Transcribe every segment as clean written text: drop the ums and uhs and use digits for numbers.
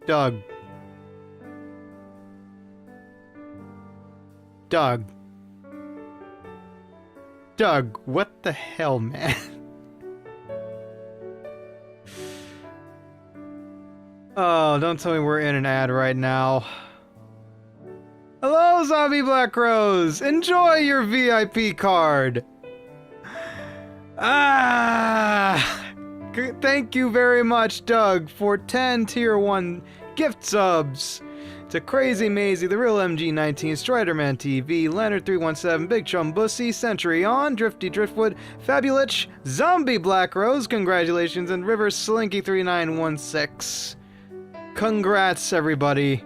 Doug. Doug. Doug, what the hell, man? Oh, don't tell me we're in an ad right now. Hello, Zombie Black Rose! Enjoy your VIP card! Thank you very much, Doug, for 10 Tier 1 gift subs to Crazy Maisie, The Real MG19, Striderman TV, Leonard317, Big Chum Bussy, Century On, Drifty Driftwood, Fabulich, Zombie Black Rose, congratulations, and River Slinky3916. Congrats, everybody.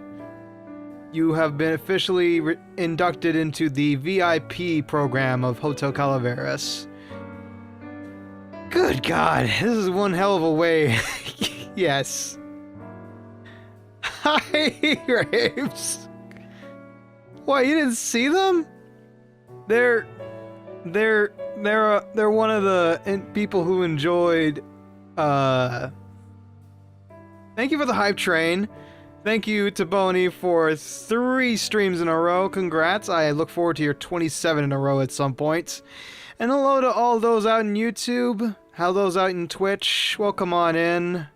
You have been officially inducted into the VIP program of Hotel Calaveras. Good God, this is one hell of a way. Yes. Hi, Rapes. What, you didn't see them? They're one of the people who enjoyed. Thank you for the hype train. Thank you to Boney for 3 streams in a row. Congrats. I look forward to your 27 in a row at some point. And hello to all those out in YouTube. How those out in Twitch. Welcome on in.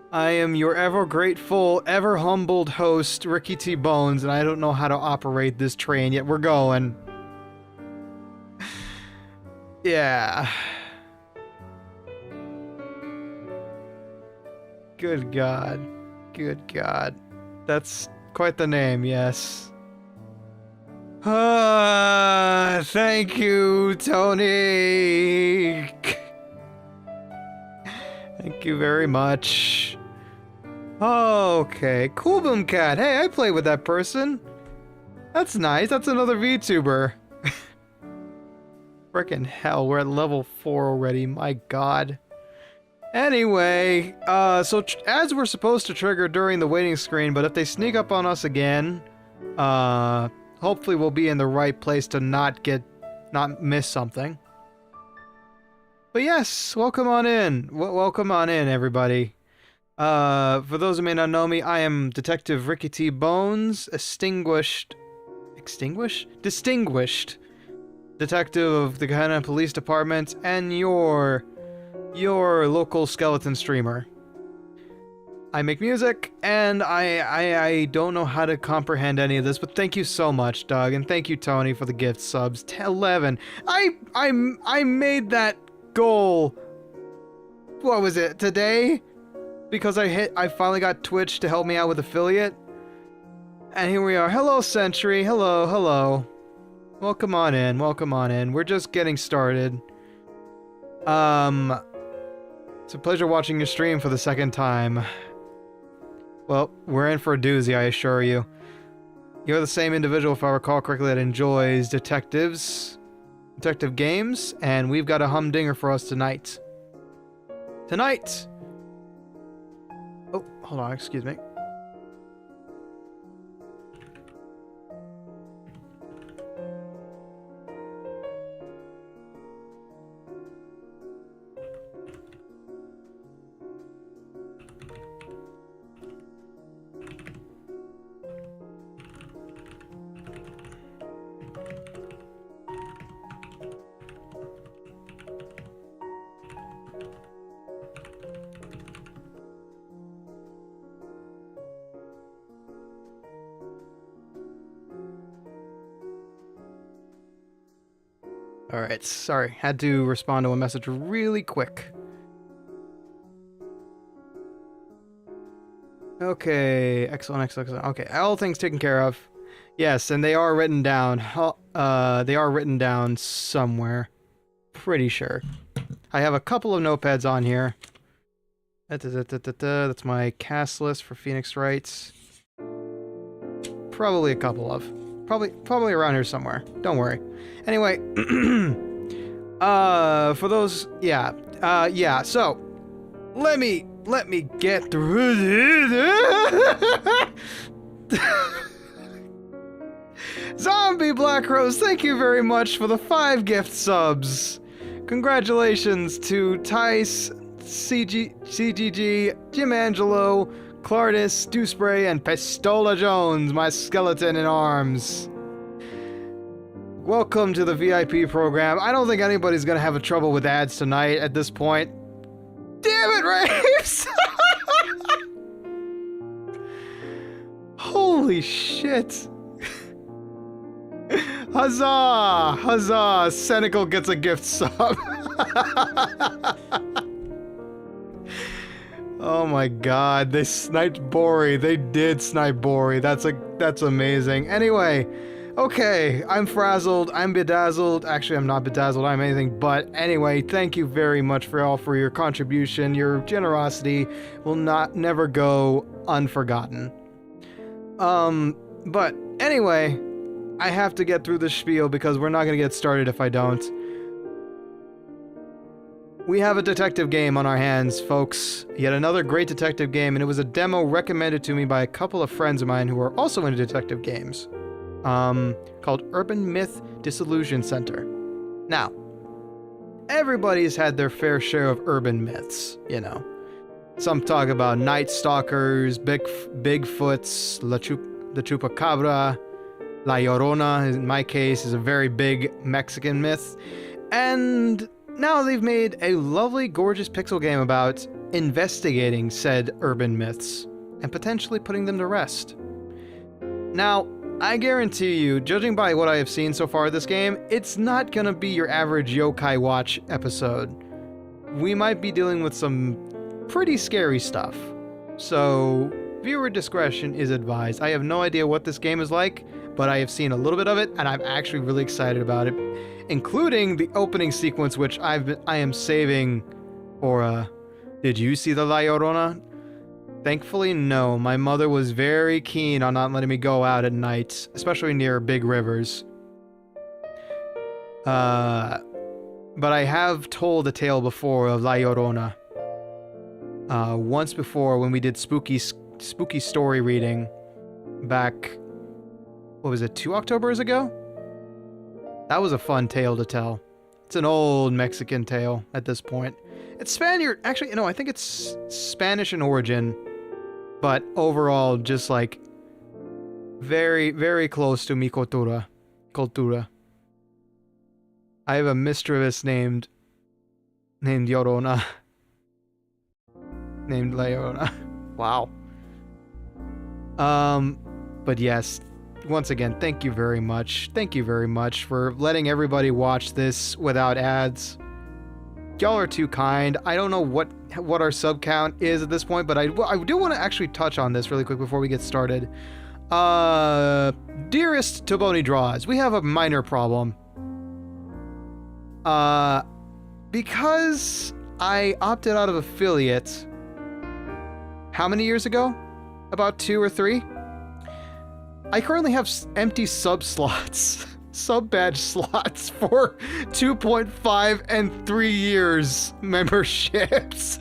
I am your ever grateful, ever humbled host, Ricky T. Bones, and I don't know how to operate this train yet. We're going. Yeah. Good God. Good God. That's quite the name, yes. Thank you, Tony. Thank you very much. Okay, Cool Boom Cat. Hey, I played with that person. That's nice. That's another VTuber. Frickin' hell, we're at level 4 already. My God. Anyway, so ads were supposed to trigger during the waiting screen, but if they sneak up on us again, hopefully we'll be in the right place to not miss something. But yes, welcome on in. Welcome on in, everybody. For those who may not know me, I am Detective Ricky T. Bones, distinguished detective of the Gehenna Police Department, and your local skeleton streamer. I make music, and I don't know how to comprehend any of this, but thank you so much, Doug, and thank you, Tony, for the gift subs. 11. I made that goal. What was it, today? Because I finally got Twitch to help me out with affiliate. And here we are. Hello, Sentry. Hello. Welcome on in. We're just getting started. It's a pleasure watching your stream for the second time. Well, we're in for a doozy, I assure you. You're the same individual, if I recall correctly, that enjoys detective games, and we've got a humdinger for us tonight. Oh, hold on, excuse me. Alright, sorry. Had to respond to a message really quick. Okay, excellent. Okay, all things taken care of. Yes, and they are written down. They are written down somewhere. Pretty sure. I have a couple of notepads on here. That's my cast list for Phoenix Wrights. Probably a couple of. Probably around here somewhere. Don't worry. Anyway, for those, yeah, so let me get through this. Zombie Black Rose, thank you very much for the 5 gift subs. Congratulations to Tice, CGG, Jim Angelo, Clardis, Dewspray, and Pistola Jones, my skeleton in arms. Welcome to the VIP program. I don't think anybody's gonna have a trouble with ads tonight at this point. Damn it, Raves! Holy shit. Huzzah! Huzzah! Senecal gets a gift sub. Oh my god, they sniped Bori. They did snipe Bori. That's amazing. Anyway, okay, I'm frazzled, I'm bedazzled. Actually, I'm not bedazzled, I'm anything but. Anyway, thank you very much for your contribution. Your generosity will never go unforgotten. But anyway, I have to get through this spiel because we're not gonna get started if I don't. We have a detective game on our hands, folks. Yet another great detective game, and it was a demo recommended to me by a couple of friends of mine who are also into detective games. Called Urban Myth Dissolution Center. Now, everybody's had their fair share of urban myths, you know. Some talk about night stalkers, Bigfoots, the Chupacabra, La Llorona, in my case, is a very big Mexican myth. And now they've made a lovely, gorgeous pixel game about investigating said urban myths and potentially putting them to rest. Now, I guarantee you, judging by what I have seen so far of this game, it's not gonna be your average Yokai Watch episode. We might be dealing with some pretty scary stuff. So, viewer discretion is advised. I have no idea what this game is like, but I have seen a little bit of it, and I'm actually really excited about it, including the opening sequence, which I am saving for, did you see the La Llorona? Thankfully, no. My mother was very keen on not letting me go out at night, especially near big rivers. But I have told a tale before of La Llorona. Once before when we did spooky story reading back, what was it, 2 Octobers ago? That was a fun tale to tell. It's an old Mexican tale at this point. It's Spaniard, actually, no, I think it's Spanish in origin, but overall just like very, very close to mi cultura. I have a mistress named Llorona. Named La Llorona. Wow. But yes, once again, thank you very much. Thank you very much for letting everybody watch this without ads. Y'all are too kind. I don't know what our sub count is at this point, but I do want to actually touch on this really quick before we get started. Dearest TboniDraws, we have a minor problem. Because I opted out of affiliate how many years ago? About 2 or 3? I currently have empty sub slots, sub badge slots for 2.5 and 3 years memberships.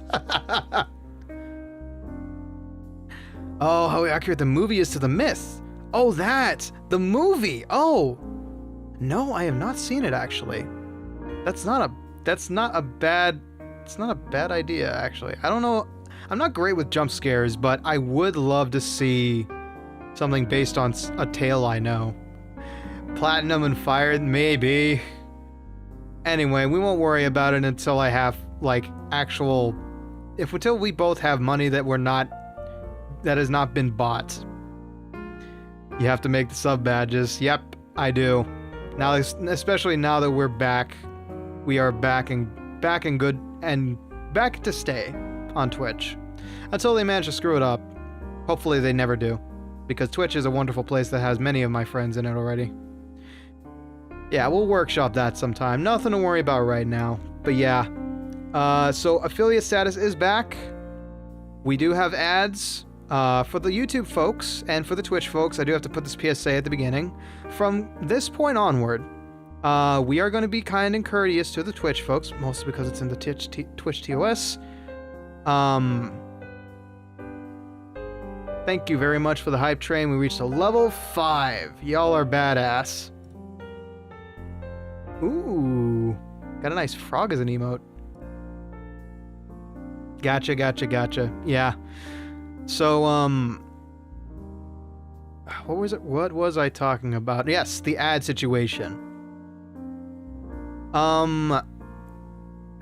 Oh, how accurate the movie is to the myth. Oh, that! The movie! Oh! No, I have not seen it, actually. That's not a bad idea, actually. I don't know. I'm not great with jump scares, but I would love to see something based on a tale I know. Platinum and Fire, maybe. Anyway, we won't worry about it until I have, like, until we both have money that has not been bought. You have to make the sub badges. Yep, I do. Now, especially now that we're back, we are back and good and back to stay on Twitch. Until they manage to screw it up. Hopefully they never do. Because Twitch is a wonderful place that has many of my friends in it already. Yeah, we'll workshop that sometime. Nothing to worry about right now. But yeah. So affiliate status is back. We do have ads. For the YouTube folks and for the Twitch folks, I do have to put this PSA at the beginning. From this point onward, we are going to be kind and courteous to the Twitch folks, mostly because it's in the Twitch TOS. Thank you very much for the hype train. We reached a level 5. Y'all are badass. Ooh. Got a nice frog as an emote. Gotcha. Yeah. So, what was it? What was I talking about? Yes, the ad situation.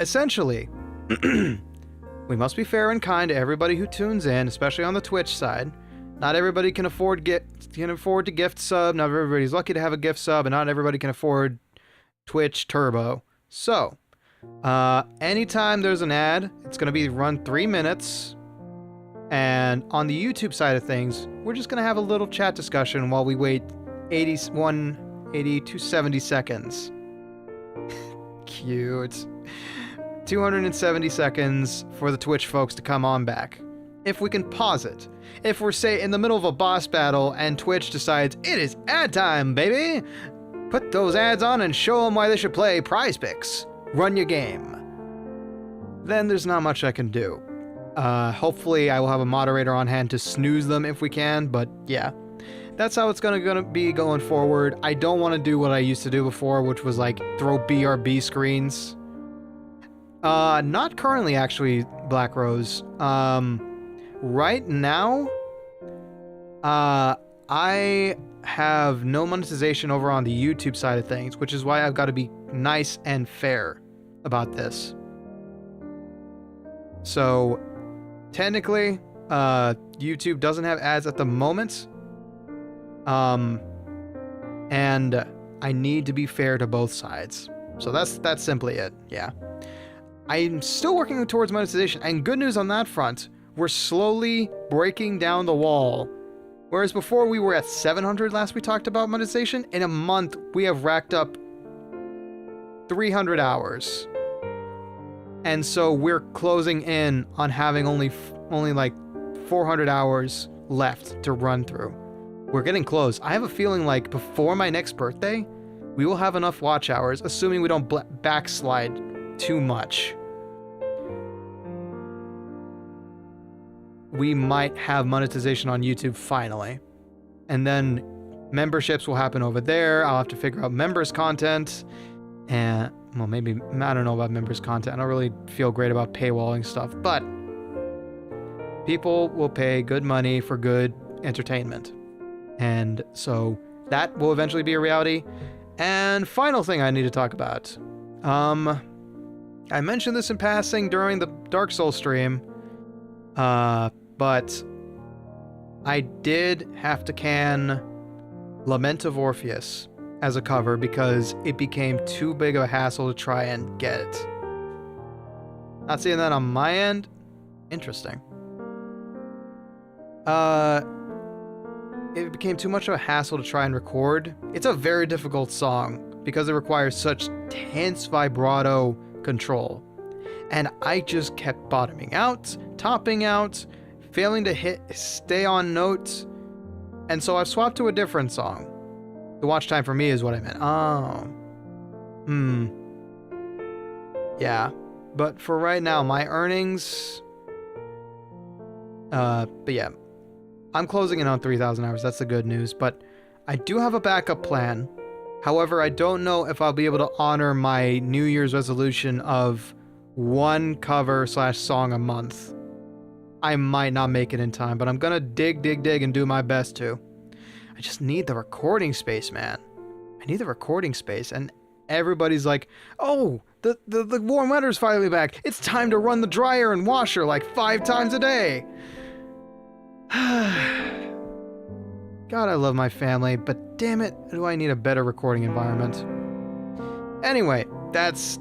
Essentially, we must be fair and kind to everybody who tunes in, especially on the Twitch side. Not everybody can afford to gift sub. Not everybody's lucky to have a gift sub, and not everybody can afford Twitch Turbo. So, anytime there's an ad, it's going to be run 3 minutes. And on the YouTube side of things, we're just going to have a little chat discussion while we wait 80 to 70 seconds. Cute. 270 seconds for the Twitch folks to come on back. If we can pause it. If we're, say, in the middle of a boss battle and Twitch decides, it is ad time, baby! Put those ads on and show them why they should play Prize Picks. Run your game. Then there's not much I can do. Hopefully I will have a moderator on hand to snooze them if we can, but yeah. That's how it's gonna be going forward. I don't want to do what I used to do before, which was like throw BRB screens. Not currently actually, Black Rose. Right now, I have no monetization over on the YouTube side of things, which is why I've got to be nice and fair about this. So, technically, YouTube doesn't have ads at the moment. And I need to be fair to both sides. So that's simply it, yeah. I'm still working towards monetization, and good news on that front, we're slowly breaking down the wall. Whereas before we were at 700 last we talked about monetization, in a month we have racked up 300 hours. And so we're closing in on having only like 400 hours left to run through. We're getting close. I have a feeling like before my next birthday, we will have enough watch hours, assuming we don't backslide too much. We might have monetization on YouTube finally. And then memberships will happen over there. I'll have to figure out members content. And, well, maybe, I don't know about members content. I don't really feel great about paywalling stuff. But people will pay good money for good entertainment. And so that will eventually be a reality. And final thing I need to talk about. I mentioned this in passing during the Dark Souls stream. But I did have to can Lament of Orpheus as a cover because it became too big of a hassle to try and get it. Not seeing that on my end. Interesting. It became too much of a hassle to try and record. It's a very difficult song because it requires such tense vibrato control. And I just kept bottoming out, topping out, failing to stay on note. And so I've swapped to a different song. The watch time for me is what I meant. Oh. Yeah. But for right now, my earnings... but yeah. I'm closing in on 3,000 hours. That's the good news. But I do have a backup plan. However, I don't know if I'll be able to honor my New Year's resolution of one cover / song a month. I might not make it in time, but I'm gonna dig and do my best to. I just need the recording space, man. I need the recording space, and everybody's like, oh, the warm weather's finally back. It's time to run the dryer and washer like 5 times a day. God, I love my family, but damn it, do I need a better recording environment. Anyway, that's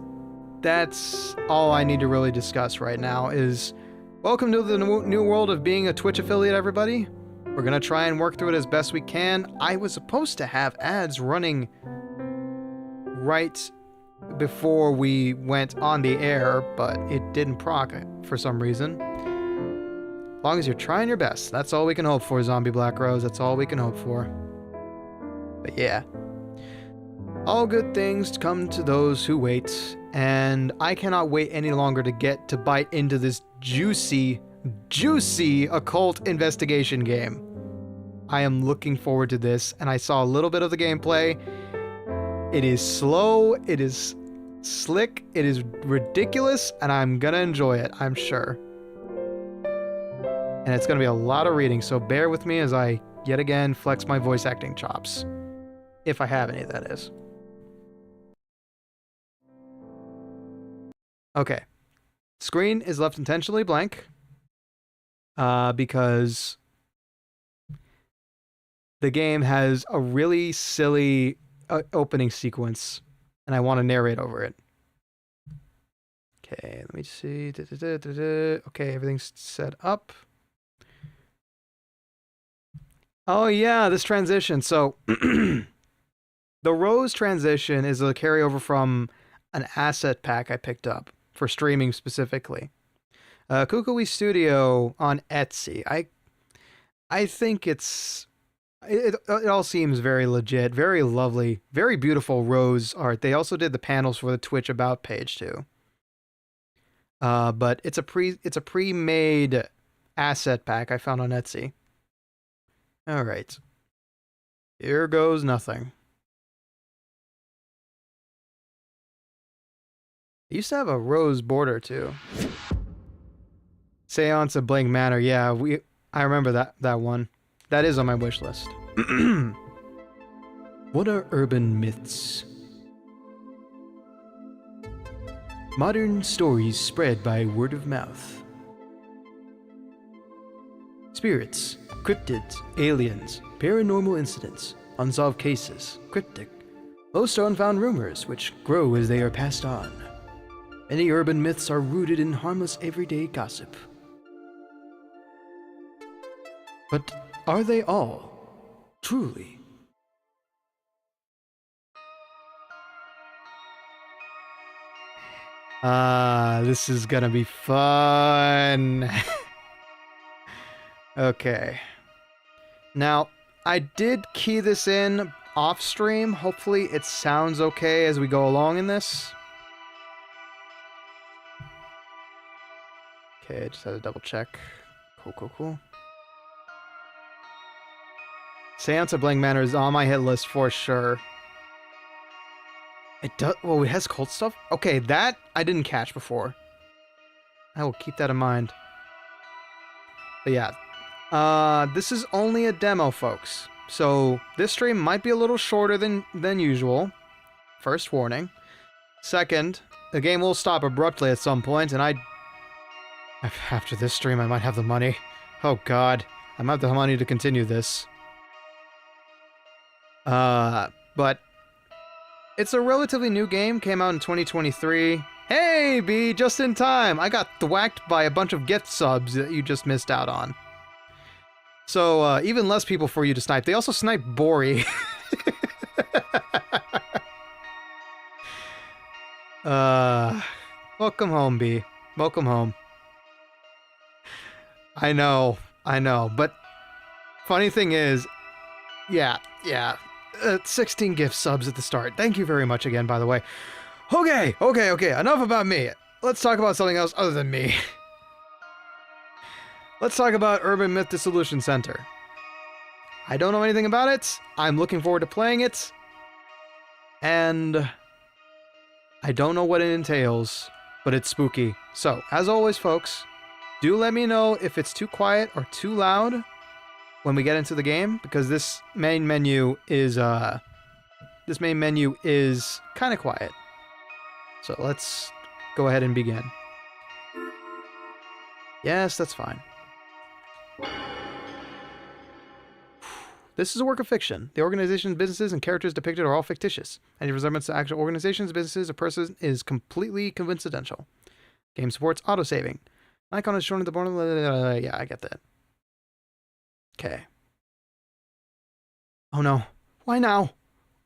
all I need to really discuss right now is welcome to the new world of being a Twitch affiliate, everybody. We're going to try and work through it as best we can. I was supposed to have ads running right before we went on the air, but it didn't proc for some reason. As long as you're trying your best, that's all we can hope for, Zombie Black Rose. That's all we can hope for. But yeah. All good things come to those who wait, and I cannot wait any longer to get to bite into this juicy occult investigation game. I am looking forward to this, and I saw a little bit of the gameplay. It is slow, it is slick, it is ridiculous, and I'm gonna enjoy it, I'm sure. And it's going to be a lot of reading, so bear with me as I, yet again, flex my voice acting chops. If I have any, that is. Okay. Screen is left intentionally blank. Because the game has a really silly opening sequence, and I want to narrate over it. Okay, let me see. Okay, everything's set up. Oh yeah, this transition. So the Rose transition is a carryover from an asset pack I picked up for streaming specifically. Kuukuistudio on Etsy. I think it all seems very legit, very lovely, very beautiful Rose art. They also did the panels for the Twitch About page too. But it's a pre-made asset pack I found on Etsy. All right. Here goes nothing. I used to have a rose border too. Seance of Blank Manor. Yeah, I remember that one. That is on my wish list. What are urban myths? Modern stories spread by word of mouth. Spirits, cryptids, aliens, paranormal incidents, unsolved cases, cryptic. Most are unfound rumors which grow as they are passed on. Many urban myths are rooted in harmless everyday gossip. But are they all truly? This is gonna be fun. Okay. Now, I did key this in off stream. Hopefully it sounds okay as we go along in this. Okay, just had to double check. Cool. Seance of Blank Manor is on my hit list for sure. It does. Well, it has cult stuff? Okay, that I didn't catch before. I will keep that in mind. But yeah. This is only a demo, folks. So this stream might be a little shorter than usual. First warning. Second, the game will stop abruptly at some point, and after this stream, I might have the money. Oh god. I might have the money to continue this. But it's a relatively new game, came out in 2023. Hey, B, just in time! I got thwacked by a bunch of gift subs that you just missed out on. So, even less people for you to snipe. They also snipe Bori. Welcome home, B. Welcome home. I know, but funny thing is, yeah. 16 gift subs at the start. Thank you very much again, by the way. Okay, enough about me. Let's talk about something else other than me. Let's talk about Urban Myth Dissolution Center. I don't know anything about it. I'm looking forward to playing it. And I don't know what it entails, but it's spooky. So, as always, folks, do let me know if it's too quiet or too loud when we get into the game, because this main menu is kind of quiet. So let's go ahead and begin. Yes, that's fine. This is a work of fiction. The organizations, businesses, and characters depicted are all fictitious. Any resemblance to actual organizations, businesses, or person is completely coincidental. Game supports autosaving. Icon is shown at the bottom. Yeah, I get that. Okay. Oh no. Why now?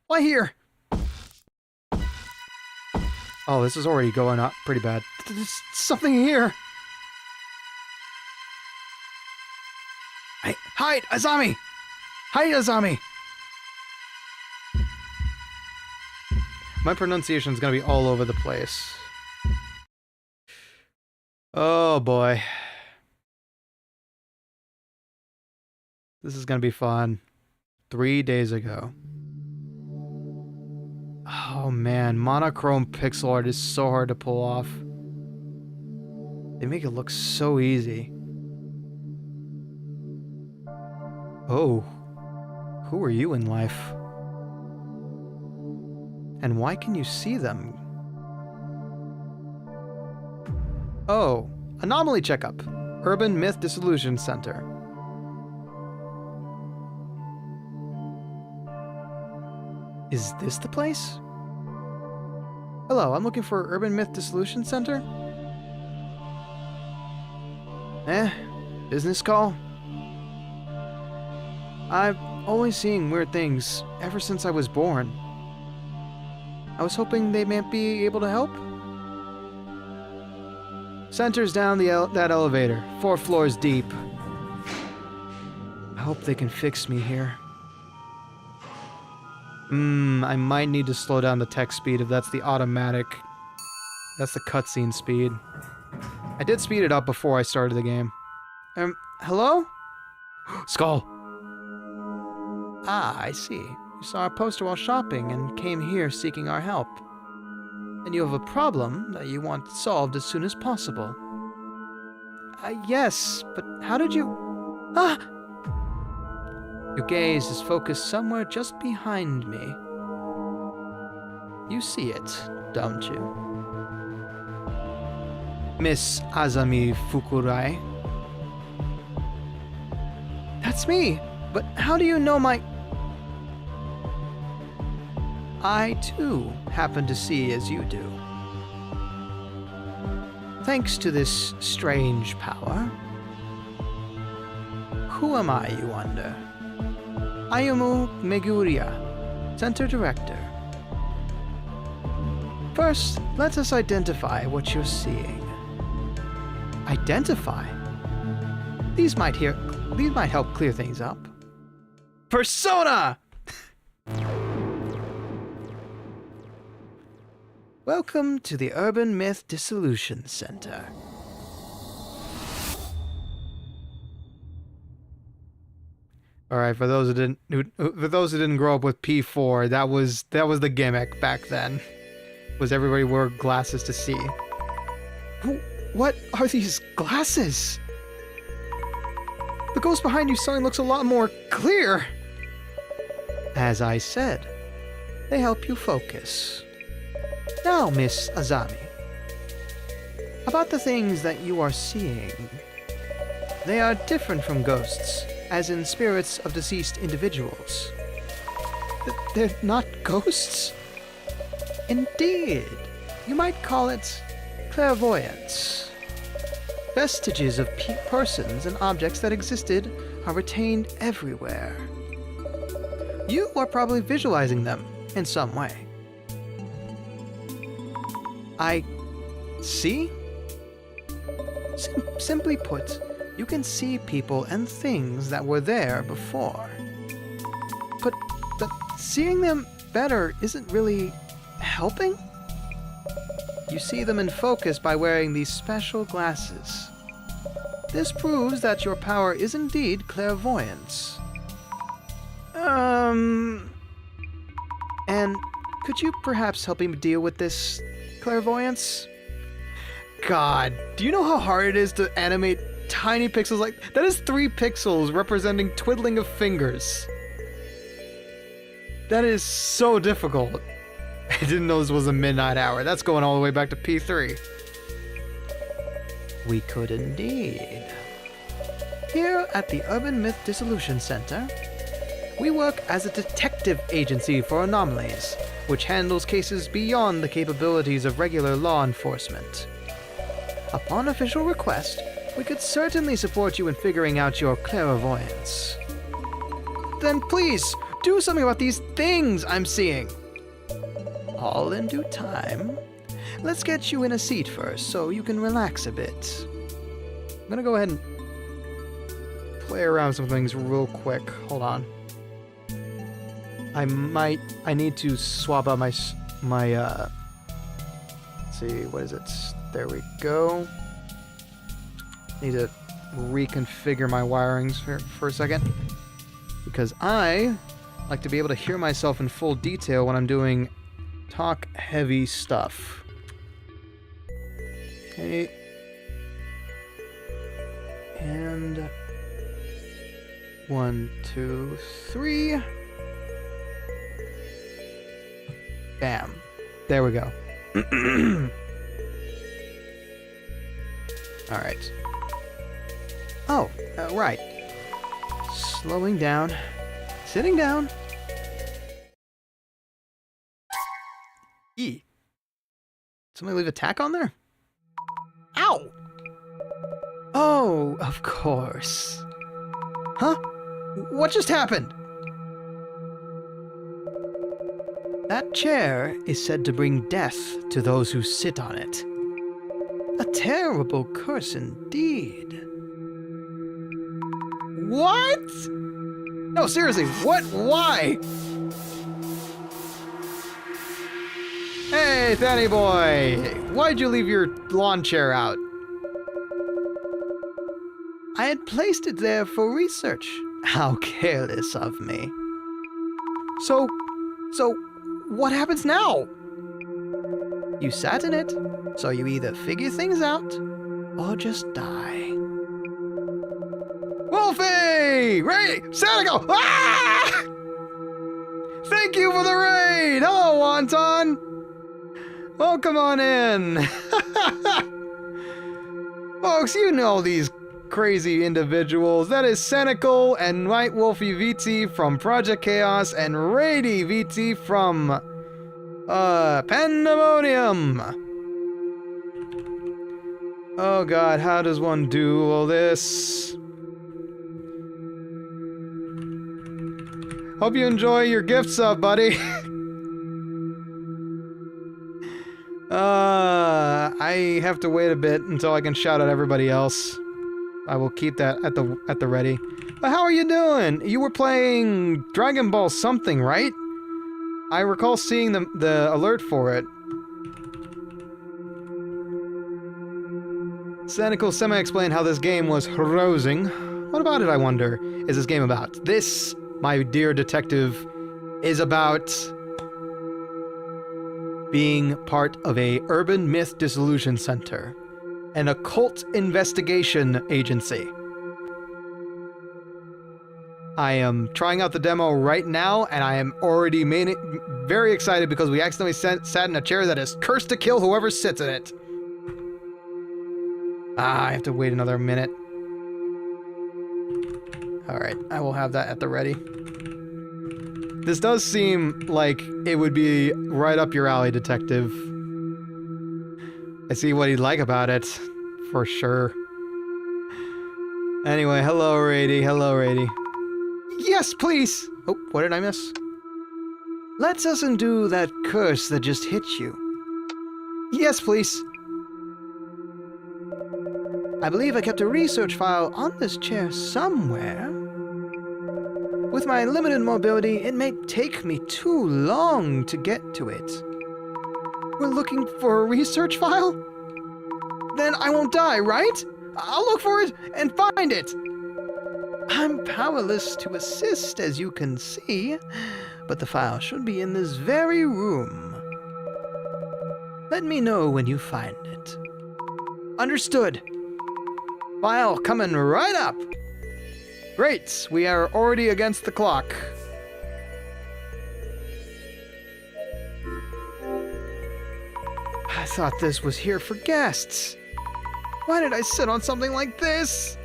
Why here? Oh, this is already going up pretty bad. There's something here. Hide, Azami! Hide, Azami! My pronunciation is gonna be all over the place. Oh boy. This is gonna be fun. 3 days ago. Oh man, monochrome pixel art is so hard to pull off. They make it look so easy. Oh, who are you in life? And why can you see them? Oh, Anomaly Checkup, Urban Myth Dissolution Center. Is this the place? Hello, I'm looking for Urban Myth Dissolution Center. Business call? I've always seen weird things ever since I was born. I was hoping they might be able to help. Center's down that elevator, 4 floors deep. I hope they can fix me here. I might need to slow down the text speed if that's the automatic. That's the cutscene speed. I did speed it up before I started the game. Hello? Skull! Ah, I see. You saw our poster while shopping and came here seeking our help. And you have a problem that you want solved as soon as possible. Yes, but how did you... Ah! Your gaze is focused somewhere just behind me. You see it, don't you? Miss Azami Fukurai. That's me! But how do you know my... I, too, happen to see as you do. Thanks to this strange power. Who am I, you wonder? Ayumu Meguriya, Center Director. First, let us identify what you're seeing. Identify? These might help clear things up. Persona! Welcome to the Urban Myth Dissolution Center. All right, for those who didn't grow up with P4, that was the gimmick back then. Was everybody wore glasses to see? What are these glasses? The ghost behind you suddenly looks a lot more clear. As I said, they help you focus. Now, Miss Azami, about the things that you are seeing. They are different from ghosts, as in spirits of deceased individuals. They're not ghosts? Indeed. You might call it clairvoyance. Vestiges of persons and objects that existed are retained everywhere. You are probably visualizing them in some way. I see? Simply put, you can see people and things that were there before. But seeing them better isn't really helping? You see them in focus by wearing these special glasses. This proves that your power is indeed clairvoyance. And could you perhaps help me deal with this clairvoyance? God, do you know how hard it is to animate tiny pixels like... That is 3 pixels representing twiddling of fingers. That is so difficult. I didn't know this was a midnight hour. That's going all the way back to P3. We could indeed. Here at the Urban Myth Dissolution Center, we work as a detective agency for anomalies, which handles cases beyond the capabilities of regular law enforcement. Upon official request, we could certainly support you in figuring out your clairvoyance. Then please, do something about these things I'm seeing. All in due time. Let's get you in a seat first so you can relax a bit. I'm gonna go ahead and play around with some things real quick. Hold on. I need to swap out let's see, what is it? There we go. Need to reconfigure my wirings for a second. Because I like to be able to hear myself in full detail when I'm doing talk-heavy stuff. Okay. 1, 2, 3. Bam. There we go. Alright. Oh, right. Slowing down. Sitting down. E. Somebody leave a tack on there? Ow! Oh, of course. Huh? What just happened? That chair is said to bring death to those who sit on it. A terrible curse indeed. What? No, seriously, what? Why? Hey, Fanny boy! Why'd you leave your lawn chair out? I had placed it there for research. How careless of me. So, what happens now? You sat in it, so you either figure things out, or just die. Wolfie! Ray! Sanico! Ah! Thank you for the raid! Hello, Wonton! Welcome on in! Folks, you know these crazy individuals. That is Sanical and White Wolfie VT from Project Chaos and Rady VT from Pandemonium. Oh god, how does one do all this? Hope you enjoy your gift sub, buddy. I have to wait a bit until I can shout out everybody else. I will keep that at the ready. But how are you doing? You were playing Dragon Ball something, right? I recall seeing the alert for it. Cynical semi-explained how this game was rousing. What about it, I wonder, is this game about? This, my dear detective, is about being part of a urban myth dissolution center, an occult investigation agency. I am trying out the demo right now, and I am already very excited because we accidentally sat in a chair that is cursed to kill whoever sits in it. I have to wait another minute. Alright, I will have that at the ready. This does seem like it would be right up your alley, detective. I see what he'd like about it, for sure. Anyway, hello, Rady. Hello, Rady. Yes, please! Oh, what did I miss? Let's us undo that curse that just hit you. Yes, please. I believe I kept a research file on this chair somewhere. With my limited mobility, it may take me too long to get to it. We're looking for a research file? Then I won't die, right? I'll look for it and find it. I'm powerless to assist, as you can see, but the file should be in this very room. Let me know when you find it. Understood. File coming right up. Great, we are already against the clock. I thought this was here for guests. Why did I sit on something like this?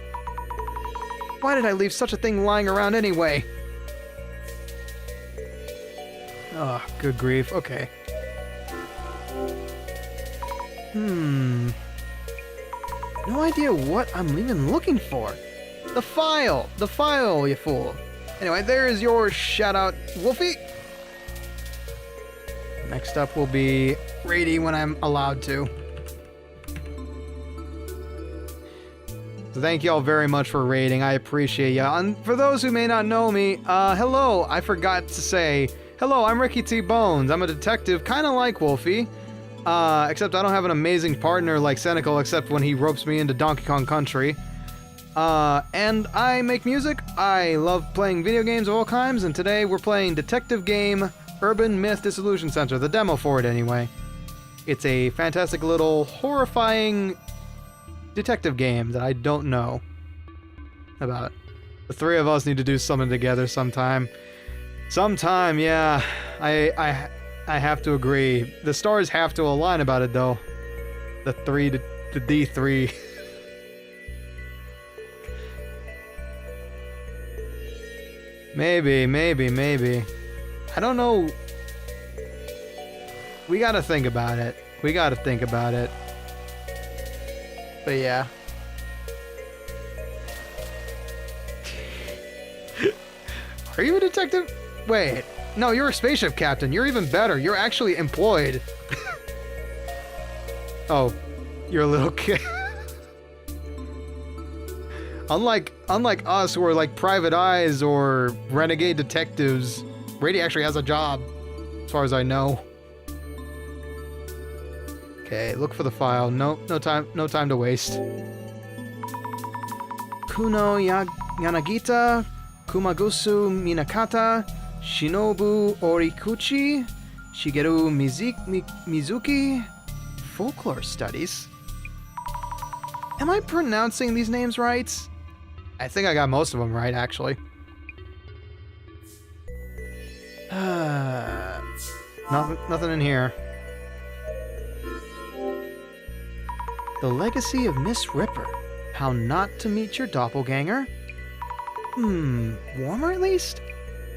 Why did I leave such a thing lying around anyway? Oh, good grief, okay. No idea what I'm even looking for. The file, you fool. Anyway, there's your shout out, Wolfie. Next up will be Rady when I'm allowed to. So thank you all very much for raiding. I appreciate ya. And for those who may not know me, hello. I forgot to say, hello, I'm Ricky T. Bones. I'm a detective, kind of like Wolfie. Except I don't have an amazing partner like Cynical, except when he ropes me into Donkey Kong Country. And I make music. I love playing video games of all kinds, and today we're playing Detective Game Urban Myth Dissolution Center, the demo for it anyway. It's a fantastic little horrifying detective game that I don't know about. The three of us need to do something together sometime. Sometime, yeah. I have to agree. The stars have to align about it, though. The D3. Maybe. I don't know. We gotta think about it. But yeah. Are you a detective? Wait. No, you're a spaceship captain. You're even better. You're actually employed. Oh, you're a little kid. Unlike us who are like private eyes or renegade detectives, Brady actually has a job, as far as I know. Okay, look for the file. No time to waste. Kuno Yanagita, Kumagusu Minakata, Shinobu Orikuchi, Shigeru Mizuki, Folklore Studies. Am I pronouncing these names right? I think I got most of them right, actually. Nothing in here. The Legacy of Miss Ripper. How not to meet your doppelganger. Warmer at least?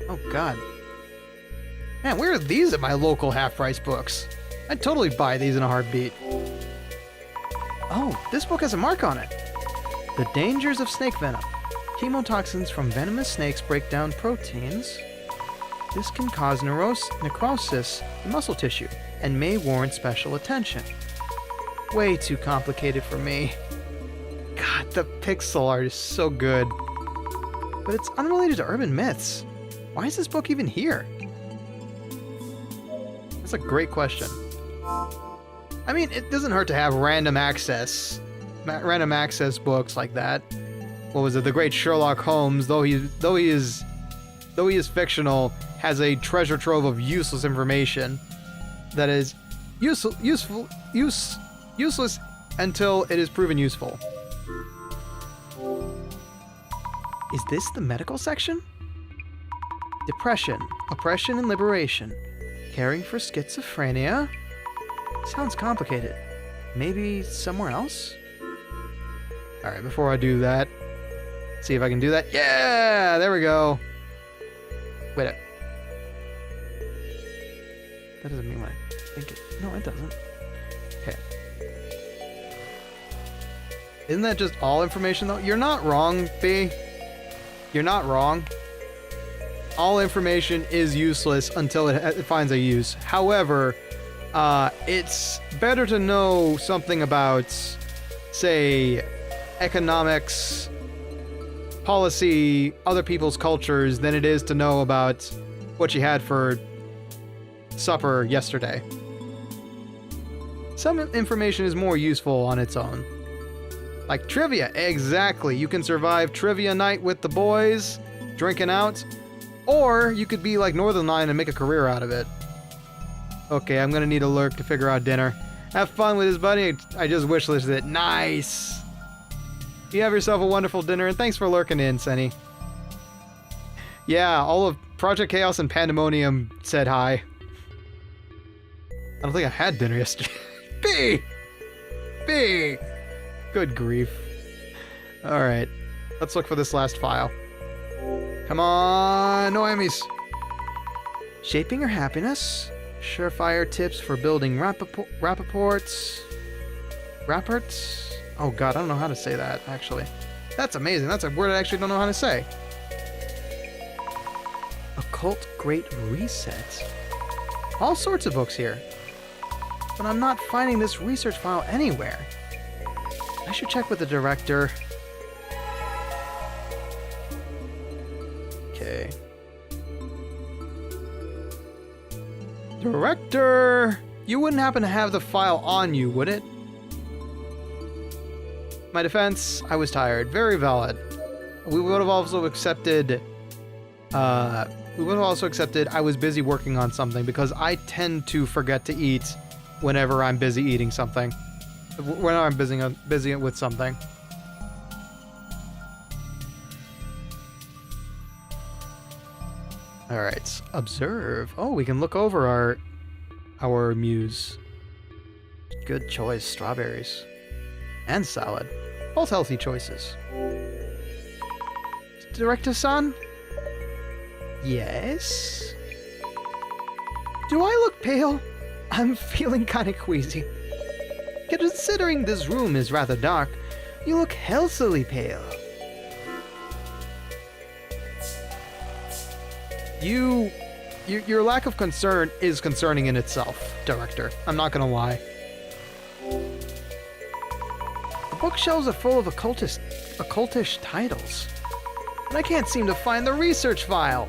Oh god. Man, where are these at my local half-price books? I'd totally buy these in a heartbeat. Oh, this book has a mark on it. The Dangers of Snake Venom. Chemotoxins from venomous snakes break down proteins. This can cause necrosis in muscle tissue and may warrant special attention. Way too complicated for me. God, the pixel art is so good. But it's unrelated to urban myths. Why is this book even here? That's a great question. I mean, it doesn't hurt to have random access books like that. What was it? The great Sherlock Holmes, though he is fictional, has a treasure trove of useless information that is useless until it is proven useful. Is this the medical section? Depression, oppression, and liberation. Caring for schizophrenia? Sounds complicated. Maybe somewhere else? Alright, before I do that, see if I can do that. Yeah! There we go. Wait. That doesn't mean what I think it... No, it doesn't. Okay. Isn't that just all information, though? You're not wrong, B. You're not wrong. All information is useless until it finds a use. However, it's better to know something about, say, economics, policy, other people's cultures than it is to know about what you had for supper yesterday. Some information is more useful on its own. Like trivia, exactly. You can survive trivia night with the boys, drinking out, or you could be like Northern Line and make a career out of it. Okay, I'm gonna need a lurk to figure out dinner. Have fun with this, buddy. I just wishlisted it. Nice! You have yourself a wonderful dinner, and thanks for lurking in, Senny. Yeah, all of Project Chaos and Pandemonium said hi. I don't think I had dinner yesterday. B! Good grief. Alright, let's look for this last file. Come on, no Emmys. Shaping your happiness. Surefire tips for building rapports. Oh god, I don't know how to say that, actually. That's amazing. That's a word I actually don't know how to say. Occult Great Reset. All sorts of books here. But I'm not finding this research file anywhere. I should check with the director. Okay. Director! You wouldn't happen to have the file on you, would it? My defense, I was tired. Very valid. We would have also accepted... I was busy working on something, because I tend to forget to eat whenever I'm busy eating something. When I'm busy with something. Alright, observe. Oh, we can look over our muse. Good choice, strawberries. And salad. Both healthy choices. Director-san? Yes? Do I look pale? I'm feeling kinda queasy. Considering this room is rather dark, you look healthily pale. Your lack of concern is concerning in itself, Director. I'm not gonna lie. The bookshelves are full of occultish titles, but I can't seem to find the research file.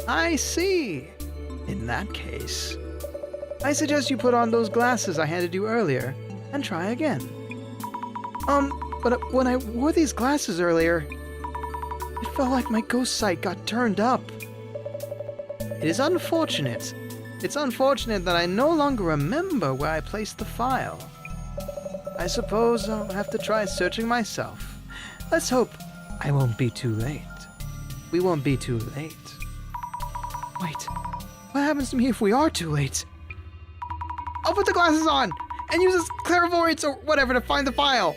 I see. In that case, I suggest you put on those glasses I handed you earlier and try again. But when I wore these glasses earlier, it felt like my ghost sight got turned up. It is unfortunate. It's unfortunate that I no longer remember where I placed the file. I suppose I'll have to try searching myself. Let's hope I won't be too late. We won't be too late. Wait, what happens to me if we are too late? I'll put the glasses on and use this clairvoyance or whatever to find the file.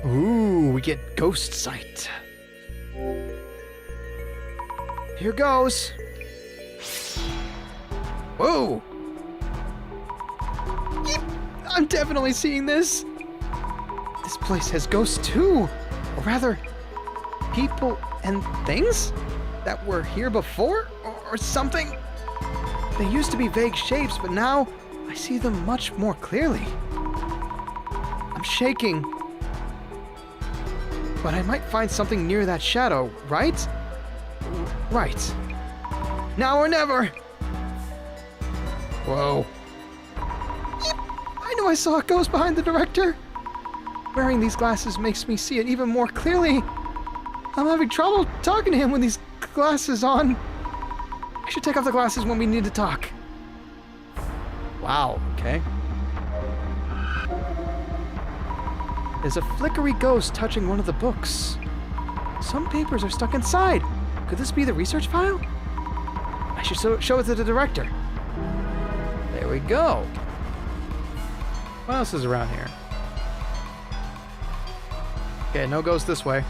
Ooh, we get ghost sight. Here goes. Whoa! Yep, I'm definitely seeing this. This place has ghosts too. Or rather, people and things that were here before or something. They used to be vague shapes, but now I see them much more clearly. I'm shaking. But I might find something near that shadow, right? Right. Now or never. Whoa. Yep, I knew I saw a ghost behind the director. Wearing these glasses makes me see it even more clearly. I'm having trouble talking to him with these glasses on. I should take off the glasses when we need to talk. Wow, okay. There's a flickery ghost touching one of the books. Some papers are stuck inside. Could this be the research file? I should show it to the director. There we go. What else is around here? Okay, no ghost this way.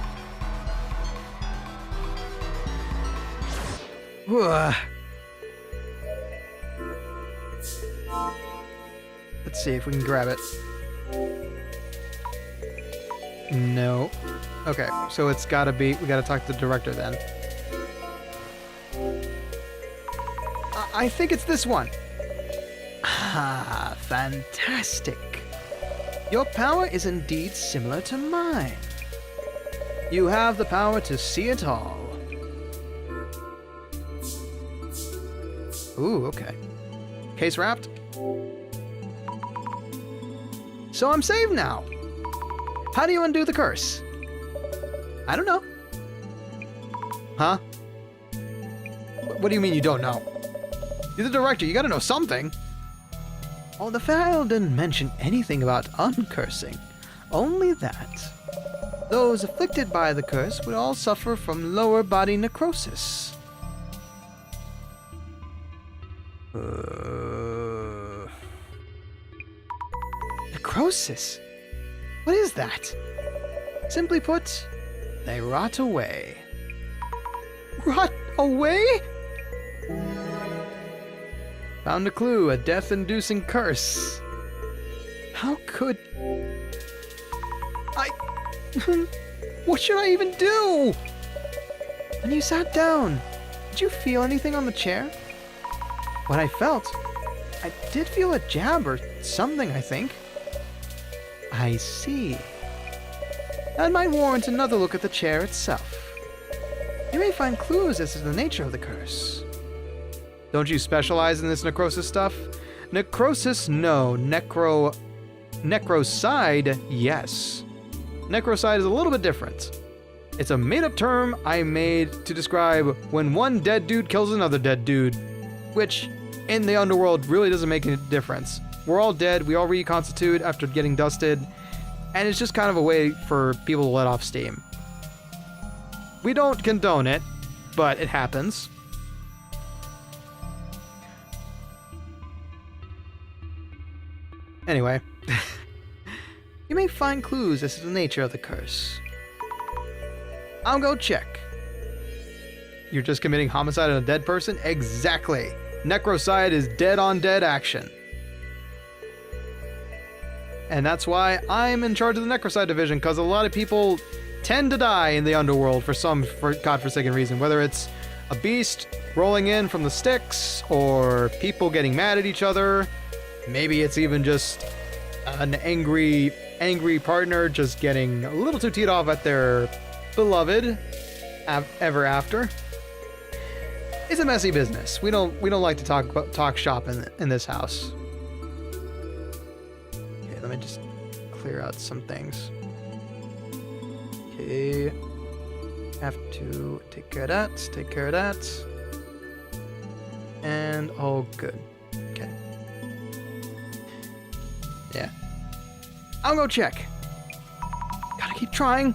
Let's see if we can grab it. No. Okay, so it's gotta be... We gotta talk to the director then. I think it's this one. Ah, fantastic. Your power is indeed similar to mine. You have the power to see it all. Ooh, okay. Case wrapped. So I'm saved now. How do you undo the curse? I don't know. Huh? What do you mean you don't know? You're the director, you gotta know something. Oh, the file didn't mention anything about uncursing. Only that those afflicted by the curse would all suffer from lower body necrosis. Necrosis? What is that? Simply put, they rot away. Rot away? Found a clue, a death-inducing curse. How could... What should I even do? When you sat down, did you feel anything on the chair? What I felt, I did feel a jab or something, I think. I see. That might warrant another look at the chair itself. You may find clues as to the nature of the curse. Don't you specialize in this necrosis stuff? Necrosis, no. Necrocide, yes. Necrocide is a little bit different. It's a made-up term I made to describe when one dead dude kills another dead dude, which, in the underworld, really doesn't make any difference. We're all dead, we all reconstitute after getting dusted, and it's just kind of a way for people to let off steam. We don't condone it, but it happens. Anyway. You may find clues as to the nature of the curse. I'll go check. You're just committing homicide on a dead person? Exactly. Necrocide is dead-on-dead action. And that's why I'm in charge of the Necrocide division, because a lot of people tend to die in the underworld for some godforsaken reason. Whether it's a beast rolling in from the sticks, or people getting mad at each other. Maybe it's even just an angry partner just getting a little too teed off at their beloved ever after. It's a messy business. We don't like to talk shop in this house. Okay, let me just clear out some things. Okay, have to take care of that. And all good. Okay. Yeah. I'll go check. Gotta keep trying.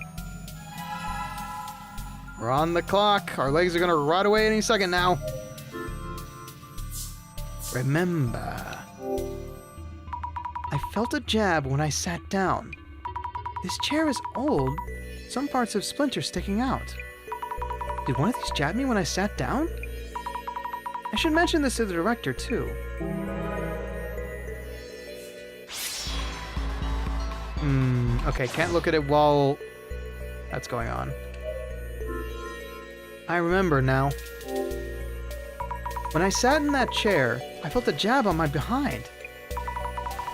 We're on the clock. Our legs are gonna rot away any second now. Remember, I felt a jab when I sat down. This chair is old. Some parts have splinters sticking out. Did one of these jab me when I sat down? I should mention this to the director, too. Okay, can't look at it while that's going on. I remember now. When I sat in that chair, I felt a jab on my behind.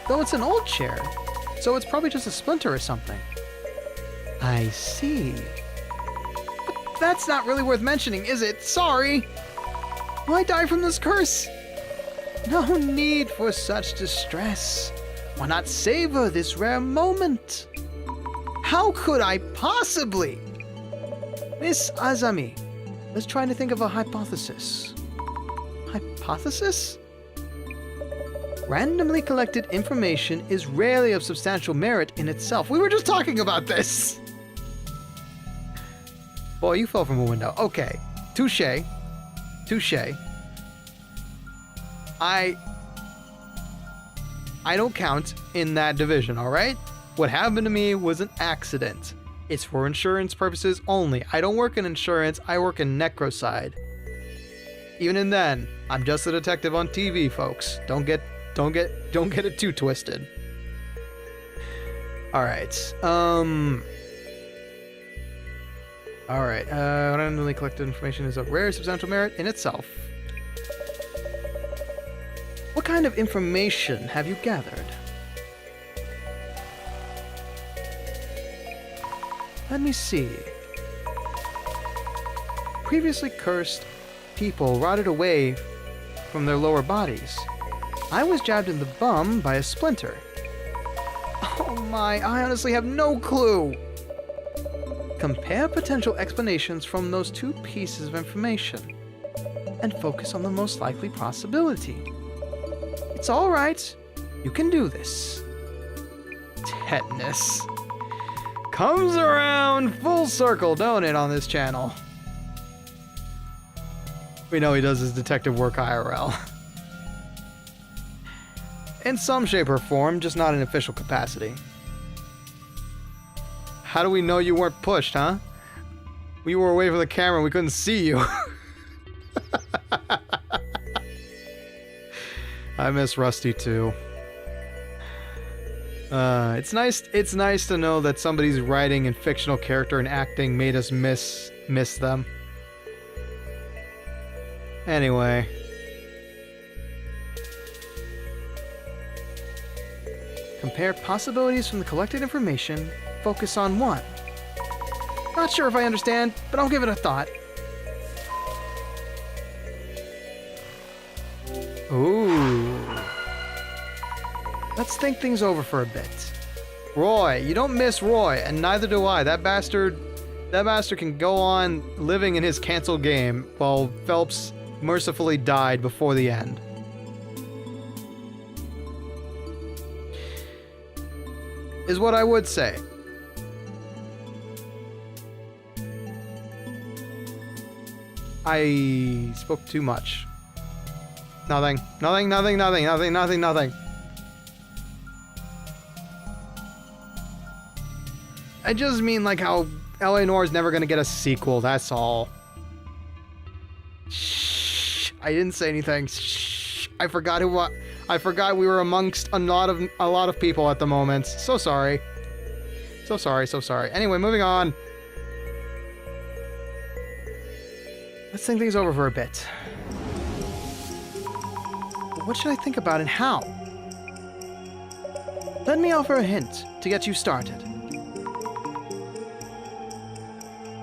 Though it's an old chair, so it's probably just a splinter or something. I see. But that's not really worth mentioning, is it? Sorry! Will I die from this curse? No need for such distress. Why not savor this rare moment? How could I possibly? Miss Azami, let's try to think of a hypothesis. Hypothesis? Randomly collected information is rarely of substantial merit in itself. We were just talking about this! Boy, you fell from a window. Okay. Touché. I don't count in that division, alright? What happened to me was an accident. It's for insurance purposes only. I don't work in insurance, I work in necrocide. Even in then, I'm just a detective on TV, folks. Don't get it too twisted. Alright. Randomly collected information is of rare substantial merit in itself. What kind of information have you gathered? Let me see. Previously cursed people rotted away from their lower bodies. I was jabbed in the bum by a splinter. Oh my, I honestly have no clue. Compare potential explanations from those two pieces of information and focus on the most likely possibility. It's all right. You can do this. Tetanus. Comes around full circle, don't it, on this channel? We know he does his detective work IRL. In some shape or form, just not in official capacity. How do we know you weren't pushed, huh? We were away from the camera and we couldn't see you. I miss Rusty too. It's nice to know that somebody's writing and fictional character and acting made us miss them. Anyway. Compare possibilities from the collected information. Focus on one. Not sure if I understand, but I'll give it a thought. Ooh. Let's think things over for a bit. Roy, you don't miss Roy, and neither do I. That bastard can go on living in his canceled game while Phelps mercifully died before the end. Is what I would say. I spoke too much. Nothing. Nothing, nothing, nothing, nothing, nothing, nothing. I just mean like how L.A. Noire is never gonna get a sequel, that's all. Shh. I didn't say anything. Shh. I forgot we were amongst a lot of people at the moment. So sorry. So sorry, so sorry. Anyway, moving on. Let's think things over for a bit. What should I think about and how? Let me offer a hint to get you started.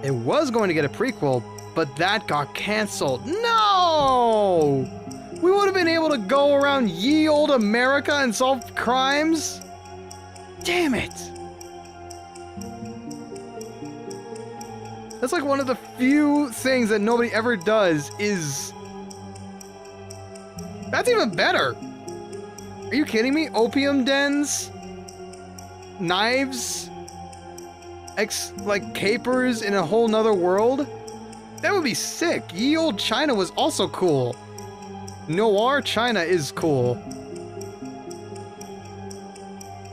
It was going to get a prequel, but that got cancelled. No! We would have been able to go around ye old America and solve crimes? Damn it! That's like one of the few things that nobody ever does is... That's even better! Are you kidding me? Opium dens? Knives? Like capers in a whole nother world? That would be sick. Ye old China was also cool. Noir China is cool.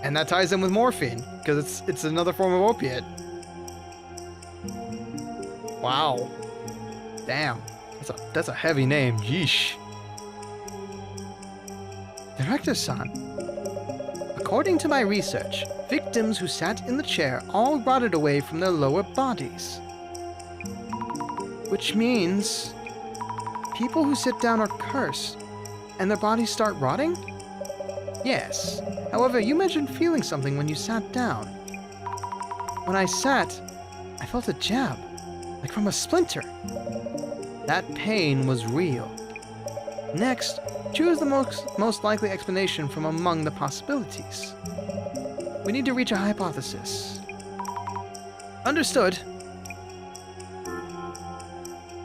And that ties in with morphine, because it's another form of opiate. Wow. Damn. That's a heavy name. Yeesh. Director-san. According to my research, victims who sat in the chair all rotted away from their lower bodies. Which means people who sit down are cursed, and their bodies start rotting? Yes. However, you mentioned feeling something when you sat down. When I sat, I felt a jab, like from a splinter. That pain was real. Next, choose the most likely explanation from among the possibilities. We need to reach a hypothesis. Understood.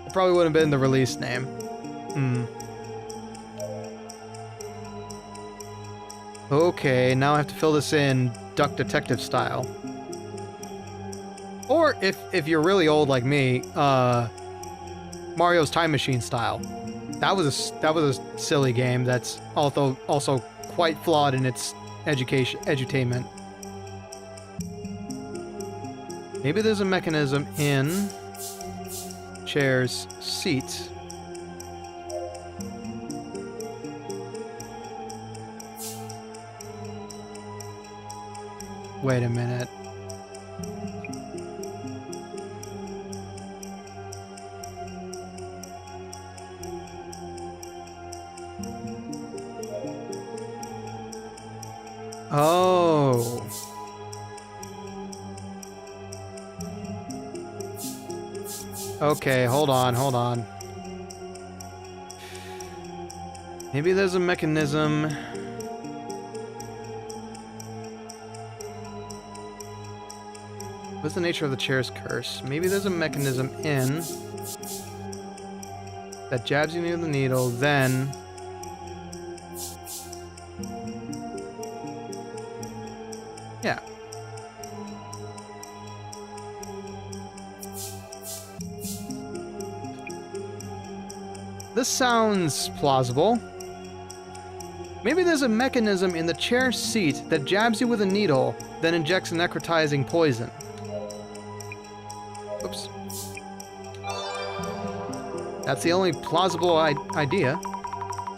It probably would have been the release name. Okay, now I have to fill this in Duck Detective style. Or if you're really old like me, Mario's Time Machine style. That was a silly game that's also quite flawed in its edutainment. Maybe there's a mechanism in chair's seat. Wait a minute. Oh. Okay, hold on. Maybe there's a mechanism. What's the nature of the chair's curse? Maybe there's a mechanism in that jabs you near the needle, then yeah. This sounds plausible. Maybe there's a mechanism in the chair seat that jabs you with a needle, then injects a necrotizing poison. Oops. That's the only plausible idea.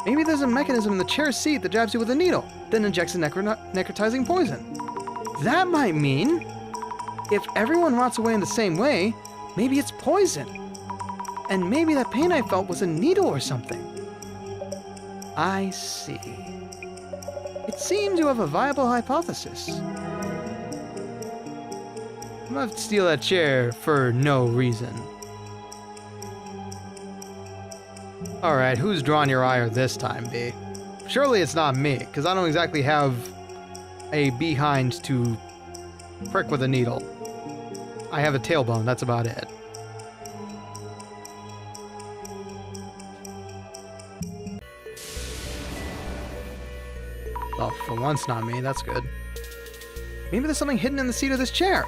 Maybe there's a mechanism in the chair seat that jabs you with a needle, then injects a necrotizing poison. That might mean, if everyone rots away in the same way, maybe it's poison. And maybe that pain I felt was a needle or something. I see. It seems you have a viable hypothesis. I'm gonna have to steal that chair for no reason. Alright, who's drawn your ire this time, B? Surely it's not me, because I don't exactly have a behind to prick with a needle. I have a tailbone, that's about it. Well, for once not me, that's good. Maybe there's something hidden in the seat of this chair.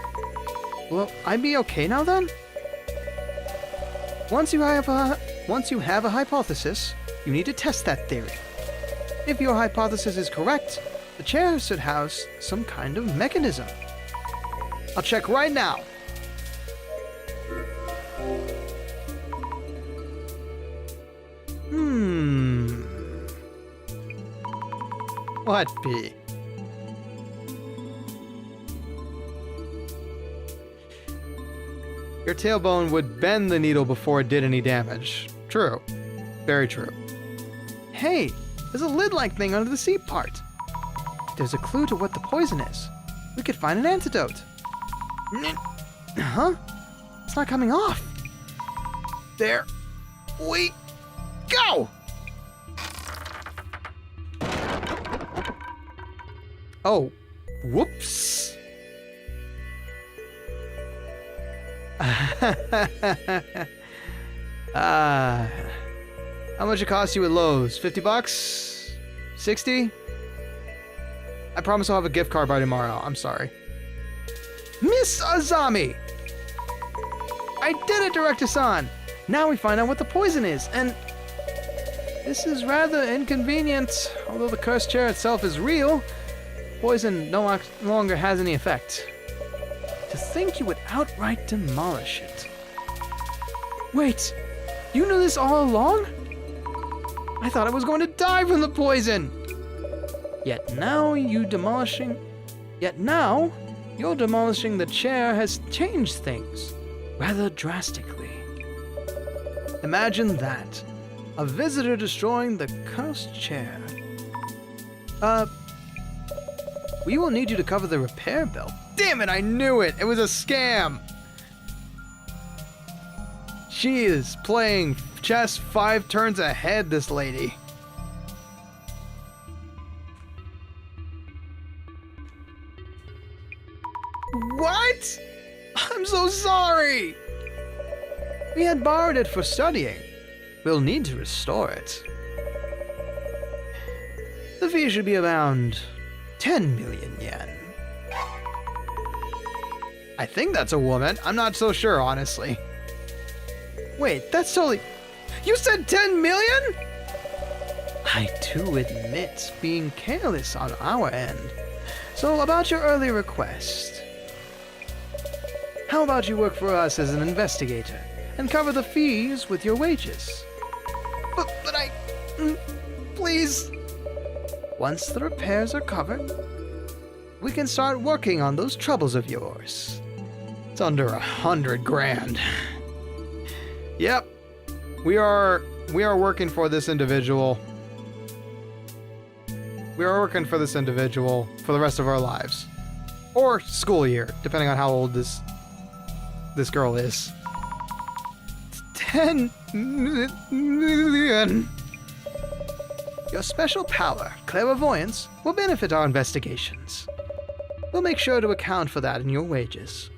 Will I be okay now then? Once you have a once you have a hypothesis, you need to test that theory. If your hypothesis is correct, the chair should house some kind of mechanism. I'll check right now. What be? Your tailbone would bend the needle before it did any damage. True. Very true. Hey, there's a lid-like thing under the seat part. If there's a clue to what the poison is, we could find an antidote. Huh? It's not coming off. There we go! Oh, whoops. How much it cost you at Lowe's? 50 bucks? 60? I promise I'll have a gift card by tomorrow. I'm sorry. Miss Azami! I did it, Director-san! Now we find out what the poison is, and this is rather inconvenient. Although the cursed chair itself is real, poison no longer has any effect. To think you would outright demolish it. Wait, you knew this all along? I thought I was going to die from the poison! Yet now you're demolishing the chair has changed things, rather drastically. Imagine that. A visitor destroying the cursed chair. We will need you to cover the repair bill. Damn it, I knew it! It was a scam! She is playing chess 5 turns ahead, this lady. What? I'm so sorry! We had borrowed it for studying. We'll need to restore it. The fee should be around 10 million yen. I think that's a woman. I'm not so sure, honestly. Wait, that's totally... You said 10 million? I do admit being careless on our end. So about your earlier request. How about you work for us as an investigator and cover the fees with your wages? But I... Please... Once the repairs are covered, we can start working on those troubles of yours. It's under 100 grand. Yep. We are working for this individual. We are working for this individual for the rest of our lives. Or school year, depending on how old this girl is. 10 million. Your special power, clairvoyance, will benefit our investigations. We'll make sure to account for that in your wages.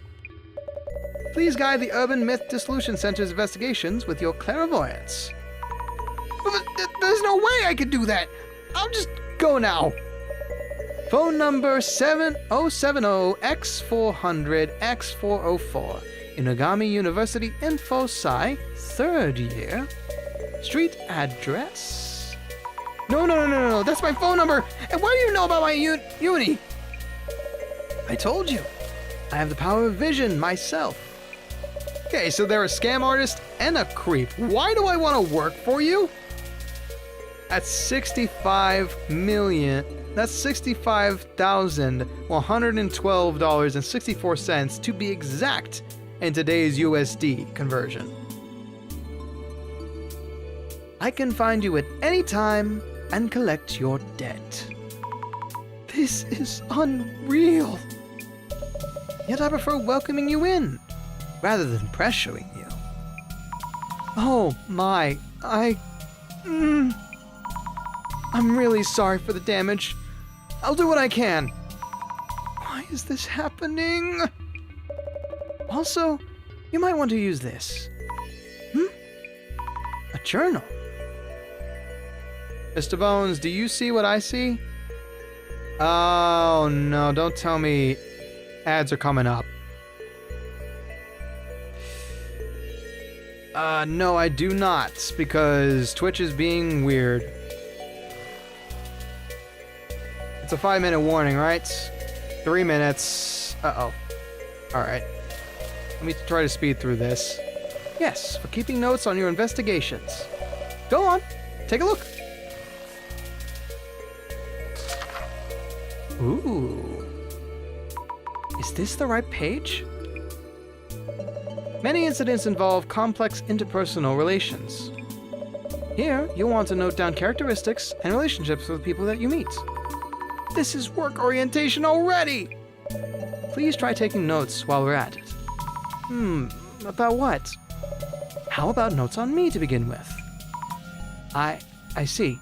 Please guide the Urban Myth Dissolution Center's investigations with your clairvoyance. But there's no way I could do that! I'll just go now. Phone number 7070X400X404. Inagami University Info Sci, 3rd year. Street address... No, that's my phone number! And what do you know about my uni? I told you. I have the power of vision myself. Okay, so they're a scam artist and a creep. Why do I want to work for you? That's 65 million. That's $65,112.64 to be exact in today's USD conversion. I can find you at any time and collect your debt. This is unreal. Yet I prefer welcoming you in, rather than pressuring you. Oh my, I'm really sorry for the damage. I'll do what I can. Why is this happening? Also, you might want to use this. A journal. Mr. Bones, do you see what I see? Oh no, don't tell me ads are coming up. No, I do not, because Twitch is being weird. It's a 5-minute warning, right? 3 minutes. Uh-oh. Alright. Let me try to speed through this. Yes, for keeping notes on your investigations. Go on, take a look. Ooh. Is this the right page? Many incidents involve complex interpersonal relations. Here, you'll want to note down characteristics and relationships with the people that you meet. This is work orientation already! Please try taking notes while we're at it. About what? How about notes on me to begin with? I see.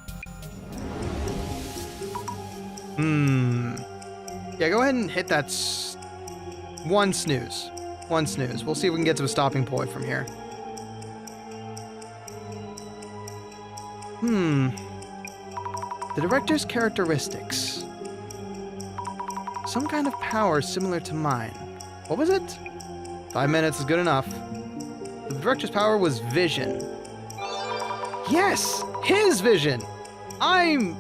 Yeah, go ahead and hit that one snooze. One snooze. We'll see if we can get to a stopping point from here. The director's characteristics. Some kind of power similar to mine. What was it? 5 minutes is good enough. The director's power was vision. Yes! His vision! Wow.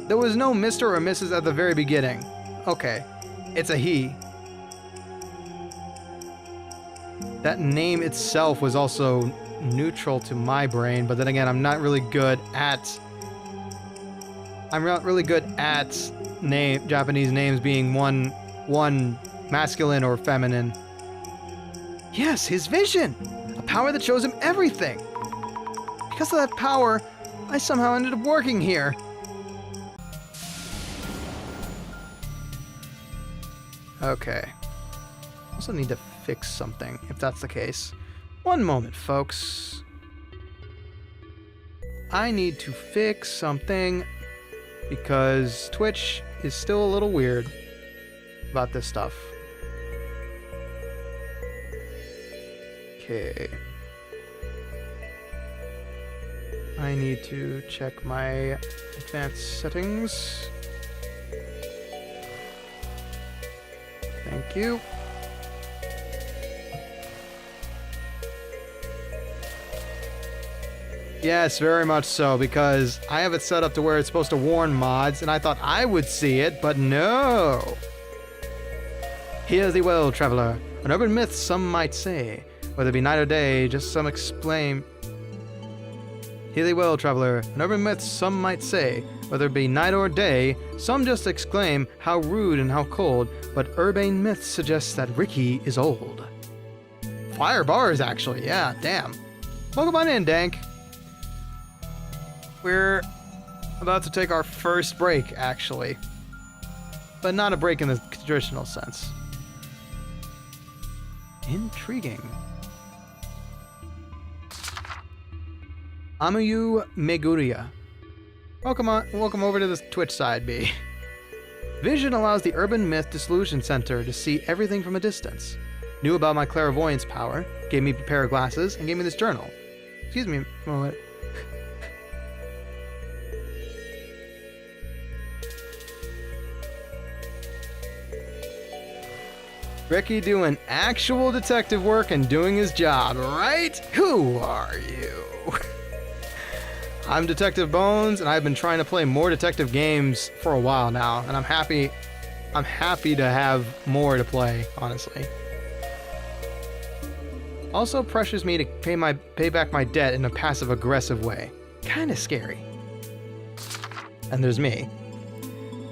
There was no Mr. or Mrs. at the very beginning. Okay. It's a he. That name itself was also neutral to my brain, but then again, I'm not really good at Japanese names being one masculine or feminine. Yes, his vision! A power that shows him everything! Because of that power, I somehow ended up working here. Okay. Also need to fix something, if that's the case. One moment, folks. I need to fix something because Twitch is still a little weird about this stuff. Okay. I need to check my advanced settings. Thank you. Yes, very much so, because I have it set up to where it's supposed to warn mods, and I thought I would see it, but no! Hear thee well, traveler. An urban myth, some might say. Whether it be night or day, just some explain. Hear thee well, traveler. An urban myth, some might say. Whether it be night or day, some just exclaim, how rude and how cold, but urbane myth suggests that Ricky is old. Fire bars, actually, yeah, damn. Welcome on in, Dank. We're about to take our first break, actually. But not a break in the traditional sense. Intriguing. Amayu Meguria. Welcome over to the Twitch side, B. Vision allows the Urban Myth Dissolution Center to see everything from a distance. Knew about my clairvoyance power, gave me a pair of glasses, and gave me this journal. Excuse me a moment. Ricky doing actual detective work and doing his job, right? Who are you? I'm Detective Bones, and I've been trying to play more detective games for a while now, and I'm happy to have more to play, honestly. Also pressures me to pay back my debt in a passive-aggressive way. Kinda scary. And there's me.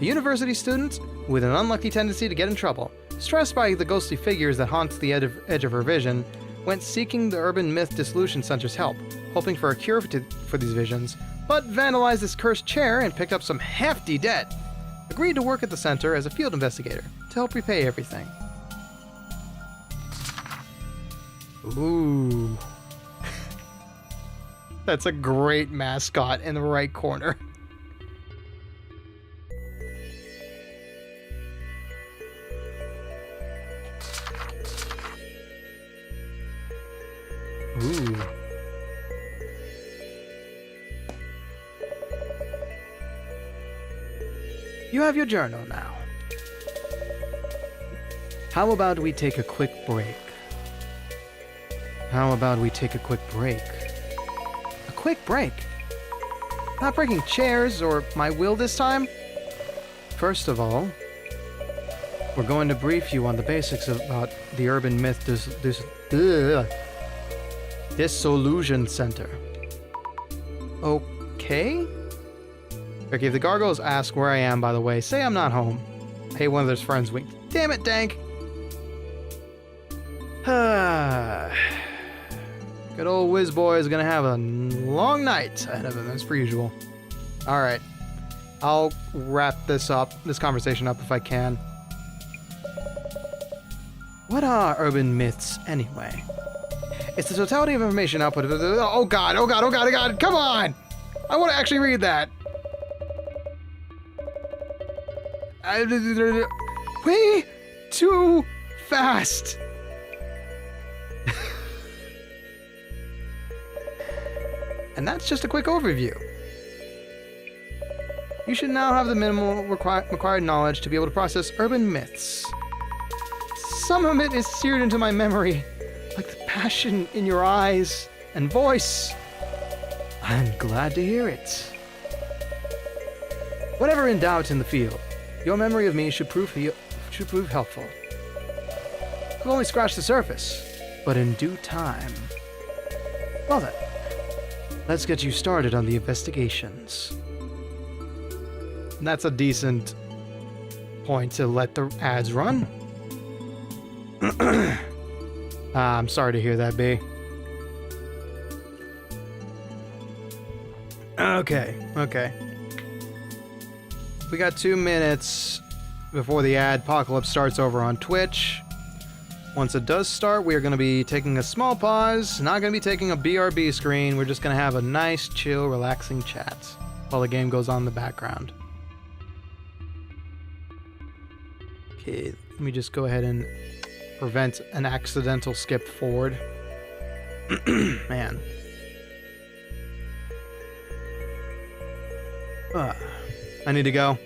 A university student with an unlucky tendency to get in trouble. Stressed by the ghostly figures that haunt the edge of her vision, went seeking the Urban Myth Dissolution Center's help, hoping for a cure for these visions, but vandalized this cursed chair and picked up some hefty debt. Agreed to work at the center as a field investigator to help repay everything. Ooh. That's a great mascot in the right corner. Ooh. You have your journal now. How about we take a quick break? How about we take a quick break? A quick break? Not breaking chairs or my will this time? First of all, we're going to brief you on the basics about the urban myth Dissolution Center. Okay? Okay, if the gargoyles ask where I am, by the way, say I'm not home. Hey, one of their friends winked. Damn it, Dank! Good old Whizboy is gonna have a long night ahead of him, as per usual. Alright. I'll wrap this conversation up if I can. What are urban myths, anyway? It's the totality of information output of... Oh god, oh god, oh god, oh god, come on! I want to actually read that! Way too fast! And that's just a quick overview. You should now have the minimal required knowledge to be able to process urban myths. Some of it is seared into my memory, like the passion in your eyes and voice. I'm glad to hear it. Whatever in doubt in the field, your memory of me should prove helpful. I've only scratched the surface, but in due time. Well then, let's get you started on the investigations. That's a decent point to let the ads run. I'm sorry to hear that, B. Okay. We got 2 minutes before the adpocalypse starts over on Twitch. Once it does start, we are going to be taking a small pause. Not going to be taking a BRB screen. We're just going to have a nice, chill, relaxing chat while the game goes on in the background. Okay, let me just go ahead and prevent an accidental skip forward. Man. I need to go.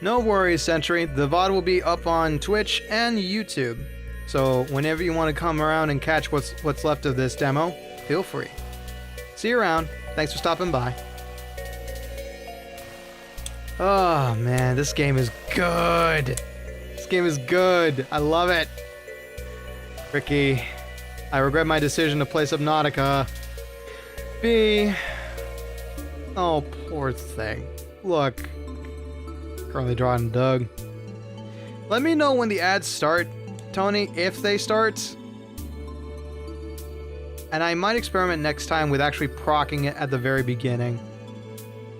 No worries, Sentry. The VOD will be up on Twitch and YouTube. So whenever you want to come around and catch what's left of this demo, feel free. See you around. Thanks for stopping by. Oh man, this game is good. This game is good. I love it. Ricky, I regret my decision to play Subnautica. B. Oh, poor thing. Look. Currently drawing Doug. Let me know when the ads start, Tony, if they start. And I might experiment next time with actually procking it at the very beginning.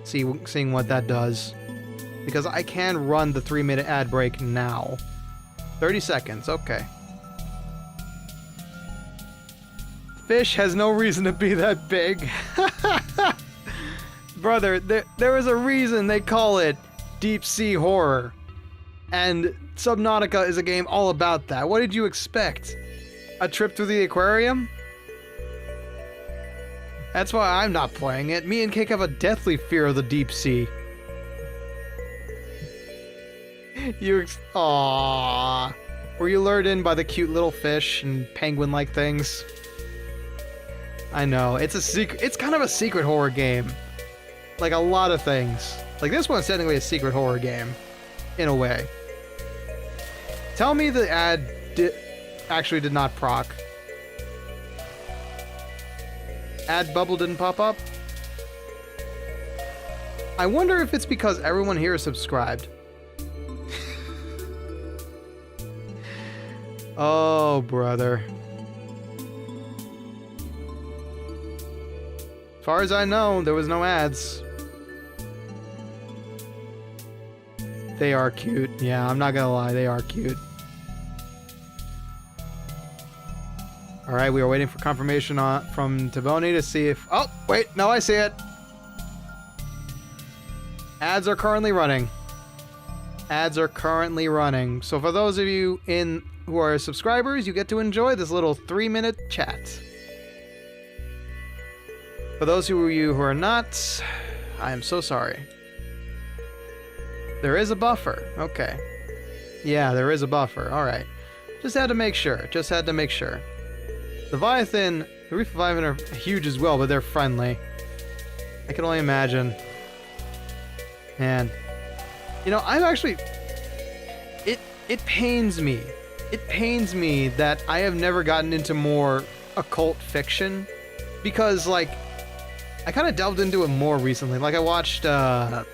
Seeing what that does. Because I can run the 3-minute ad break now. 30 seconds, okay. Fish has no reason to be that big. Brother, there is a reason they call it deep sea horror. And Subnautica is a game all about that. What did you expect? A trip through the aquarium? That's why I'm not playing it. Me and Cake have a deathly fear of the deep sea. Aww. Were you lured in by the cute little fish and penguin-like things? I know, it's a secret. It's kind of a secret horror game. Like a lot of things. Like this one's technically a secret horror game, in a way. Tell me the ad actually did not proc. Ad bubble didn't pop up. I wonder if it's because everyone here is subscribed. Oh, brother. As far as I know, there was no ads. They are cute. Yeah, I'm not gonna lie, they are cute. Alright, we are waiting for confirmation from Tboni to see if... Oh, wait, no, I see it. Ads are currently running. Ads are currently running. So for those of you who are subscribers, you get to enjoy this little 3-minute chat. For those of you who are not, I am so sorry. There is a buffer. Okay. Yeah, there is a buffer. Alright. Just had to make sure. Just had to make sure. Leviathan, the Reef Leviathan are huge as well, but they're friendly. I can only imagine. Man. You know, I'm actually... It pains me. It pains me that I have never gotten into more occult fiction. Because, like, I kind of delved into it more recently. Like, I watched, on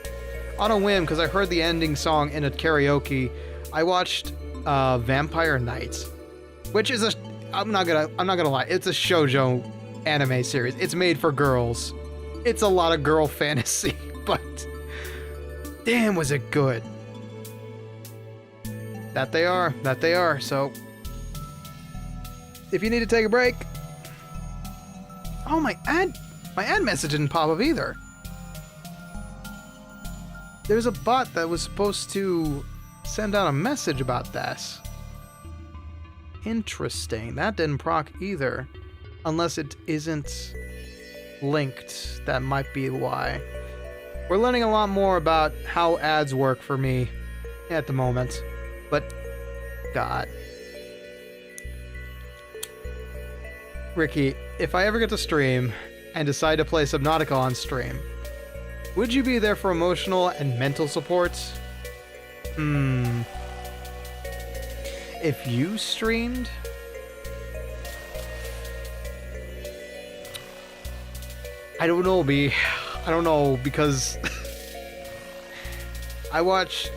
a whim, because I heard the ending song in a karaoke, I watched, Vampire Nights. Which is a... I'm not gonna lie. It's a shoujo anime series. It's made for girls. It's a lot of girl fantasy, but... damn, was it good. That they are, so... if you need to take a break... oh, my ad message didn't pop up either. There's a bot that was supposed to send out a message about this. Interesting. That didn't proc either. Unless it isn't linked. That might be why. We're learning a lot more about how ads work for me at the moment. But, God. Ricky, if I ever get to stream and decide to play Subnautica on stream, would you be there for emotional and mental support? If you streamed? I don't know, B. I don't know, because I watched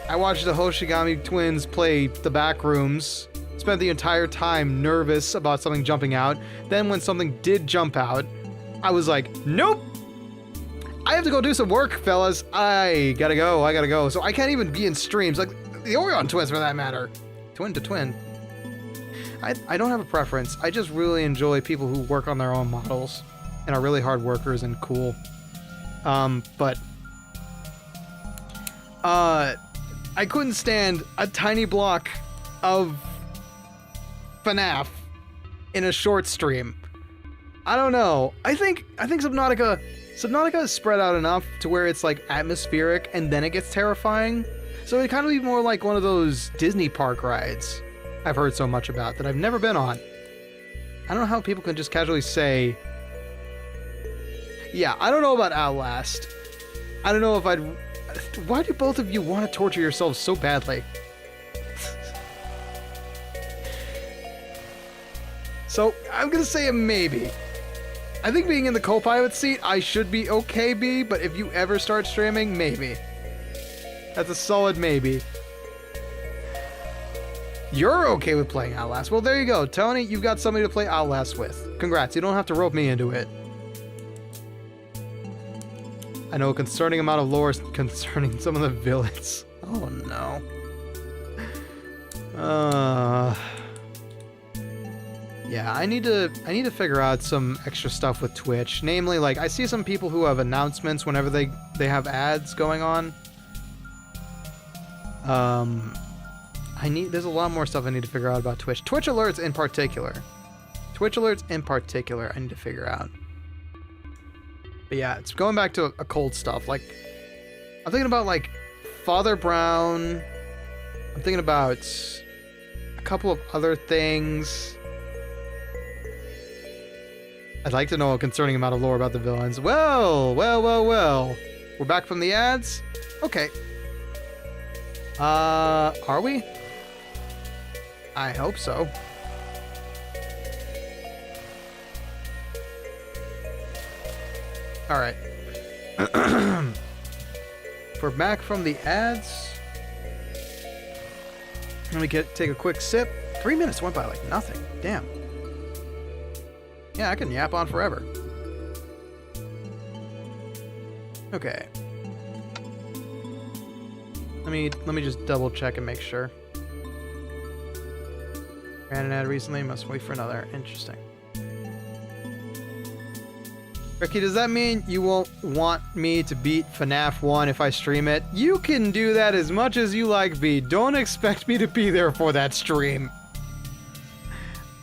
the Hoshigami twins play the Backrooms, spent the entire time nervous about something jumping out. Then when something did jump out, I was like, nope! I have to go do some work, fellas. I gotta go. So I can't even be in streams, like the Orion twins for that matter. Twin to twin. I don't have a preference. I just really enjoy people who work on their own models and are really hard workers and cool. But I couldn't stand a tiny block of FNAF in a short stream. I don't know. I think Subnautica is spread out enough to where it's like atmospheric and then it gets terrifying. So it kind of be more like one of those Disney park rides I've heard so much about that I've never been on. I don't know how people can just casually say, yeah, I don't know about Outlast. I don't know if I'd... why do both of you want to torture yourselves so badly? So, I'm gonna say a maybe. I think being in the co-pilot seat, I should be okay, B, but if you ever start streaming, maybe. That's a solid maybe. You're okay with playing Outlast. Well, there you go. Tony, you've got somebody to play Outlast with. Congrats, you don't have to rope me into it. I know a concerning amount of lore concerning some of the villains. Oh no. Yeah, I need to figure out some extra stuff with Twitch. Namely, like, I see some people who have announcements whenever they have ads going on. There's a lot more stuff I need to figure out about Twitch. Twitch alerts in particular, I need to figure out. But yeah, it's going back to occult stuff. Like, I'm thinking about, like, Father Brown. I'm thinking about a couple of other things. I'd like to know a concerning amount of lore about the villains. Well. We're back from the ads? Okay. Are we? I hope so. Alright. We're back from the ads. Let me take a quick sip. 3 minutes went by like nothing. Damn. Yeah, I can yap on forever. Okay. Let me just double check and make sure. Ran an ad recently, must wait for another. Interesting. Ricky, does that mean you won't want me to beat FNAF 1 if I stream it? You can do that as much as you like, V. Don't expect me to be there for that stream.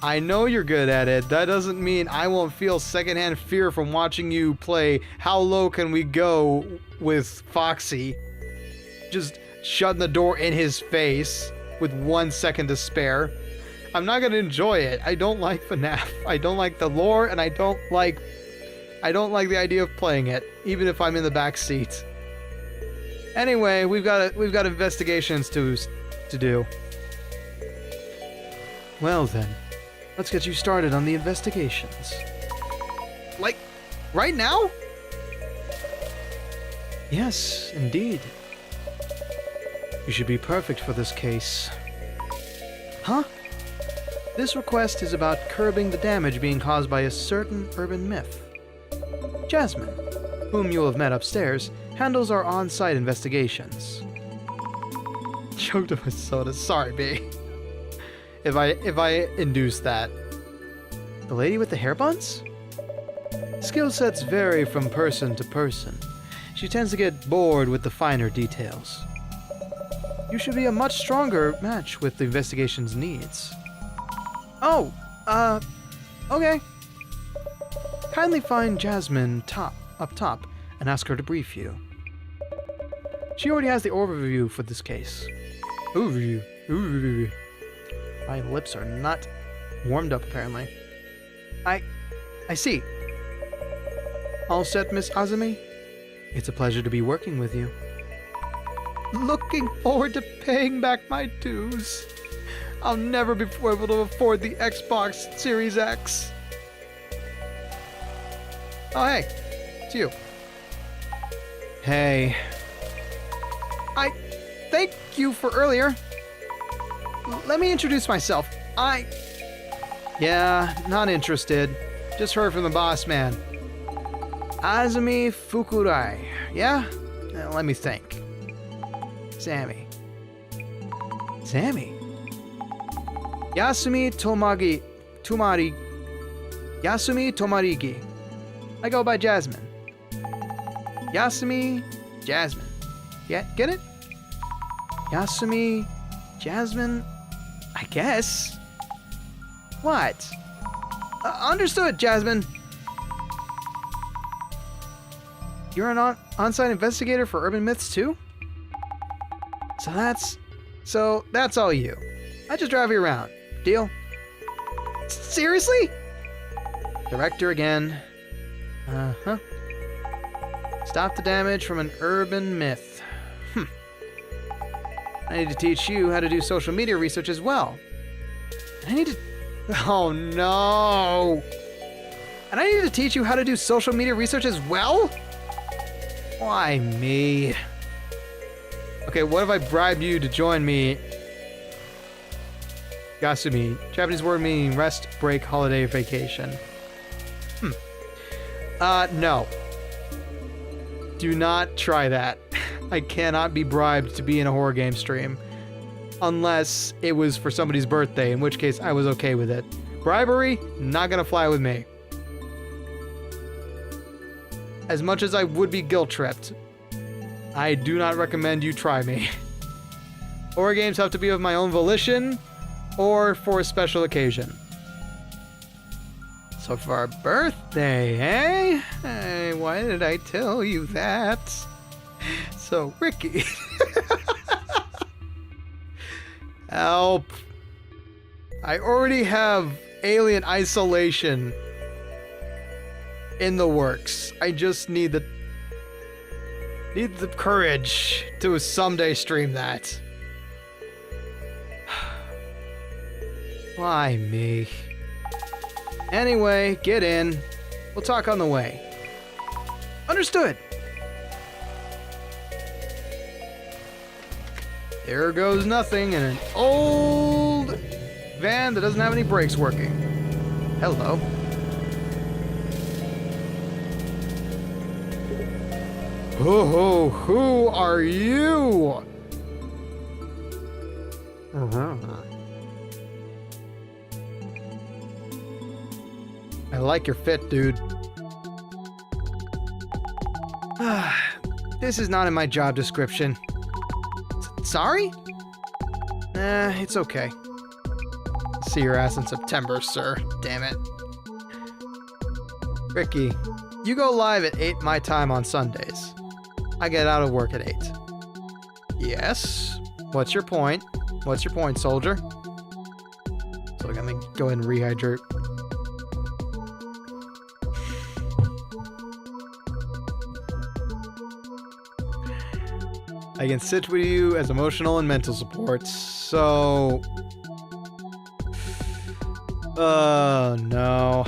I know you're good at it. That doesn't mean I won't feel secondhand fear from watching you play How Low Can We Go with Foxy. Just shutting the door in his face with 1 second to spare. I'm not gonna enjoy it. I don't like FNAF. I don't like the lore, and I don't like the idea of playing it, even if I'm in the back seat. Anyway, we've got investigations to do. Well then, let's get you started on the investigations. Like, right now? Yes, indeed. You should be perfect for this case. Huh? This request is about curbing the damage being caused by a certain urban myth. Jasmine, whom you'll have met upstairs, handles our on-site investigations. Choked on my soda. Sorry, B. If I induce that. The lady with the hair buns? Skill sets vary from person to person. She tends to get bored with the finer details. You should be a much stronger match with the investigation's needs. Oh, okay. Kindly find Jasmine up top and ask her to brief you. She already has the overview for this case. Overview. My lips are not warmed up, apparently. I see. All set, Miss Azumi? It's a pleasure to be working with you. Looking forward to paying back my dues. I'll never be able to afford the Xbox Series X. Oh, hey. It's you. Hey. I thank you for earlier. Let me introduce myself. Yeah, not interested. Just heard from the boss man. Azumi Fukurai. Yeah? Let me think. Sammy. Yasumi Tomarigi. I go by Jasmine. Yasumi Jasmine. Yeah, get it? Yasumi Jasmine? I guess. What? Understood, Jasmine. You're an on-site investigator for urban myths too? So that's all you. I just drive you around. Deal? Seriously? Director again. Uh-huh. Stop the damage from an urban myth. I need to teach you how to do social media research as well. Oh no! And I need to teach you how to do social media research as well? Why me? Okay, what if I bribed you to join me? Yasumi, Japanese word meaning rest, break, holiday, vacation. No. Do not try that. I cannot be bribed to be in a horror game stream. Unless it was for somebody's birthday, in which case I was okay with it. Bribery, not gonna fly with me. As much as I would be guilt-tripped, I do not recommend you try me. Horror games have to be of my own volition, or for a special occasion. So for our birthday, eh? Hey, why did I tell you that? So, Ricky. Help. I already have Alien Isolation in the works. I just need the courage to someday stream that. Why me? Anyway, get in. We'll talk on the way. Understood. There goes nothing in an old van that doesn't have any brakes working. Hello. Oh, who are you? I like your fit, dude. This is not in my job description. Sorry? It's okay. See your ass in September, sir. Damn it. Ricky, you go live at 8 my time on Sundays. I get out of work at 8. Yes? What's your point? What's your point, soldier? So I'm gonna go ahead and rehydrate. I can sit with you as emotional and mental support, so... no.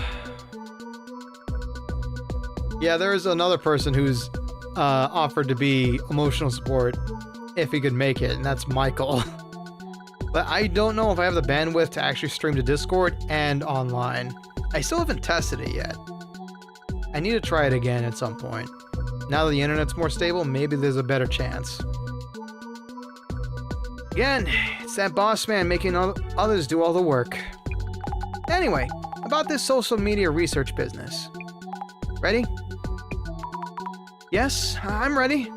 Yeah, there's another person who's offered to be emotional support if he could make it, and that's Michael. But I don't know if I have the bandwidth to actually stream to Discord and online. I still haven't tested it yet. I need to try it again at some point. Now that the internet's more stable, maybe there's a better chance. Again, it's that boss man making others do all the work. Anyway, about this social media research business. Ready? Yes, I'm ready.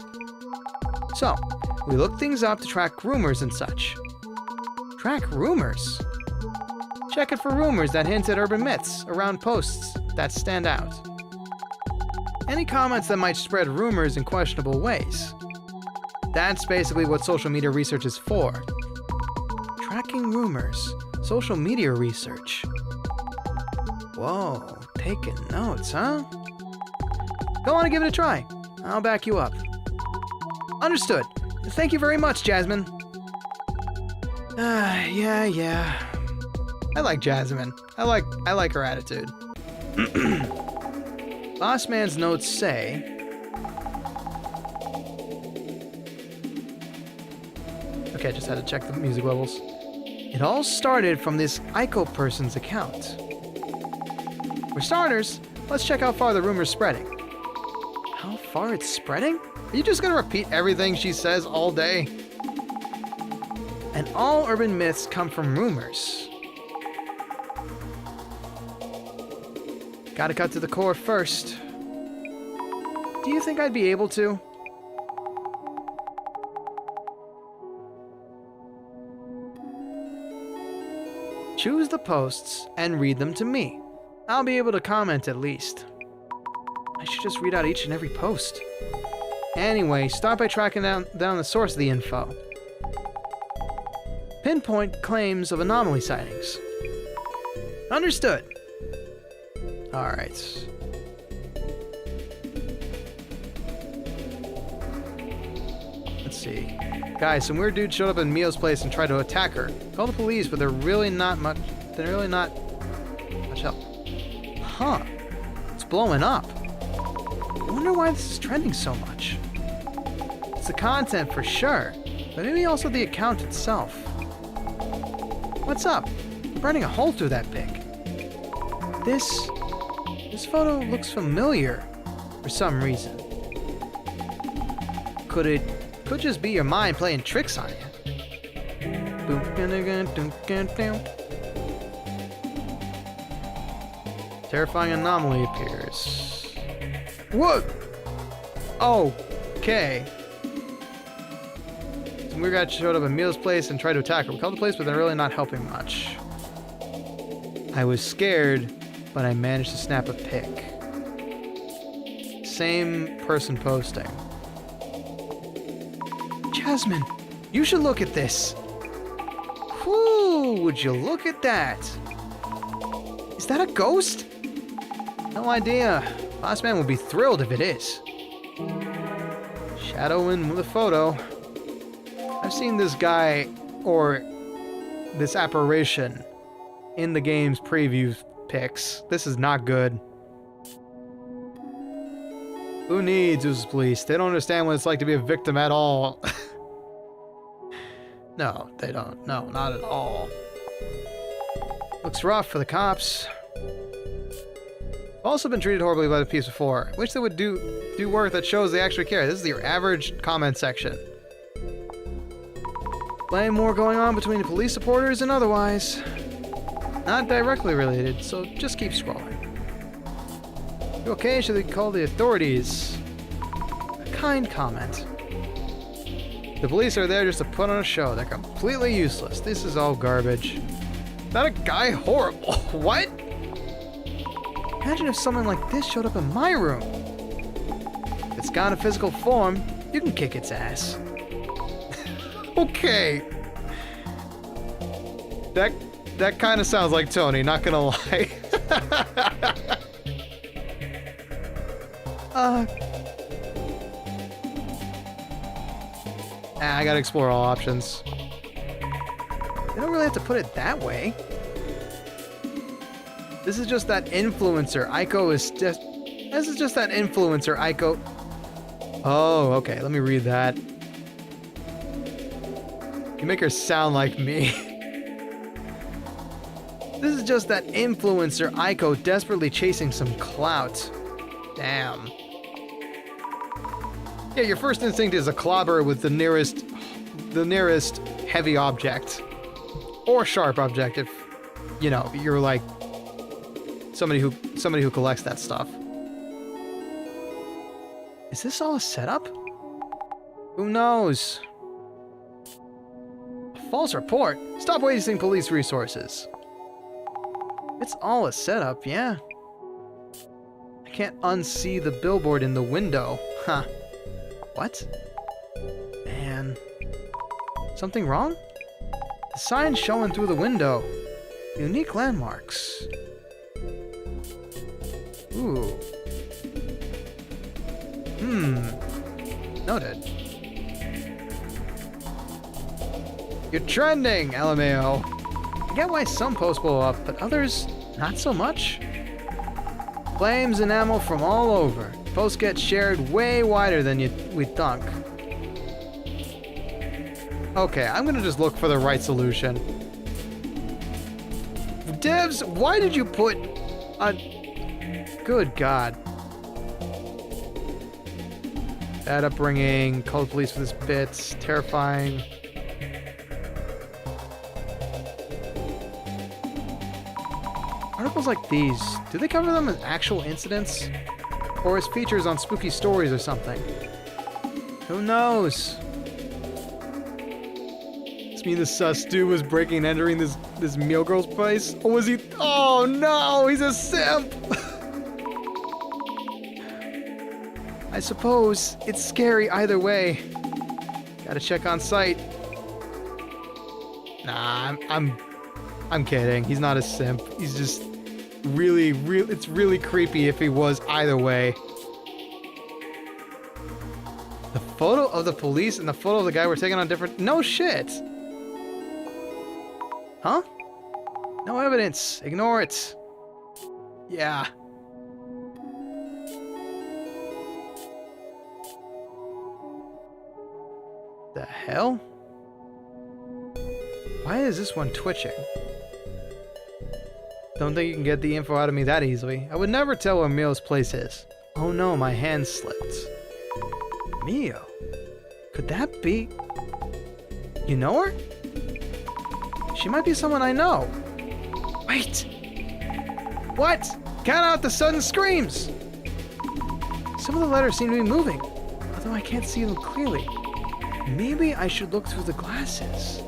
So, we look things up to track rumors and such. Track rumors? Check it for rumors that hint at urban myths around posts that stand out. Any comments that might spread rumors in questionable ways. That's basically what social media research is for. Tracking rumors. Social media research. Whoa, taking notes, huh? Go on and give it a try. I'll back you up. Understood. Thank you very much, Jasmine. Yeah. I like Jasmine. I like her attitude. Boss Man's notes say... Okay, just had to check the music levels. It all started from this Ico person's account. For starters, let's check how far the rumor's spreading. How far it's spreading? Are you just gonna repeat everything she says all day? And all urban myths come from rumors. Gotta cut to the core first. Do you think I'd be able to? Choose the posts and read them to me. I'll be able to comment at least. I should just read out each and every post. Anyway, start by tracking down the source of the info. Pinpoint claims of anomaly sightings. Understood. Alright. Let's see. Guys, some weird dude showed up in Mio's place and tried to attack her. Call the police, but they're really not much help. Huh. It's blowing up. I wonder why this is trending so much. It's the content for sure, but maybe also the account itself. What's up? I'm burning a hole through that pic. This photo looks familiar for some reason. Could just be your mind playing tricks on you. Terrifying anomaly appears. What? Okay. Some weird guy showed up at Mio's place and tried to attack her. We called the police, but they're really not helping much. I was scared, but I managed to snap a pic. Same person posting. Jasmine, you should look at this. Whew, would you look at that? Is that a ghost? No idea. Boss Man will be thrilled if it is. Shadowing with a photo. I've seen this guy, or this apparition, in the game's preview pics. This is not good. Who needs this police? They don't understand what it's like to be a victim at all. No, they don't. No, not at all. Looks rough for the cops. I've also been treated horribly by the police before. I wish they would do work that shows they actually care. This is your average comment section. Plenty more going on between the police supporters and otherwise. Not directly related, so just keep scrolling. You okay? Should they call the authorities? A kind comment. The police are there just to put on a show. They're completely useless. This is all garbage. That a guy horrible. What? Imagine if someone like this showed up in my room. If it's got a physical form, you can kick its ass. Okay. That kind of sounds like Tony, not gonna lie. I gotta explore all options. You don't really have to put it that way. This is just that influencer. Aiko is just... This is just that influencer, Aiko. Oh, okay. Let me read that. You make her sound like me. This is just that influencer, Aiko, desperately chasing some clout. Damn. Yeah, your first instinct is a clobber with the nearest heavy object. Or sharp object if, you know, you're like somebody who collects that stuff. Is this all a setup? Who knows? A false report? Stop wasting police resources. It's all a setup, yeah. I can't unsee the billboard in the window. Huh. What? Man. Something wrong? The sign showing through the window. Unique landmarks. Ooh. Noted. You're trending, LMAO. I get why some posts blow up, but others, not so much. Flames and ammo from all over. Posts get shared way wider than we'd thunk. Okay, I'm gonna just look for the right solution. Devs, why did you put a... Good God. Bad upbringing, called police for this bit, terrifying. Articles like these, do they cover them as actual incidents? Or as features on spooky stories or something? Who knows? Does mean the sus dude was breaking and entering this meal girl's place? Or was he... Oh no, he's a simp! I suppose it's scary either way. Gotta check on site. Nah, I'm kidding. He's not a simp. He's just really, it's really creepy if he was either way. The photo of the police and the photo of the guy were taken on different... No shit! Huh? No evidence. Ignore it. Yeah. The hell? Why is this one twitching? Don't think you can get the info out of me that easily. I would never tell where Mio's place is. Oh no, my hand slipped. Mio? Could that be... You know her? She might be someone I know. Wait! What? Count out the sudden screams! Some of the letters seem to be moving, although I can't see them clearly. Maybe I should look through the glasses.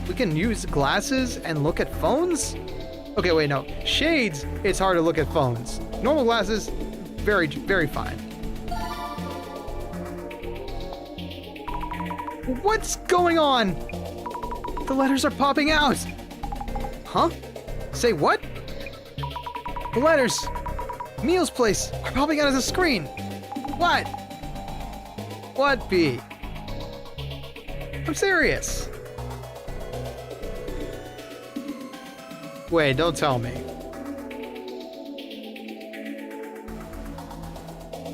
We can use glasses and look at phones? Okay, wait, no. Shades, it's hard to look at phones. Normal glasses, very, very fine. What's going on? The letters are popping out. Huh? Say what? The letters. Mio's place are popping out of the screen. What? What, B? I'm serious. Wait, don't tell me.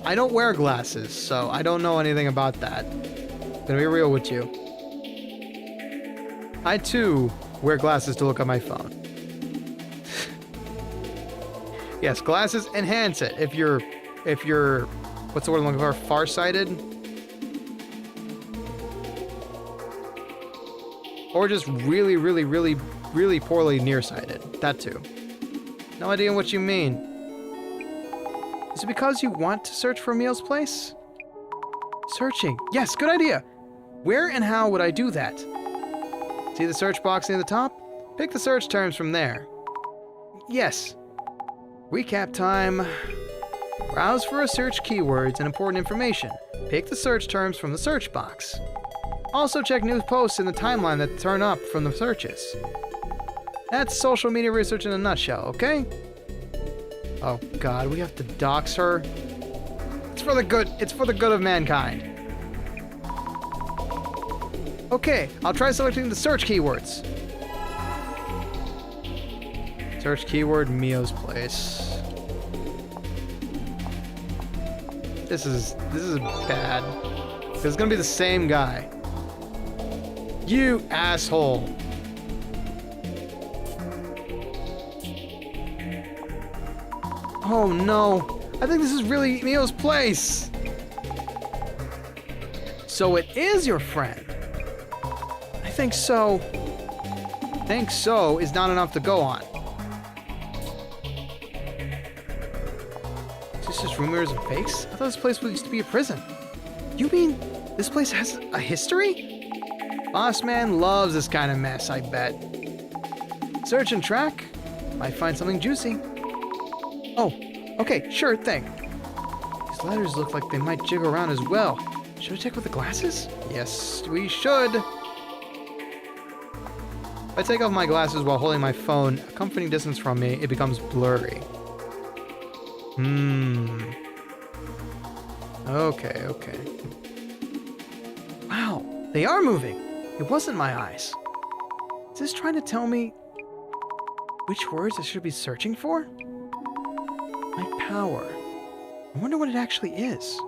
I don't wear glasses, so I don't know anything about that. Gonna be real with you. I too wear glasses to look at my phone. Yes, glasses enhance it. If you're, what's the word I'm looking for? Farsighted? Or just really, really, really, really poorly nearsighted. That too. No idea what you mean. Is it because you want to search for Mio's place? Searching. Yes, good idea. Where and how would I do that? See the search box near the top? Pick the search terms from there. Yes. Recap time. Browse for a search keywords and important information. Pick the search terms from the search box. Also check new posts in the timeline that turn up from the searches. That's social media research in a nutshell, okay? Oh god, we have to dox her. It's for the good of mankind. Okay, I'll try selecting the search keywords. Search keyword Mio's place. This is bad. It's gonna be the same guy. You asshole. Oh no. I think this is really Mio's place. So it is your friend. I think so. Think so is not enough to go on. Is this just rumors and fakes? I thought this place used to be a prison. You mean this place has a history? Boss man loves this kind of mess, I bet. Search and track. Might find something juicy. Oh, okay, sure thing. These letters look like they might jig around as well. Should I check with the glasses? Yes, we should. If I take off my glasses while holding my phone a comforting distance from me, it becomes blurry. Okay. Wow, they are moving. It wasn't my eyes. Is this trying to tell me which words I should be searching for? My power. I wonder what it actually is.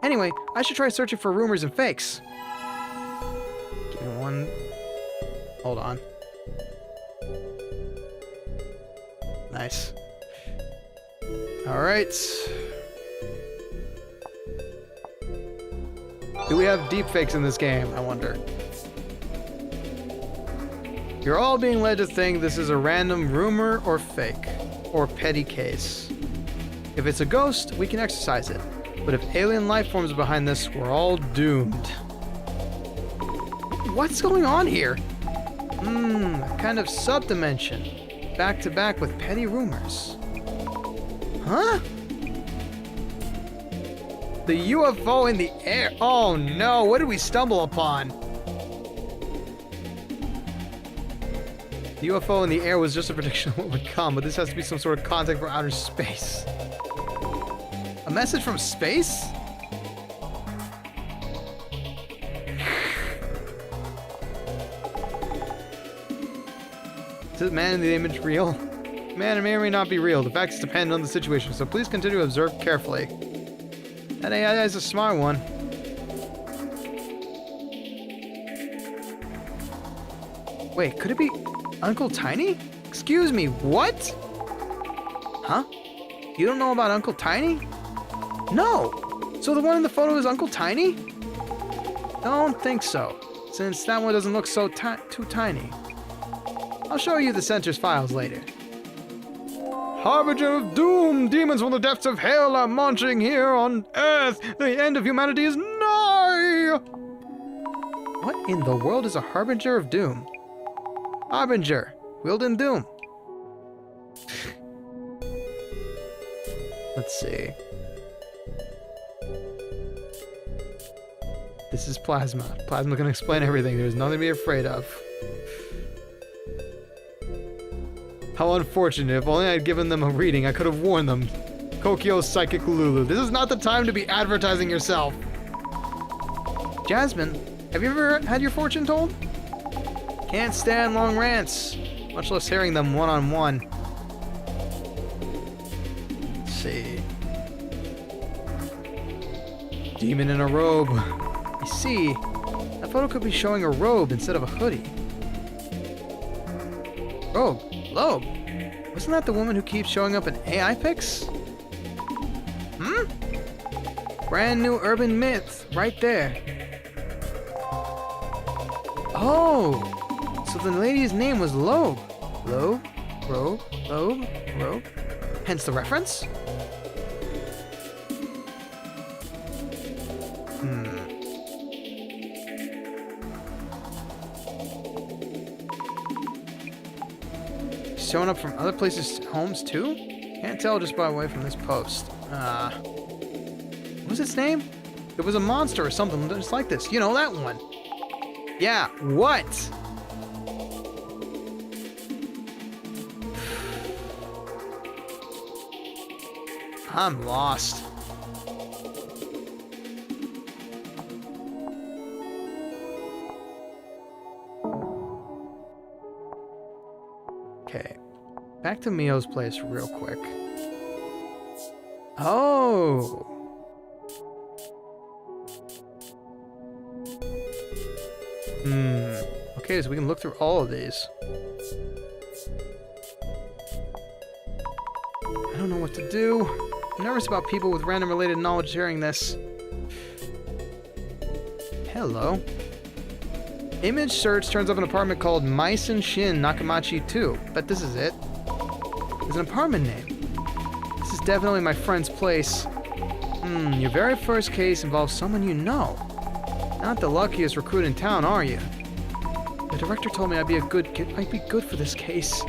Anyway, I should try searching for rumors and fakes. Give me one. Hold on. Nice. Alright. Do we have deepfakes in this game, I wonder? You're all being led to think this is a random rumor or fake, or petty case. If it's a ghost, we can exorcise it. But if alien life forms are behind this, we're all doomed. What's going on here? A kind of subdimension. Back to back with petty rumors. Huh? The UFO in the air. Oh no, what did we stumble upon? The UFO in the air was just a prediction of what would come, but this has to be some sort of contact from outer space. A message from space? Is the man in the image real? Man, it may or may not be real. The facts depend on the situation, so please continue to observe carefully. That AI is a smart one. Wait, could it be Uncle Tiny? Excuse me, what? Huh? You don't know about Uncle Tiny? No! So the one in the photo is Uncle Tiny? Don't think so, since that one doesn't look so too tiny. I'll show you the center's files later. Harbinger of doom! Demons from the depths of hell are marching here on Earth! The end of humanity is nigh! What in the world is a Harbinger of doom? Harbinger, wielding doom. Let's see. This is Plasma. Plasma can explain everything. There's nothing to be afraid of. How unfortunate. If only I'd given them a reading, I could have warned them. Kokyo Psychic Lulu. This is not the time to be advertising yourself. Jasmine, have you ever had your fortune told? Can't stand long rants, much less hearing them one-on-one. Let's see. Demon in a robe. I see. That photo could be showing a robe instead of a hoodie. Robe. Lobe. Wasn't that the woman who keeps showing up in AI pics? Brand new urban myth, right there. Oh, so the lady's name was Lobe. Lobe, Robe, Lobe, Robe. Hence the reference? Showing up from other places' homes too? Can't tell just by the way from this post. What was its name? It was a monster or something just like this. You know, that one. Yeah, what? I'm lost. Okay. Back to Mio's place real quick. Oh! Okay, so we can look through all of these. I don't know what to do. I'm nervous about people with random related knowledge hearing this. Hello. Image search turns up an apartment called Maisen Shin Nakamachi 2. Bet this is it. It's an apartment name. This is definitely my friend's place. Your very first case involves someone you know. Not the luckiest recruit in town, are you? The director told me I'd be good for this case.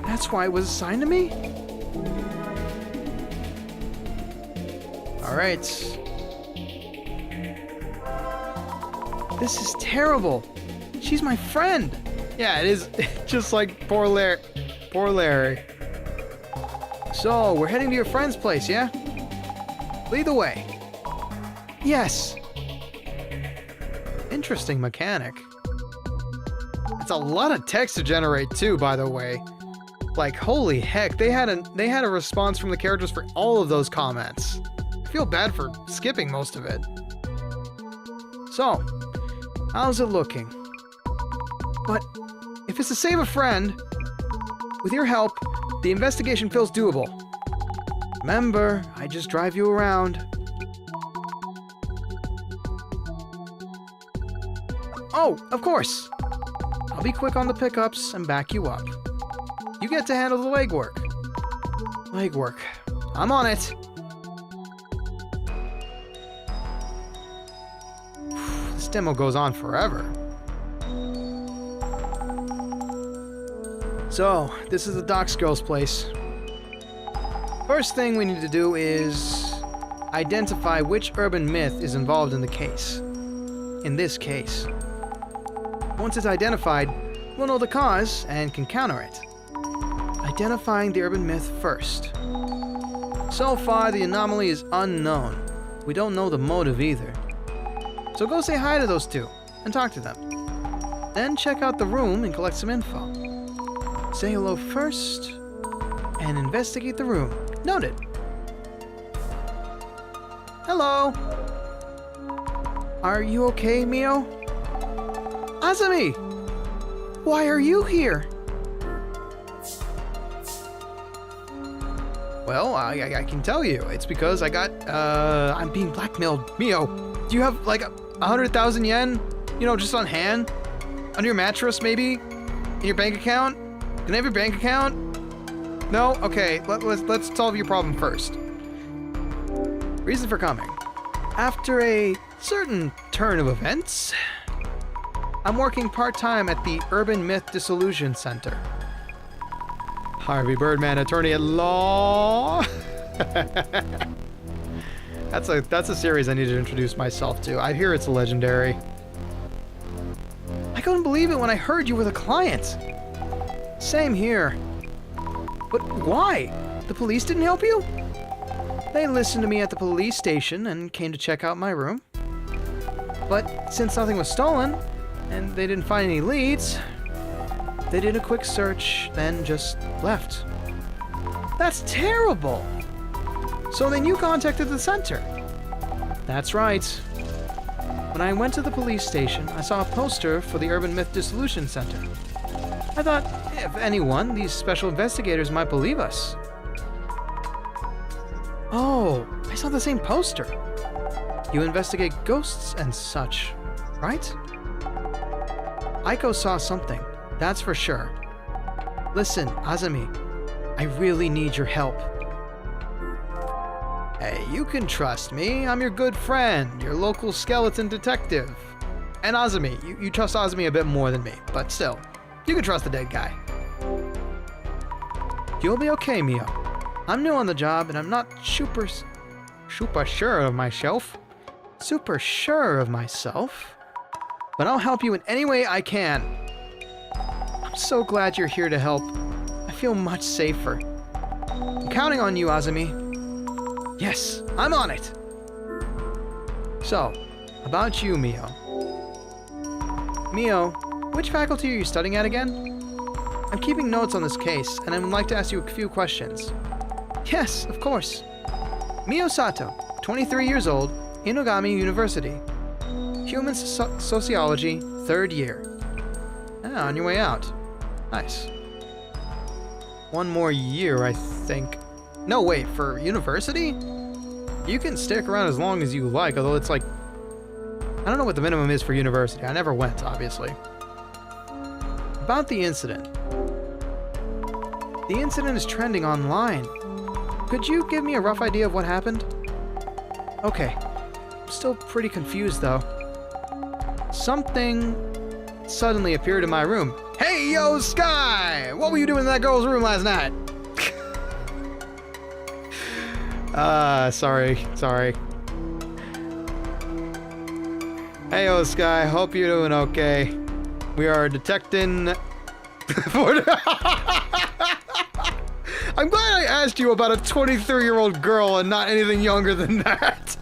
That's why it was assigned to me? Alright. This is terrible. She's my friend. Yeah, it is just like poor Larry. So, we're heading to your friend's place, yeah? Lead the way. Yes. Interesting mechanic. It's a lot of text to generate too, by the way. Like, holy heck, they had a response from the characters for all of those comments. I feel bad for skipping most of it. So, how's it looking? But if it's to save a friend, with your help, the investigation feels doable. Remember, I just drive you around. Oh, of course. I'll be quick on the pickups and back you up. You get to handle the legwork. Legwork. I'm on it. This demo goes on forever. So, this is the Docs Girl's place. First thing we need to do is identify which urban myth is involved in the case. In this case. Once it's identified, we'll know the cause and can counter it. Identifying the urban myth first. So far, the anomaly is unknown. We don't know the motive either. So go say hi to those two and talk to them. Then check out the room and collect some info. Say hello first and investigate the room. Noted. Hello. Are you okay, Mio? Azumi! Why are you here? Well, I can tell you. It's because I'm being blackmailed. Mio, do you have like 100,000 yen? You know, just on hand? Under your mattress, maybe? In your bank account? Can I have your bank account? No? Okay, let's solve your problem first. Reason for coming. After a certain turn of events, I'm working part-time at the Urban Myth Dissolution Center. Harvey Birdman, attorney at law. That's a series I need to introduce myself to. I hear it's legendary. I couldn't believe it when I heard you were the client. Same here. But why? The police didn't help you? They listened to me at the police station and came to check out my room. But since nothing was stolen, and they didn't find any leads, they did a quick search, then just left. That's terrible! So then you contacted the center? That's right. When I went to the police station, I saw a poster for the Urban Myth Dissolution Center. I thought, if anyone, these special investigators might believe us. Oh, I saw the same poster. You investigate ghosts and such, right? Aiko saw something, that's for sure. Listen, Azumi, I really need your help. Hey, you can trust me. I'm your good friend, your local skeleton detective. And Azumi, you trust Azumi a bit more than me, but still, you can trust the dead guy. You'll be okay, Mio. I'm new on the job, and I'm not super sure of myself. Super sure of myself. But I'll help you in any way I can. I'm so glad you're here to help. I feel much safer. I'm counting on you, Azumi. Yes, I'm on it! So, about you, Mio. Mio, which faculty are you studying at again? I'm keeping notes on this case, and I would like to ask you a few questions. Yes, of course. Mio Sato, 23 years old, Inogami University. Human Sociology, 3rd year. Ah, on your way out. Nice. 1 more year, I think. No, wait, for university? You can stick around as long as you like, although it's like... I don't know what the minimum is for university. I never went, obviously. About the incident. The incident is trending online. Could you give me a rough idea of what happened? Okay. I'm still pretty confused, though. Something suddenly appeared in my room. Hey, yo, Sky! What were you doing in that girl's room last night? Sorry. Hey, yo, Sky. Hope you're doing okay. We are detecting... I'm glad I asked you about a 23-year-old girl and not anything younger than that.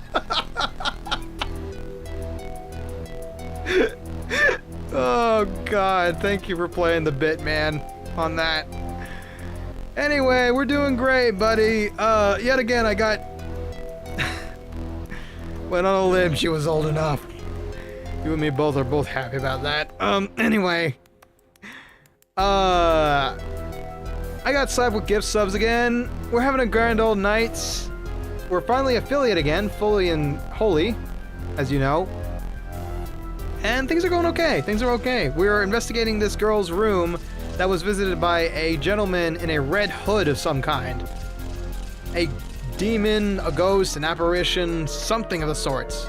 Oh, God. Thank you for playing the bit, man, on that. Anyway, we're doing great, buddy. Yet again, I got... went on a limb. She was old enough. You and me both are both happy about that. Anyway. I got slapped with gift subs again. We're having a grand old night. We're finally affiliate again, fully and wholly, as you know. And things are going okay. Things are okay. We're investigating this girl's room that was visited by a gentleman in a red hood of some kind. A demon, a ghost, an apparition, something of the sorts.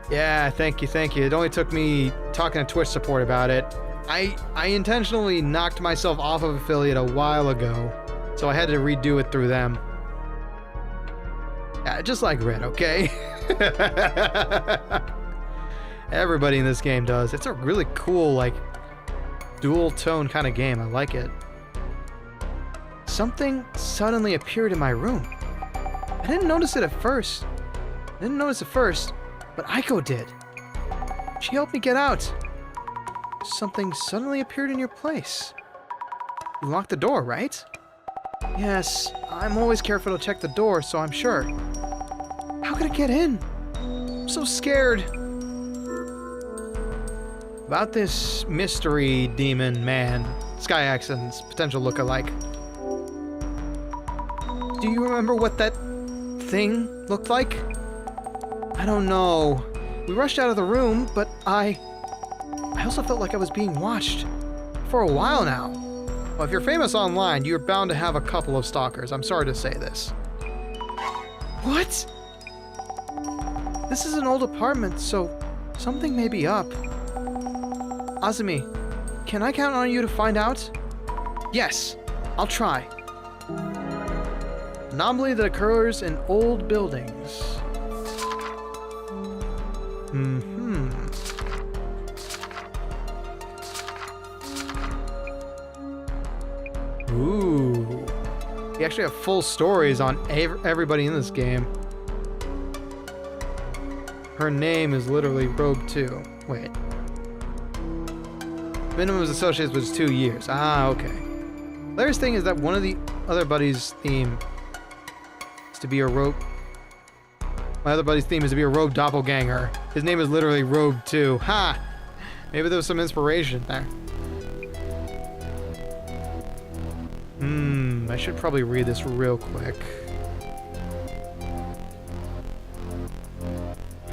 Yeah, thank you. It only took me talking to Twitch support about it. I intentionally knocked myself off of affiliate a while ago, so I had to redo it through them. Yeah, just like Red, okay? Everybody in this game does. It's a really cool, like, dual tone kind of game. I like it. Something suddenly appeared in my room. I didn't notice it at first. But Aiko did. She helped me get out. Something suddenly appeared in your place. You locked the door, right? Yes, I'm always careful to check the door, so I'm sure. How could it get in? I'm so scared. About this mystery demon man, Sky Axon's potential lookalike. Do you remember what that thing looked like? I don't know. We rushed out of the room, but I also felt like I was being watched. For a while now. Well, if you're famous online, you're bound to have a couple of stalkers. I'm sorry to say this. What? This is an old apartment, so something may be up. Azumi, can I count on you to find out? Yes, I'll try. Anomaly that occurs in old buildings. Ooh. We actually have full stories on everybody in this game. Her name is literally Rogue 2. Wait. Minimum is associated with 2 years. Ah, okay. Larry's thing is that one of the other buddies' theme is to be a rogue. My other buddy's theme is to be a rogue doppelganger. His name is literally Rogue 2. Ha! Maybe there was some inspiration there. I should probably read this real quick.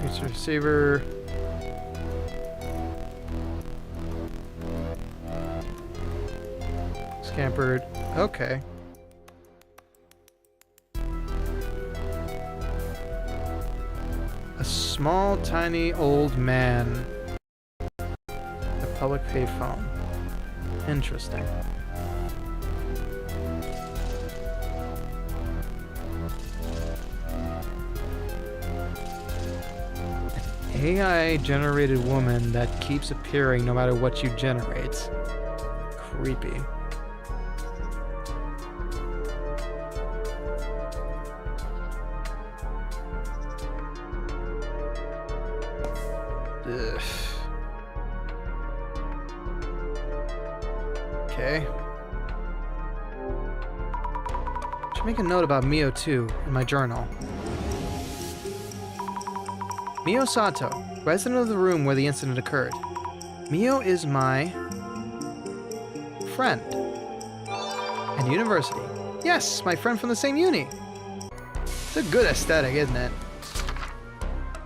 Pizza receiver. Scampered. Okay. A small, tiny old man. A public payphone. Interesting. AI-generated woman that keeps appearing no matter what you generate. Creepy. Okay. Should make a note about Mio too in my journal. Mio Sato, resident of the room where the incident occurred. Mio is my friend. And university. Yes, my friend from the same uni. It's a good aesthetic, isn't it?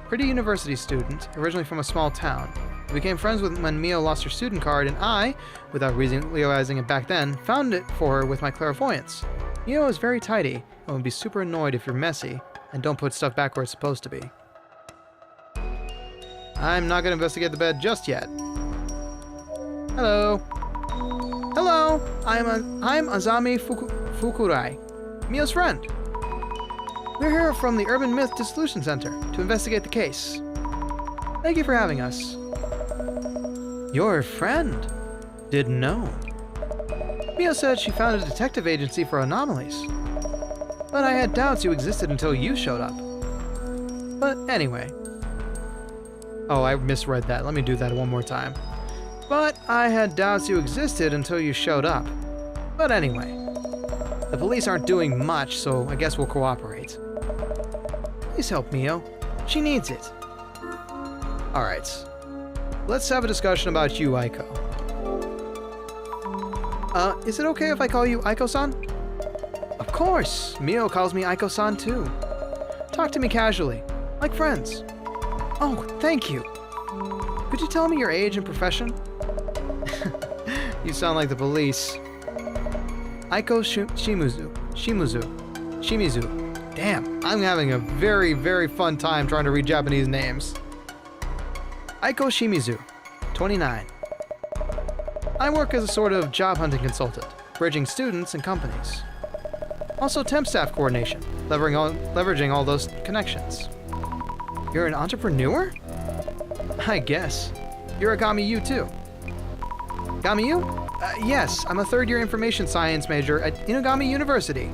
Pretty university student, originally from a small town. We became friends when Mio lost her student card, and I, without realizing it back then, found it for her with my clairvoyance. Mio is very tidy, and would be super annoyed if you're messy, and don't put stuff back where it's supposed to be. I'm not gonna investigate the bed just yet. Hello. Hello, I'm Azami Fukurai, Mio's friend. We're here from the Urban Myth Dissolution Center to investigate the case. Thank you for having us. Your friend? Didn't know. Mio said she founded a detective agency for anomalies. But I had doubts you existed until you showed up. But anyway. Oh, I misread that. Let me do that one more time. But I had doubts you existed until you showed up. But anyway. The police aren't doing much, so I guess we'll cooperate. Please help Mio. She needs it. Alright. Let's have a discussion about you, Aiko. Is it okay if I call you Aiko-san? Of course! Mio calls me Aiko-san too. Talk to me casually, like friends. Oh, thank you. Could you tell me your age and profession? You sound like the police. Aiko Shimizu. Damn, I'm having a very, very fun time trying to read Japanese names. Aiko Shimizu, 29. I work as a sort of job hunting consultant, bridging students and companies. Also temp staff coordination, leveraging all those connections. You're an entrepreneur? I guess. You're a Gamiyu too. Gamiyu? Yes, I'm a third-year information science major at Inugami University.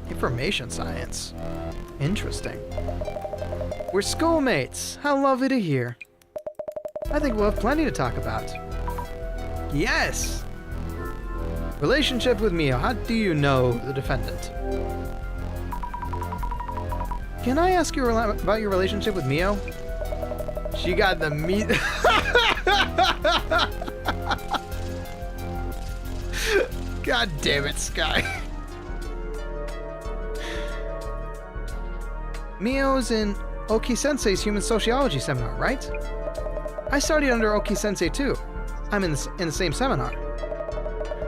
Information science. Interesting. We're schoolmates. How lovely to hear. I think we'll have plenty to talk about. Yes! Relationship with Mio. How do you know the defendant? Can I ask you about your relationship with Mio? She got the meat. God damn it, Sky. Mio's in Oki-sensei's human sociology seminar, right? I studied under Oki-sensei too. I'm in the same seminar.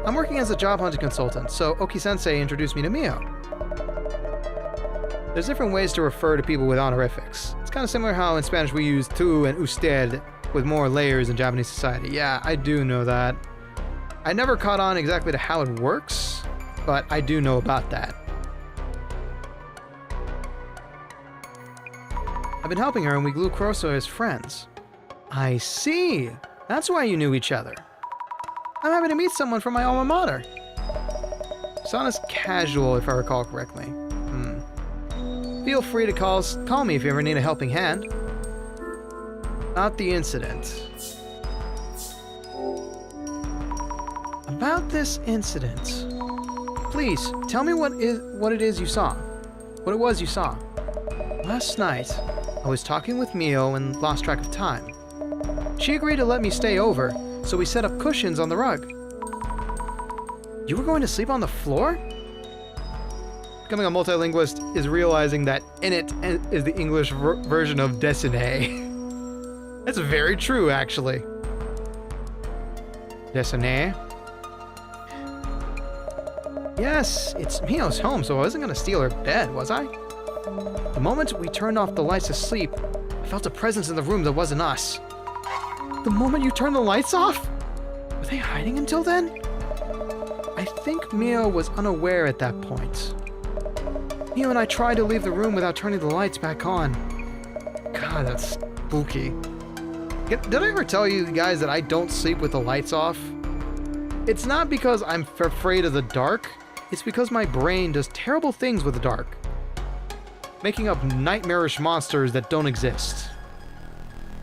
I'm working as a job hunting consultant, so Oki-sensei introduced me to Mio. There's different ways to refer to people with honorifics. It's kind of similar how in Spanish we use tú and usted with more layers in Japanese society. Yeah, I do know that. I never caught on exactly to how it works, but I do know about that. I've been helping her and we grew closer as friends. I see. That's why you knew each other. I'm happy to meet someone from my alma mater. Sounds casual if I recall correctly. Feel free to call me if you ever need a helping hand. About the incident. About this incident. Please, tell me what it was you saw. Last night, I was talking with Mio and lost track of time. She agreed to let me stay over, so we set up cushions on the rug. You were going to sleep on the floor? Becoming a multilingualist is realizing that in it is the English version of dessiné. That's very true, actually. Dessiné? Yes, it's Mio's home, so I wasn't going to steal her bed, was I? The moment we turned off the lights to sleep, I felt a presence in the room that wasn't us. The moment you turned the lights off? Were they hiding until then? I think Mio was unaware at that point. Mio and I tried to leave the room without turning the lights back on. God, that's spooky. Did I ever tell you guys that I don't sleep with the lights off? It's not because I'm afraid of the dark, it's because my brain does terrible things with the dark. Making up nightmarish monsters that don't exist.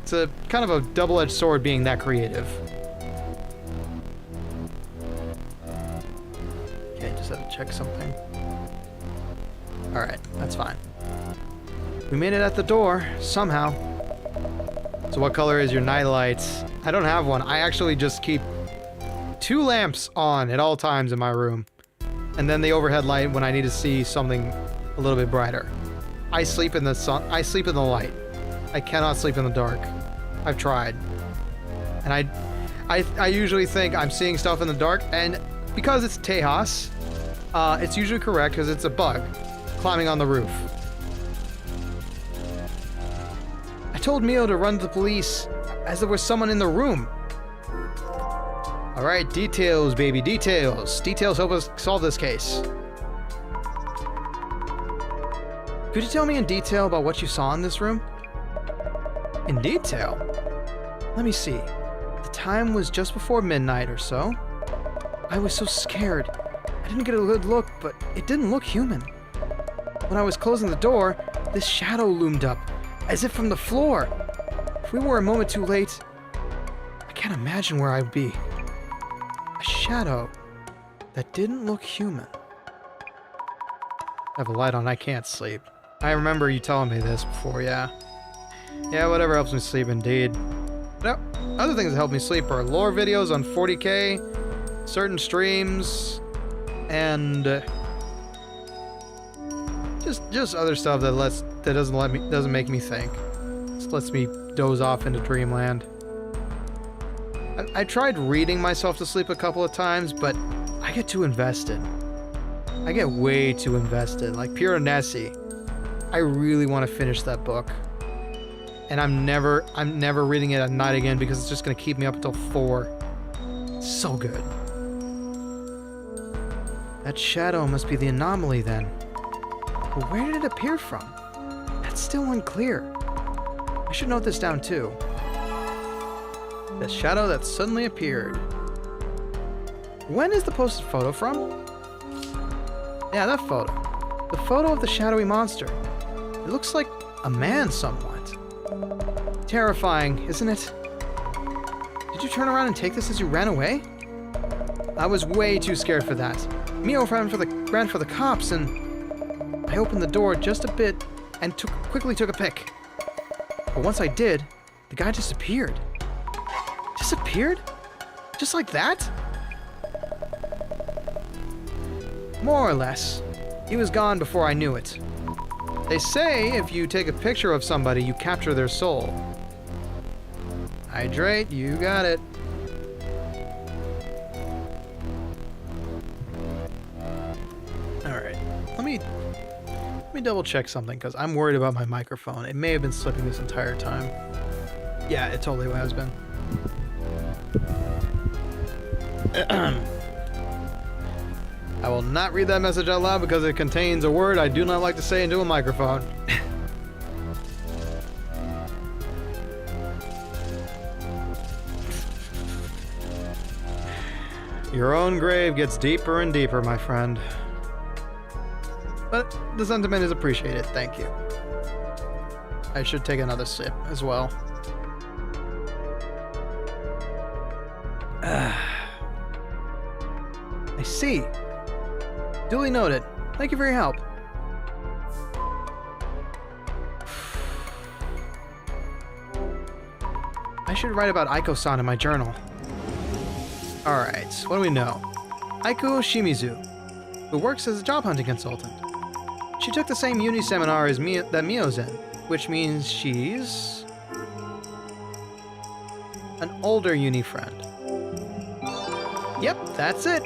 It's a kind of a double-edged sword being that creative. Okay, just had to check something. Alright, that's fine. We made it at the door, somehow. So what color is your night lights? I don't have one. I actually just keep 2 lamps on at all times in my room. And then the overhead light when I need to see something a little bit brighter. I sleep in the sun. I sleep in the light. I cannot sleep in the dark. I've tried. And I usually think I'm seeing stuff in the dark, and because it's Tejas, it's usually correct because it's a bug climbing on the roof. I told Mio to run to the police as there was someone in the room. Alright, details, baby, details. Details help us solve this case. Could you tell me in detail about what you saw in this room? In detail? Let me see. The time was just before midnight or so. I was so scared. I didn't get a good look, but it didn't look human. When I was closing the door, this shadow loomed up, as if from the floor. If we were a moment too late, I can't imagine where I'd be. A shadow that didn't look human. I have a light on, I can't sleep. I remember you telling me this before, yeah. Yeah, whatever helps me sleep, indeed. No, other things that help me sleep are lore videos on 40K, certain streams, and just other stuff that doesn't make me think. Just lets me doze off into dreamland. I tried reading myself to sleep a couple of times, but I get too invested. I get way too invested. Like Piranesi, I really want to finish that book. And I'm never reading it at night again because it's just going to keep me up until 4. So good. That shadow must be the anomaly then. But where did it appear from? That's still unclear. I should note this down too. The shadow that suddenly appeared. When is the posted photo from? Yeah, that photo. The photo of the shadowy monster. It looks like a man somewhat. Terrifying, isn't it? Did you turn around and take this as you ran away? I was way too scared for that. Mio ran for the cops, and I opened the door just a bit and quickly took a pic. But once I did, the guy disappeared. Disappeared? Just like that? More or less. He was gone before I knew it. They say if you take a picture of somebody, you capture their soul. Hydrate, you got it. Alright, let me double check something because I'm worried about my microphone. It may have been slipping this entire time. Yeah, it totally has been. I will not read that message out loud because it contains a word I do not like to say into a microphone. Your own grave gets deeper and deeper, my friend. But the sentiment is appreciated, thank you. I should take another sip as well. I see. Duly noted. Thank you for your help. I should write about Aiko-san in my journal. Alright, what do we know? Aiko Shimizu, who works as a job hunting consultant. She took the same uni seminar as that Mio's in, which means she's an older uni friend. Yep, that's it.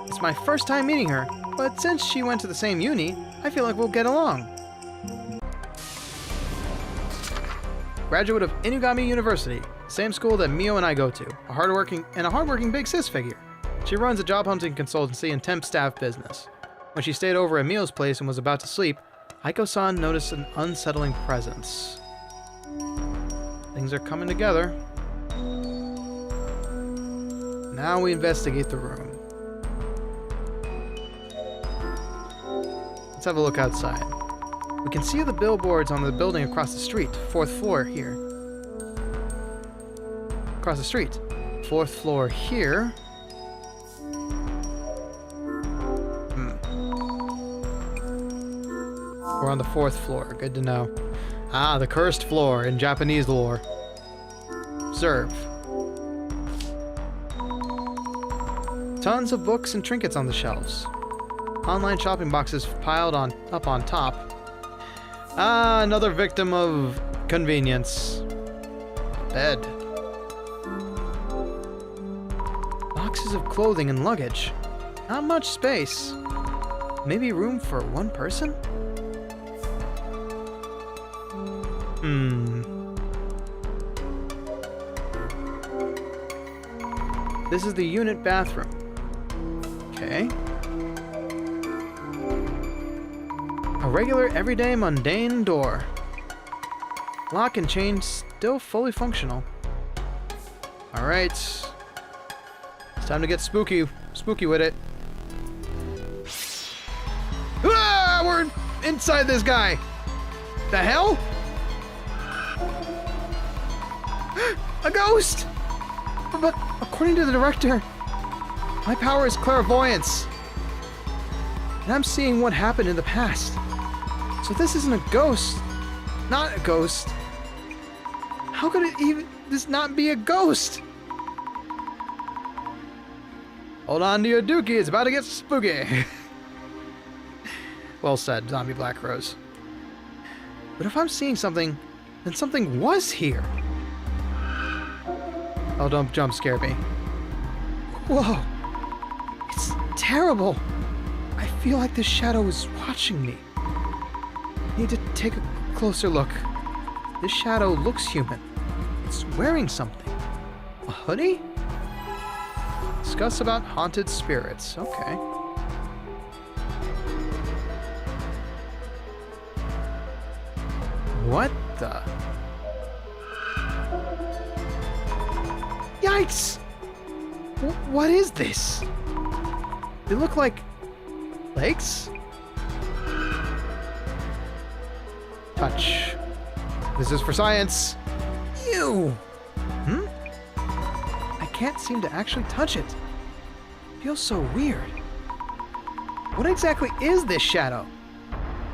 It's my first time meeting her, but since she went to the same uni, I feel like we'll get along. Graduate of Inugami University, same school that Mio and I go to, a hardworking big sis figure. She runs a job hunting consultancy and temp staff business. When she stayed over at Mio's place and was about to sleep, Aiko-san noticed an unsettling presence. Things are coming together. Now we investigate the room. Let's have a look outside. We can see the billboards on the building across the street, 4th floor here. Across the street. 4th floor here. we're on the 4th floor. Good to know. Ah, the cursed floor in Japanese lore. Observe. Tons of books and trinkets on the shelves. Online shopping boxes piled up on top. Ah, another victim of convenience. Bed. Boxes of clothing and luggage. Not much space. Maybe room for one person? This is the unit bathroom. Okay. A regular, everyday, mundane door. Lock and chain still fully functional. Alright. It's time to get spooky with it. Ah, we're inside this guy! The hell? A ghost! But according to the director, my power is clairvoyance. And I'm seeing what happened in the past. So this isn't a ghost. Not a ghost. How could this not be a ghost? Hold on to your dookie, it's about to get spooky. Well said, Zombie Black Rose. But if I'm seeing something, then something was here. Oh, don't jump scare me. Whoa. It's terrible. I feel like this shadow is watching me. I need to take a closer look. This shadow looks human. It's wearing something. A hoodie? Discuss about haunted spirits. Okay. What the? Yikes! What is this? They look like legs? Touch. This is for science. Ew! I can't seem to actually touch it. It feels so weird. What exactly is this shadow?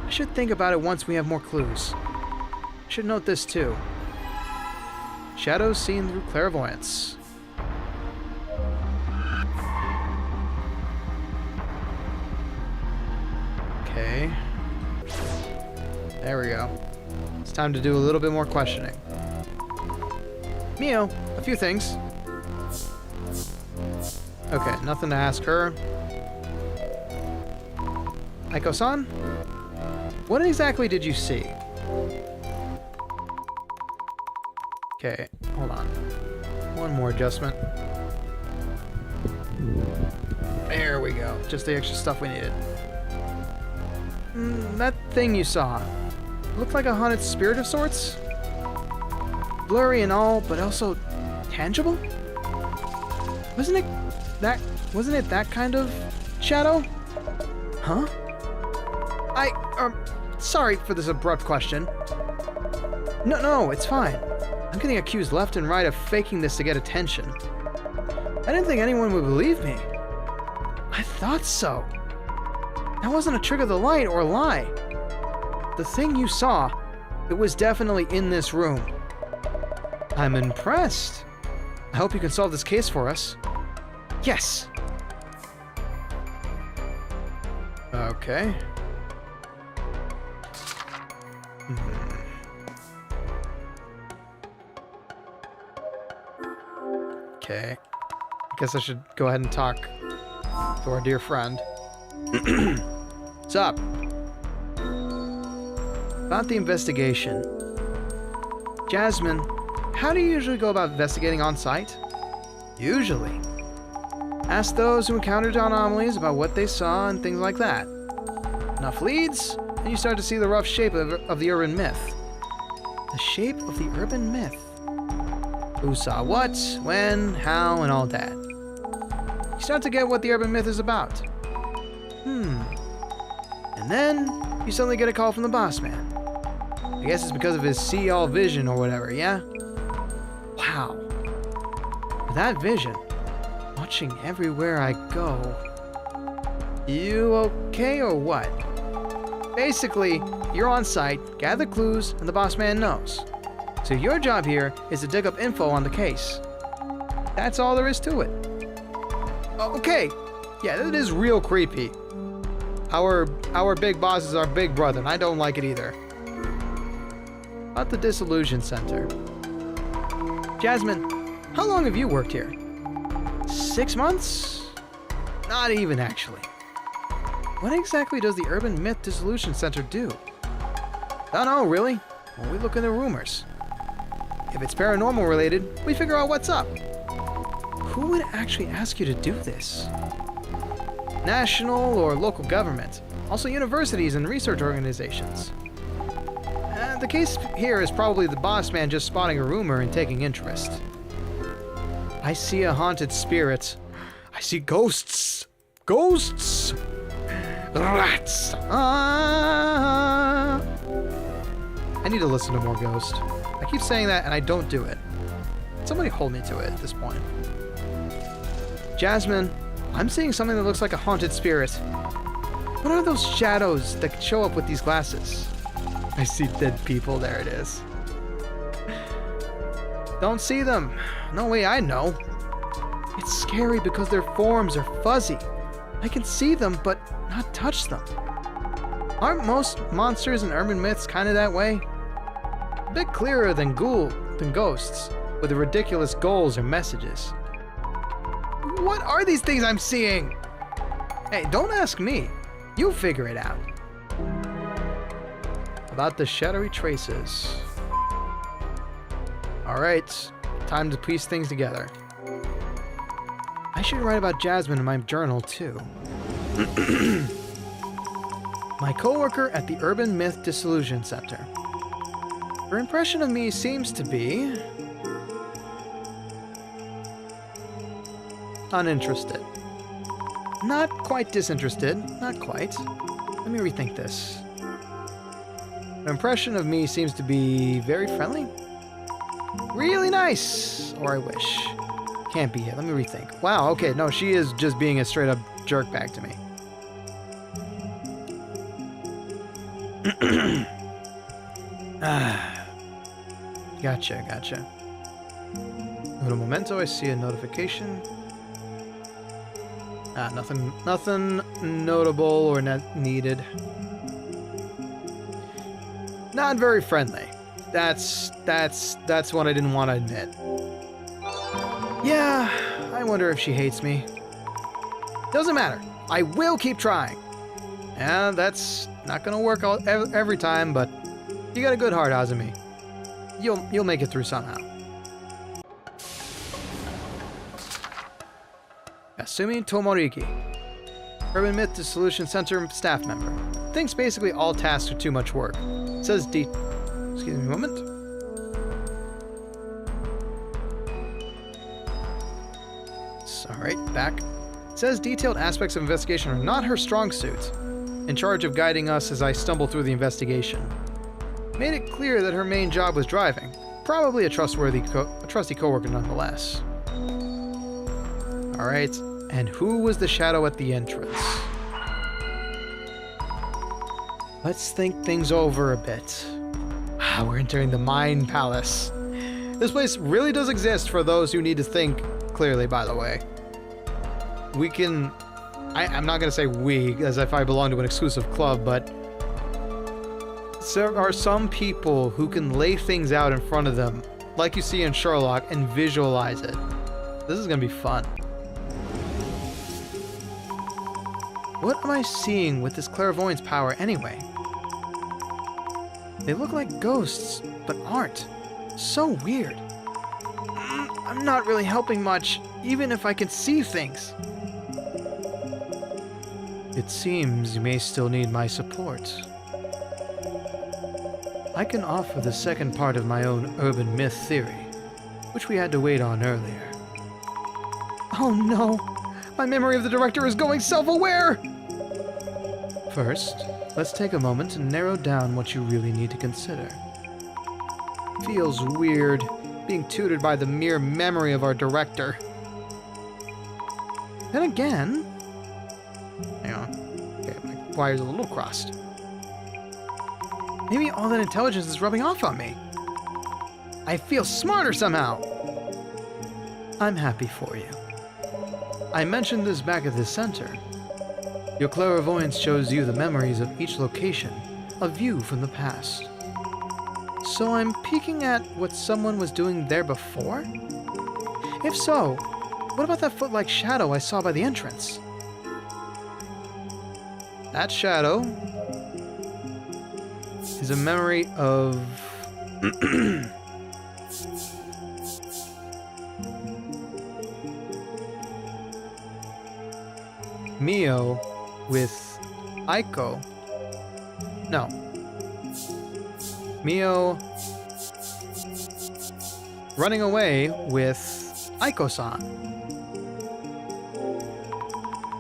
I should think about it once we have more clues. I should note this too. Shadows seen through clairvoyance. Okay. There we go. It's time to do a little bit more questioning. Mio, a few things. Okay, nothing to ask her. Aiko-san? What exactly did you see? Okay, hold on. One more adjustment. There we go. Just the extra stuff we needed. That thing you saw. Looked like a haunted spirit of sorts? Blurry and all, but also tangible? Wasn't it that kind of shadow? Huh? Sorry for this abrupt question. No, it's fine. I'm getting accused left and right of faking this to get attention. I didn't think anyone would believe me. I thought so. That wasn't a trick of the light or a lie. The thing you saw, it was definitely in this room. I'm impressed. I hope you can solve this case for us. Yes. Okay. Okay. I guess I should go ahead and talk to our dear friend. What's up? About the investigation. Jasmine, how do you usually go about investigating on site? Usually. Ask those who encountered anomalies about what they saw and things like that. Enough leads, and you start to see the rough shape of the urban myth. The shape of the urban myth. Who saw what, when, how, and all that. You start to get what the urban myth is about. And then, you suddenly get a call from the boss man. I guess it's because of his see-all vision or whatever, yeah? Wow. With that vision, watching everywhere I go. You okay or what? Basically, you're on site, gather clues, and the boss man knows. So your job here is to dig up info on the case. That's all there is to it. Okay, yeah, that is real creepy. Our big boss is our big brother, and I don't like it either. About the Dissolution Center. Jasmine, how long have you worked here? 6 months? Not even, actually. What exactly does the Urban Myth Dissolution Center do? Don't know, really. Well, we look into rumors. If it's paranormal related, we figure out what's up. Who would actually ask you to do this? National or local government. Also universities and research organizations. The case here is probably the boss man just spotting a rumor and taking interest. I see a haunted spirit. I see ghosts. Ghosts! Rats! Ah! I need to listen to more Ghost. I keep saying that and I don't do it. Somebody hold me to it at this point. Jasmine, I'm seeing something that looks like a haunted spirit. What are those shadows that show up with these glasses? I see dead people. There it is. Don't see them. No way I know. It's scary because their forms are fuzzy. I can see them, but not touch them. Aren't most monsters and urban myths kind of that way? A bit clearer than ghosts, with the ridiculous goals or messages. What are these things I'm seeing? Hey, don't ask me. You figure it out. About the shadowy traces. Alright, time to piece things together. I should write about Jasmine in my journal, too. My coworker at the Urban Myth Dissolution Center. Her impression of me seems to be... uninterested. Not quite disinterested, not quite. Let me rethink this. Her impression of me seems to be very friendly. Really nice! Or I wish. Can't be it. Let me rethink. Wow, okay, no, she is just being a straight up jerkbag to me. Gotcha. With a memento, I see a notification. Nothing notable or needed. Not very friendly. That's what I didn't want to admit. Yeah, I wonder if she hates me. Doesn't matter. I will keep trying. Yeah, that's not gonna work every time, but you got a good heart, Azumi. You'll make it through somehow. Asumi Tomoriki, Urban Myth Dissolution Center staff member. Thinks basically all tasks are too much work. Says excuse me a moment. Alright, back. Says detailed aspects of investigation are not her strong suit. In charge of guiding us as I stumble through the investigation. Made it clear that her main job was driving. Probably a trusty coworker nonetheless. Alright, and who was the shadow at the entrance? Let's think things over a bit. We're entering the Mind Palace. This place really does exist for those who need to think clearly, by the way. We can... I'm not going to say we, as if I belong to an exclusive club, but there are some people who can lay things out in front of them, like you see in Sherlock, and visualize it. This is going to be fun. What am I seeing with this clairvoyance power anyway? They look like ghosts, but aren't. So weird. I'm not really helping much, even if I can see things. It seems you may still need my support. I can offer the second part of my own urban myth theory, which we had to wait on earlier. Oh no! My memory of the director is going self-aware! First, let's take a moment and narrow down what you really need to consider. Feels weird, being tutored by the mere memory of our director. Then again... Hang on. Okay, my wire's a little crossed. Maybe all that intelligence is rubbing off on me. I feel smarter somehow. I'm happy for you. I mentioned this back at the center. Your clairvoyance shows you the memories of each location, a view from the past. So I'm peeking at what someone was doing there before? If so, what about that foot-like shadow I saw by the entrance? That shadow is a memory of... Mio with Aiko. No. Mio running away with Aiko-san.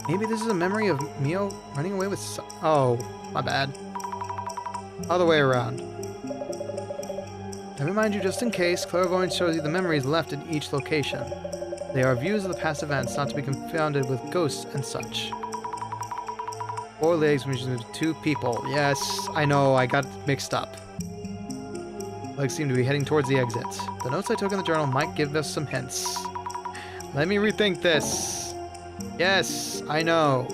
Maybe this is a memory of Mio running away with oh, my bad. Other way around. I remind you just in case, clairvoyance shows you the memories left in each location. They are views of the past events, not to be confounded with ghosts and such. 4 legs, which is 2 people. Yes, I know, I got mixed up. Legs seem to be heading towards the exit. The notes I took in the journal might give us some hints. Let me rethink this. Yes, I know.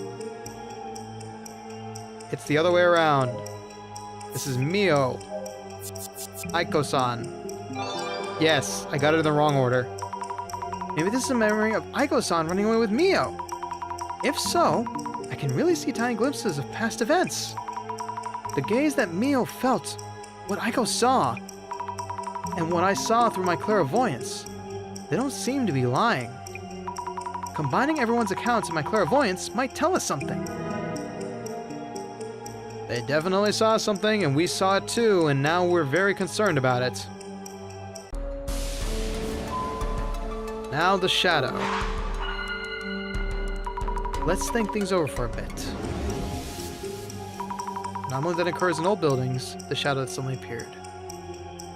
It's the other way around. This is Mio. Aiko-san. Yes, I got it in the wrong order. Maybe this is a memory of Aiko-san running away with Mio. If so, I can really see tiny glimpses of past events. The gaze that Mio felt, what Aiko saw, and what I saw through my clairvoyance, they don't seem to be lying. Combining everyone's accounts and my clairvoyance might tell us something. They definitely saw something, and we saw it too, and now we're very concerned about it. Now the shadow. Let's think things over for a bit. Anomaly that occurs in old buildings, the shadow that suddenly appeared.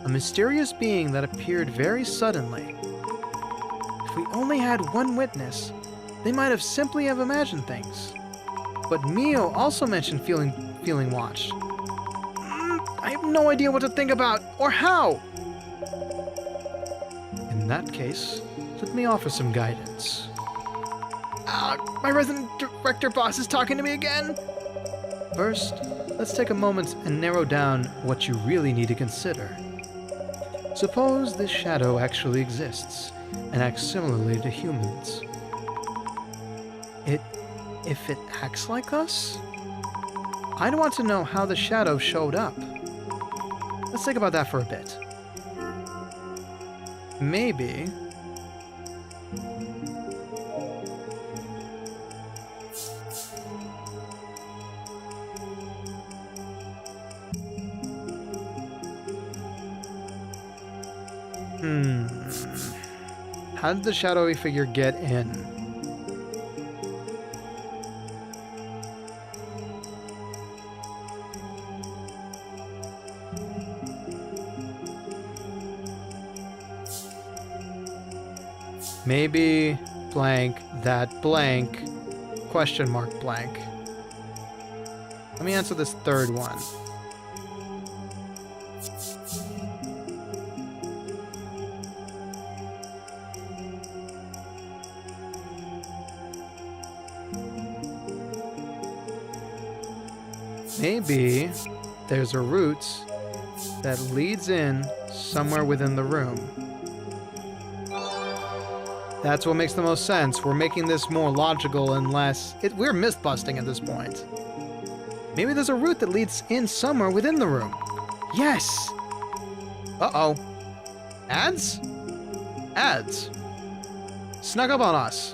A mysterious being that appeared very suddenly. If we only had one witness, they might have simply have imagined things. But Mio also mentioned feeling watched. I have no idea what to think about, or how! In that case, let me offer some guidance. My resident director boss is talking to me again! First, let's take a moment and narrow down what you really need to consider. Suppose this shadow actually exists, and acts similarly to humans. If it acts like us? I'd want to know how the shadow showed up. Let's think about that for a bit. Maybe... How did the shadowy figure get in? Maybe blank that blank question mark blank. Let me answer this third one. Maybe there's a route that leads in somewhere within the room. That's what makes the most sense. We're making this more logical and less... we're myth-busting at this point. Maybe there's a route that leads in somewhere within the room. Yes! Uh-oh. Ads? Ads. Snuck up on us.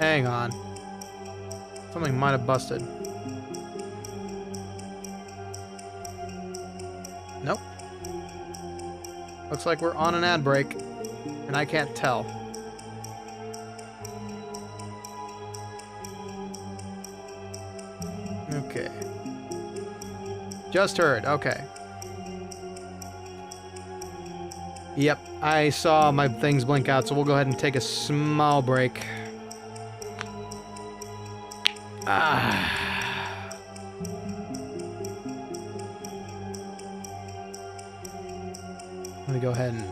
Hang on. Something might have busted. Nope. Looks like we're on an ad break, and I can't tell. Okay. Just heard, okay. Yep, I saw my things blink out, so we'll go ahead and take a small break. Let me go ahead and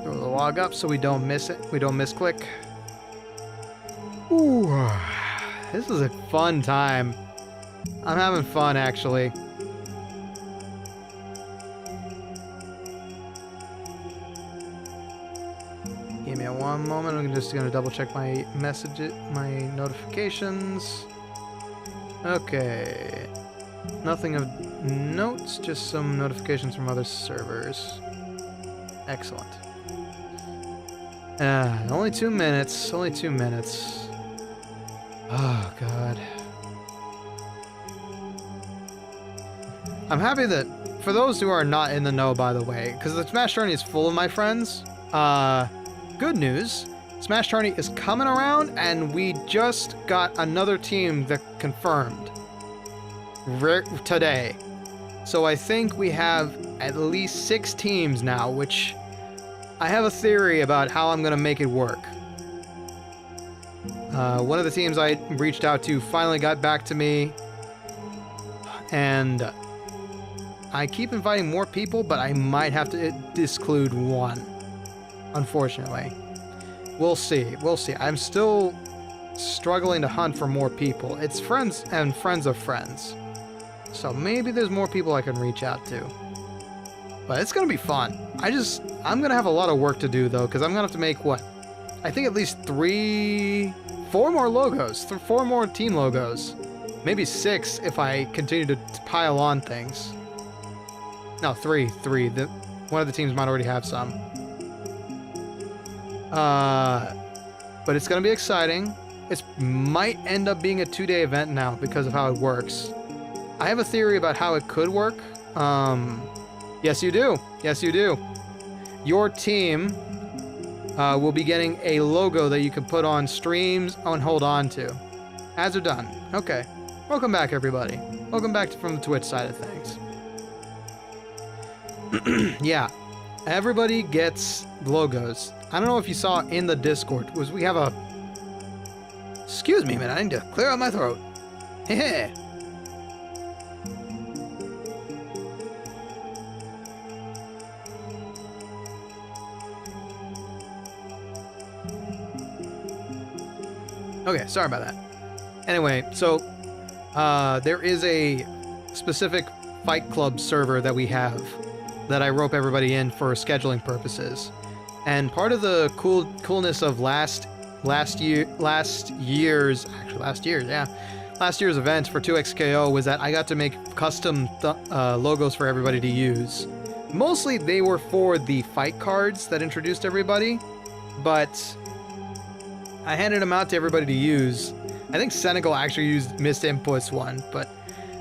throw the log up so we don't miss it. We don't misclick. Ooh, this is a fun time. I'm having fun, actually. Give me one moment. I'm just gonna double check my messages, my notifications. Okay. Nothing of notes, just some notifications from other servers. Excellent. Only 2 minutes. Only 2 minutes. Oh, God. I'm happy that, for those who are not in the know, by the way, because the Smash Tourney is full of my friends, good news, Smash Tourney is coming around, and we just got another team that confirmed today. So I think we have at least 6 teams now, which I have a theory about how I'm going to make it work. One of the teams I reached out to finally got back to me, and I keep inviting more people, but I might have to exclude one, unfortunately. We'll see. We'll see. I'm still struggling to hunt for more people. It's friends and friends of friends. So maybe there's more people I can reach out to. But it's going to be fun. I'm going to have a lot of work to do, though, because I'm going to have to make, what? I think at least 4 more logos. 4 more team logos. Maybe 6 if I continue to pile on things. No, 3. One of the teams might already have some. But it's going to be exciting. It might end up being a 2-day event now because of how it works. I have a theory about how it could work. Yes, you do. Yes, you do. Your team will be getting a logo that you can put on streams and hold on to. Ads are done. Okay. Welcome back, everybody. Welcome back from the Twitch side of things. Yeah. Everybody gets logos. I don't know if you saw in the Discord, we have a... Excuse me, man. I need to clear out my throat. Heh. Okay, sorry about that. Anyway, so there is a specific Fight Club server that we have that I rope everybody in for scheduling purposes. And part of the coolness of last year's event for 2XKO was that I got to make custom logos for everybody to use. Mostly they were for the fight cards that introduced everybody, but I handed them out to everybody to use. I think Senegal actually used Missed Inputs one, but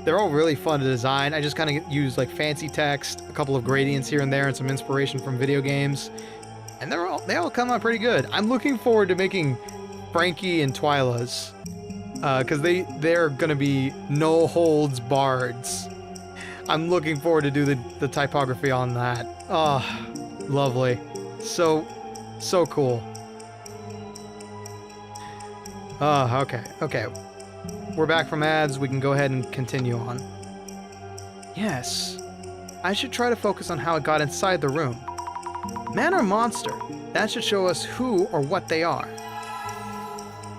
they're all really fun to design. I just kind of use like fancy text, a couple of gradients here and there, and some inspiration from video games. And they all come out pretty good. I'm looking forward to making Franky and Twyla's, because they're gonna be no holds bards. I'm looking forward to do the typography on that. Oh, lovely. So cool. Oh, okay. We're back from ads. We can go ahead and continue on. Yes. I should try to focus on how it got inside the room. Man or monster? That should show us who or what they are.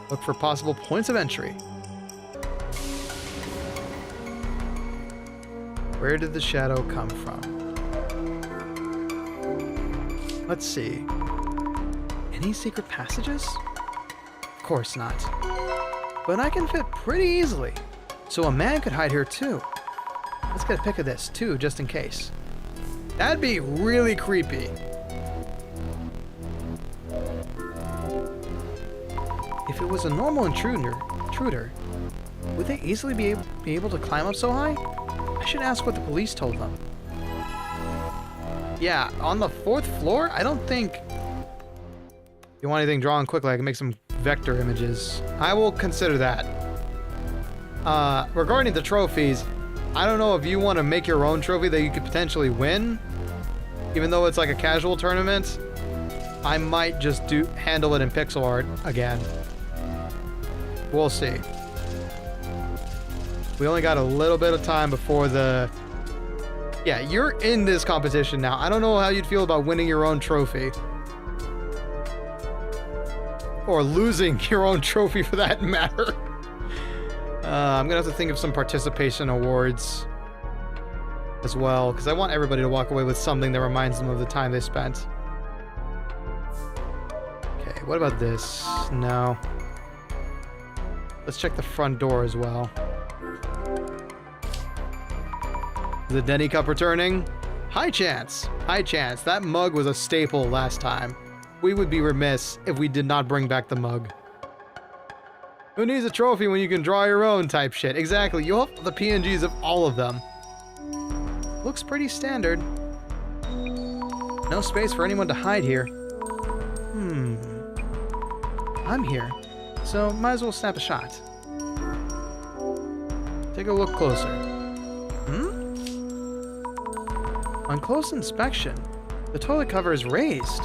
Look for possible points of entry. Where did the shadow come from? Let's see. Any secret passages? Of course not. But I can fit pretty easily. So a man could hide here too. Let's get a pic of this too, just in case. That'd be really creepy. If it was a normal intruder, would they easily be able to climb up so high? I should ask what the police told them. Yeah, on the 4th floor? I don't think... If you want anything drawn quickly, I can make some vector images. I will consider that. Regarding the trophies, I don't know if you want to make your own trophy that you could potentially win. Even though it's like a casual tournament, I might just handle it in pixel art again. We'll see. We only got a little bit of time before the... Yeah, you're in this competition now. I don't know how you'd feel about winning your own trophy. Or losing your own trophy for that matter. I'm gonna have to think of some participation awards as well, because I want everybody to walk away with something that reminds them of the time they spent. Okay, what about this? No. Let's check the front door as well. Is the Denny Cup returning? High chance. High chance. That mug was a staple last time. We would be remiss if we did not bring back the mug. Who needs a trophy when you can draw your own type shit? Exactly. You'll have the PNGs of all of them. Looks pretty standard. No space for anyone to hide here. I'm here, so might as well snap a shot. Take a look closer. On close inspection, the toilet cover is raised.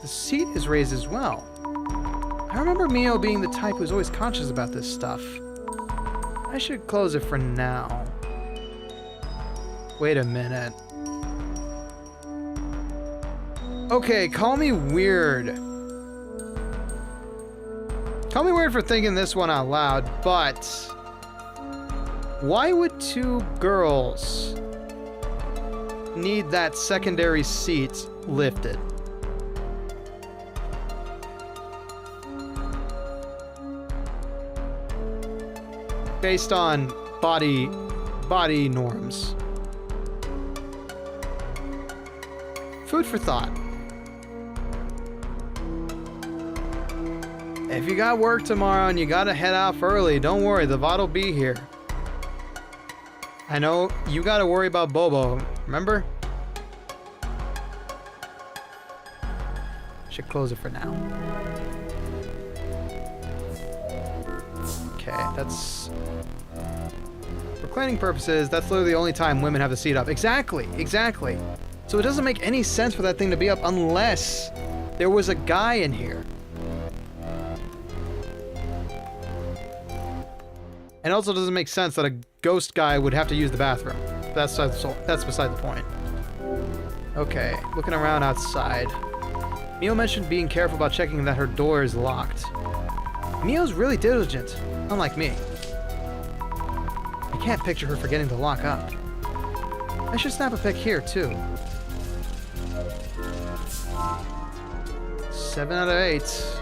The seat is raised as well. I remember Mio being the type who's always conscious about this stuff. I should close it for now. Wait a minute. Okay, call me weird. Call me weird for thinking this one out loud, but why would two girls need that secondary seat lifted? Based on body norms. Food for thought. If you got work tomorrow and you gotta head off early, don't worry, the VOD will be here. I know you gotta worry about Bobo, remember? Should close it for now. Okay, that's... For cleaning purposes, that's literally the only time women have the seat up. Exactly, exactly. So it doesn't make any sense for that thing to be up unless there was a guy in here. And it also doesn't make sense that a ghost guy would have to use the bathroom. That's beside the point. Okay, looking around outside. Mio mentioned being careful about checking that her door is locked. Mio's really diligent, unlike me. I can't picture her forgetting to lock up. I should snap a pic here, too. 7 out of 8.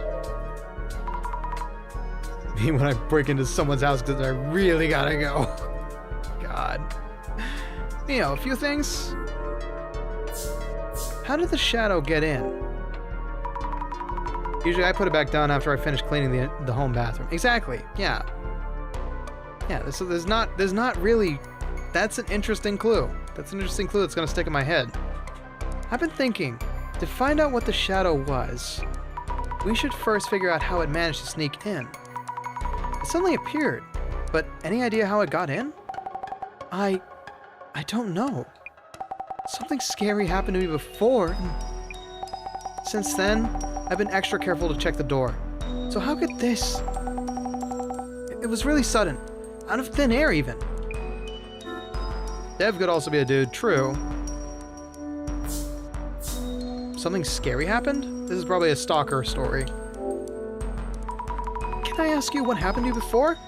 Me when I break into someone's house because I really gotta go. God. Mio, a few things. How did the shadow get in? Usually I put it back down after I finish cleaning the home bathroom. Exactly, yeah. Yeah, so there's not really... That's an interesting clue. That's an interesting clue that's gonna stick in my head. I've been thinking, to find out what the shadow was, we should first figure out how it managed to sneak in. It suddenly appeared, but any idea how it got in? I don't know. Something scary happened to me before. Since then, I've been extra careful to check the door. So how could this? It was really sudden. Out of thin air, even. Dev could also be a dude, true. Something scary happened? This is probably a stalker story. Can I ask you what happened to you before?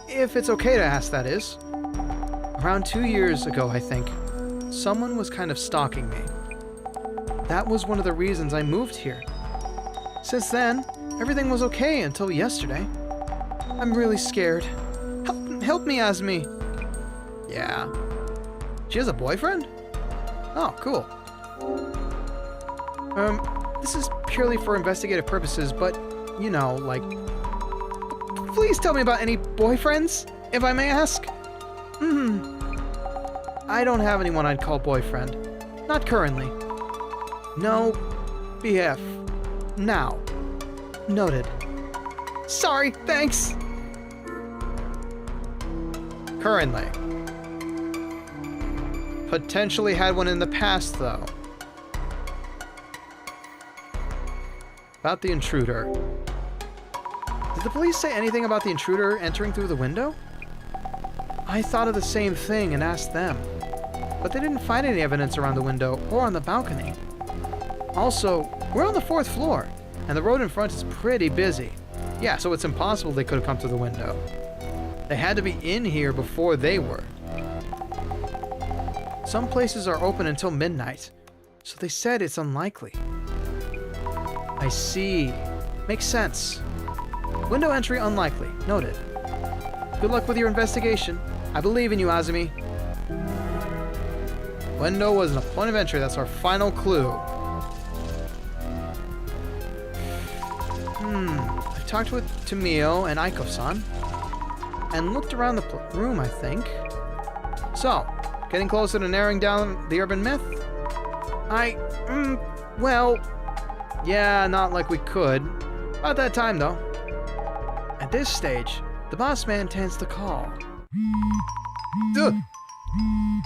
If it's okay to ask, that is. Around 2 years ago, I think, someone was kind of stalking me. That was one of the reasons I moved here. Since then, everything was okay until yesterday. I'm really scared. Help me, Azmi. Yeah. She has a boyfriend? Oh, cool. This is purely for investigative purposes, but, you know, like... Please tell me about any boyfriends, if I may ask. I don't have anyone I'd call boyfriend. Not currently. No BF. Now. Noted. Sorry, thanks. Currently. potentially had one in the past, though. About the intruder. Did the police say anything about the intruder entering through the window? I thought of the same thing and asked them, but they didn't find any evidence around the window or on the balcony. Also, we're on the 4th floor, and the road in front is pretty busy. Yeah, so it's impossible they could have come through the window. They had to be in here before they were. Some places are open until midnight, so they said it's unlikely. I see. Makes sense. Window entry unlikely. Noted. Good luck with your investigation. I believe in you, Azumi. Window was a point of entry. That's our final clue. I talked to Mio and Aiko-san and looked around the room, I think. So, getting closer to narrowing down the urban myth? Well, yeah, not like we could. About that time, though. At this stage, the boss man tends to call. Ugh.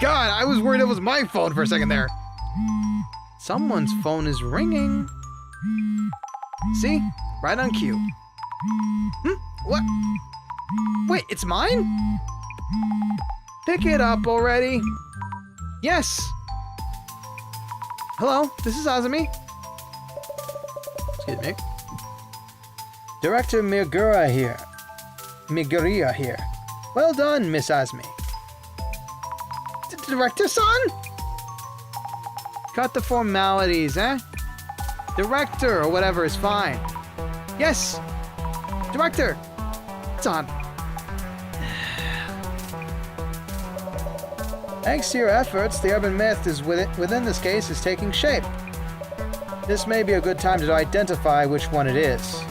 God, I was worried it was my phone for a second there. Someone's phone is ringing. See? Right on cue. What? Wait, it's mine? Pick it up already. Yes. Hello, this is Azumi. Excuse me. Director Miguria here. Well done, Miss Azumi. Director-san? Cut the formalities, eh? Director or whatever is fine. Yes! Director! It's on. Thanks to your efforts, the urban myth is within this case is taking shape. This may be a good time to identify which one it is.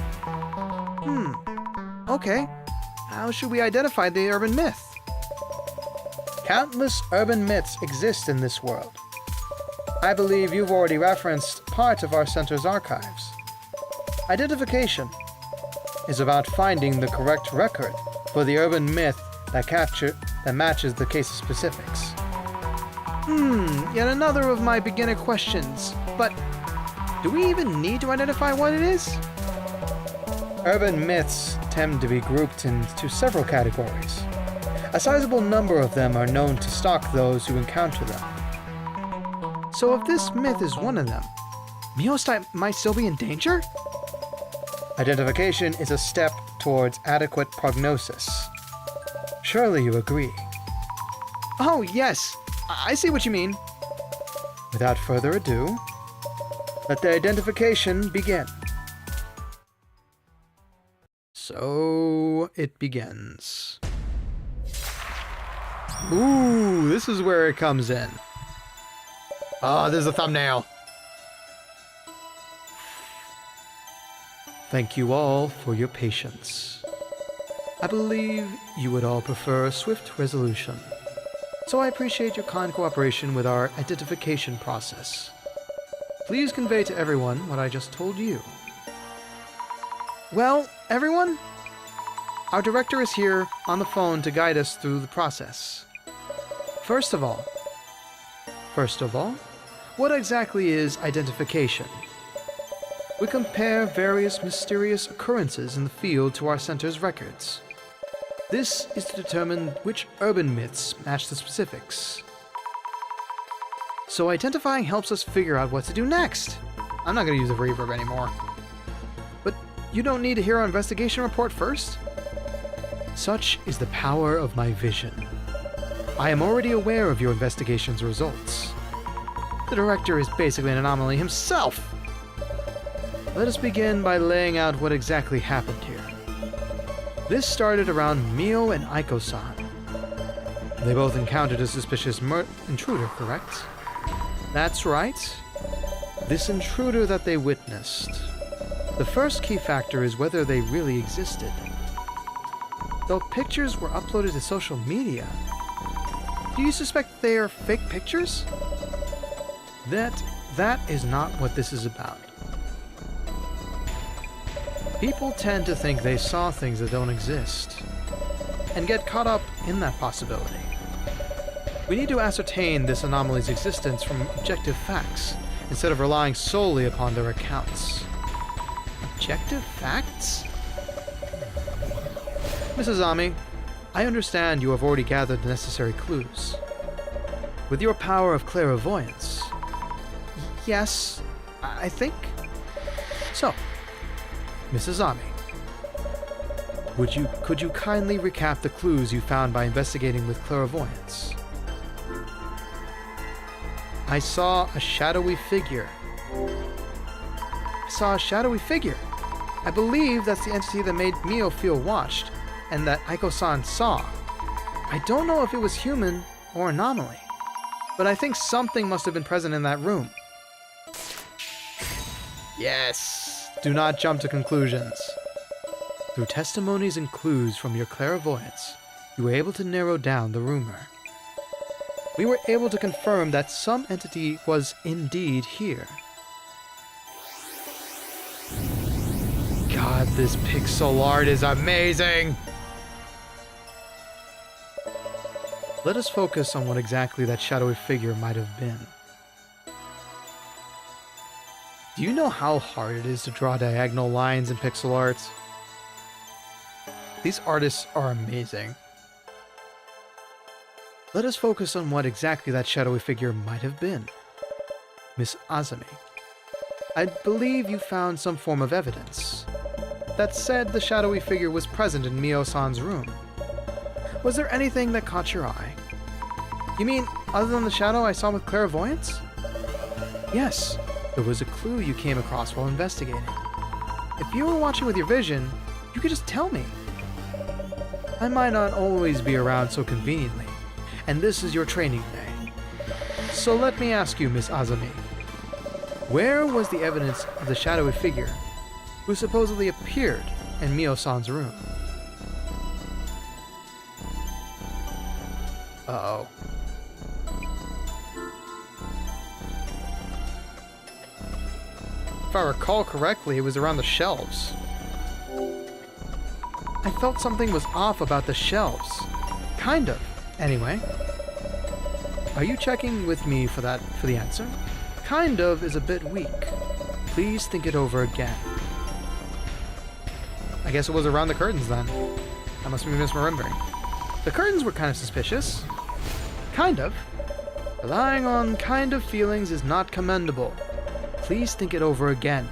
Okay. How should we identify the urban myth? Countless urban myths exist in this world. I believe you've already referenced part of our center's archives. Identification is about finding the correct record for the urban myth that matches the case's specifics. Yet another of my beginner questions. But do we even need to identify what it is? Urban myths tend to be grouped into several categories. A sizable number of them are known to stalk those who encounter them. So if this myth is one of them, Mio-san might still be in danger? Identification is a step towards adequate prognosis. Surely you agree. Oh, yes. I see what you mean. Without further ado, let the identification begin. So it begins. Ooh, this is where it comes in. Oh, there's a thumbnail. Thank you all for your patience. I believe you would all prefer a swift resolution, so I appreciate your kind cooperation with our identification process. Please convey to everyone what I just told you. Well, everyone, our director is here on the phone to guide us through the process. First of all, what exactly is identification? We compare various mysterious occurrences in the field to our center's records. This is to determine which urban myths match the specifics. So identifying helps us figure out what to do next. I'm not going to use a reverb anymore. But you don't need to hear our investigation report first? Such is the power of my vision. I am already aware of your investigation's results. The director is basically an anomaly himself. Let us begin by laying out what exactly happened here. This started around Mio and Aiko-san. They both encountered a suspicious intruder, correct? That's right. This intruder that they witnessed. The first key factor is whether they really existed. Though pictures were uploaded to social media, do you suspect they are fake pictures? That is not what this is about. People tend to think they saw things that don't exist, and get caught up in that possibility. We need to ascertain this anomaly's existence from objective facts, instead of relying solely upon their accounts. Objective facts? Mrs. Ami, I understand you have already gathered the necessary clues. With your power of clairvoyance. Yes, I think. So, Mrs. Ami, could you kindly recap the clues you found by investigating with clairvoyance? I saw a shadowy figure. I believe that's the entity that made Mio feel watched, and that Aiko-san saw. I don't know if it was human or anomaly, but I think something must have been present in that room. Yes! Do not jump to conclusions. Through testimonies and clues from your clairvoyance, you were able to narrow down the rumor. We were able to confirm that some entity was indeed here. God, this pixel art is amazing! Let us focus on what exactly that shadowy figure might have been. Do you know how hard it is to draw diagonal lines in pixel art? These artists are amazing. Let us focus on what exactly that shadowy figure might have been. Miss Azumi, I believe you found some form of evidence that said the shadowy figure was present in Mio-san's room. Was there anything that caught your eye? You mean, other than the shadow I saw with clairvoyance? Yes, there was a clue you came across while investigating. If you were watching with your vision, you could just tell me. I might not always be around so conveniently, and this is your training day. So let me ask you, Miss Azumi, where was the evidence of the shadowy figure who supposedly appeared in Mio-san's room? Uh-oh. If I recall correctly, it was around the shelves. I felt something was off about the shelves. Kind of, anyway. Are you checking with me for the answer? Kind of is a bit weak. Please think it over again. I guess it was around the curtains then. I must be misremembering. The curtains were kind of suspicious. Kind of. Relying on kind of feelings is not commendable. Please think it over again.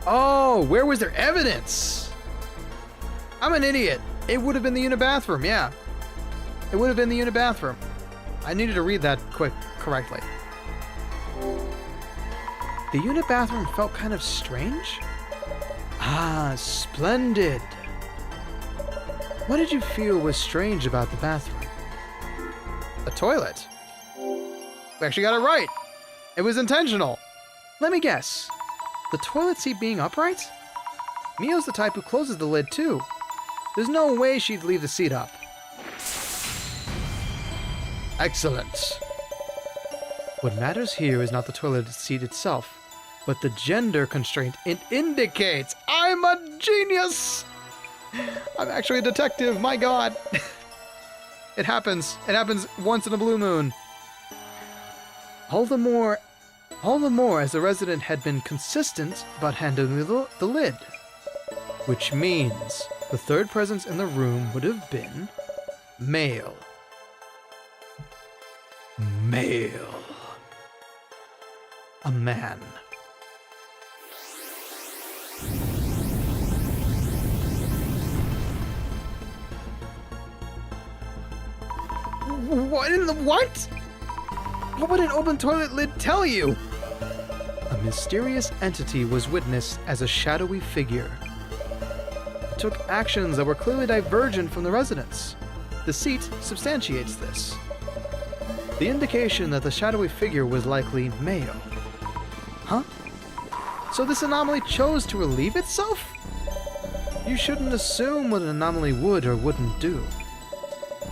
Oh, where was there evidence? I'm an idiot. It would have been the unit bathroom, yeah. It would have been the unit bathroom. I needed to read that correctly. The unit bathroom felt kind of strange? Ah, splendid. What did you feel was strange about the bathroom? The toilet. We actually got it right. It was intentional. Let me guess. The toilet seat being upright? Mio's the type who closes the lid too. There's no way she'd leave the seat up. Excellent. What matters here is not the toilet seat itself, but the gender constraint it indicates. I'm a genius! I'm actually a detective, my god. It happens. It happens once in a blue moon. All the more as the resident had been consistent about handling the lid. Which means the third presence in the room would have been male. Male. A man. What in the what? What would an open toilet lid tell you? A mysterious entity was witnessed as a shadowy figure. It took actions that were clearly divergent from the residents. The seat substantiates this. The indication that the shadowy figure was likely male. Huh? So this anomaly chose to relieve itself? You shouldn't assume what an anomaly would or wouldn't do.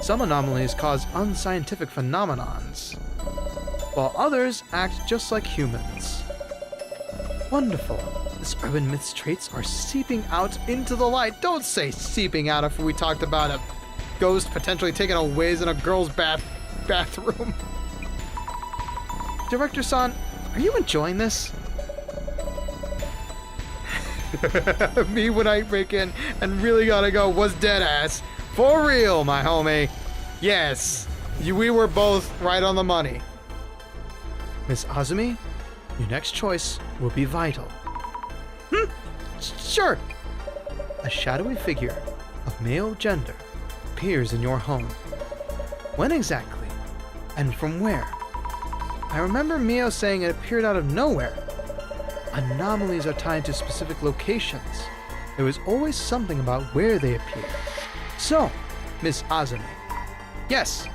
Some anomalies cause unscientific phenomenons, while others act just like humans. Wonderful. This urban myth's traits are seeping out into the light. Don't say seeping out after we talked about ghost potentially taking a whiz in a girl's bathroom. Director-san, are you enjoying this? Me when I break in and really gotta go was dead ass. For real, my homie. Yes, we were both right on the money. Miss Azumi, your next choice will be vital. Sure. A shadowy figure of male gender appears in your home. When exactly? And from where? I remember Mio saying it appeared out of nowhere. Anomalies are tied to specific locations. There is always something about where they appear. So, Miss Azumi. Yes.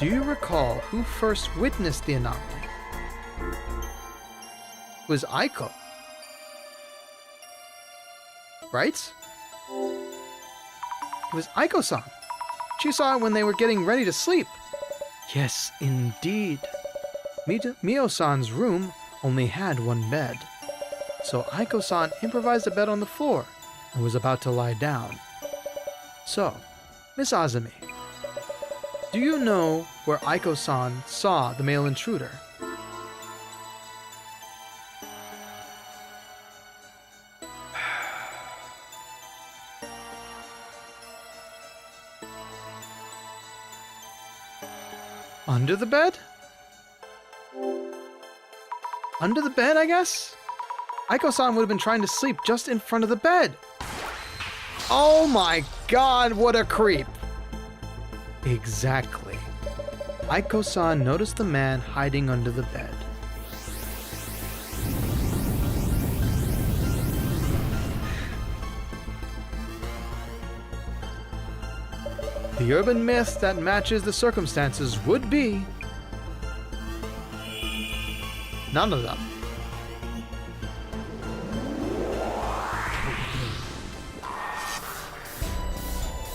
Do you recall who first witnessed the anomaly? It was Aiko. Right? It was Aiko-san. She saw it when they were getting ready to sleep. Yes, indeed. Mio-san's room only had one bed. So Aiko-san improvised a bed on the floor and was about to lie down. So, Miss Azumi, do you know where Aiko-san saw the male intruder? Under the bed? Under the bed, I guess? Aiko-san would have been trying to sleep just in front of the bed. Oh my god, what a creep. Exactly. Aiko-san noticed the man hiding under the bed. The urban myth that matches the circumstances would be none of them.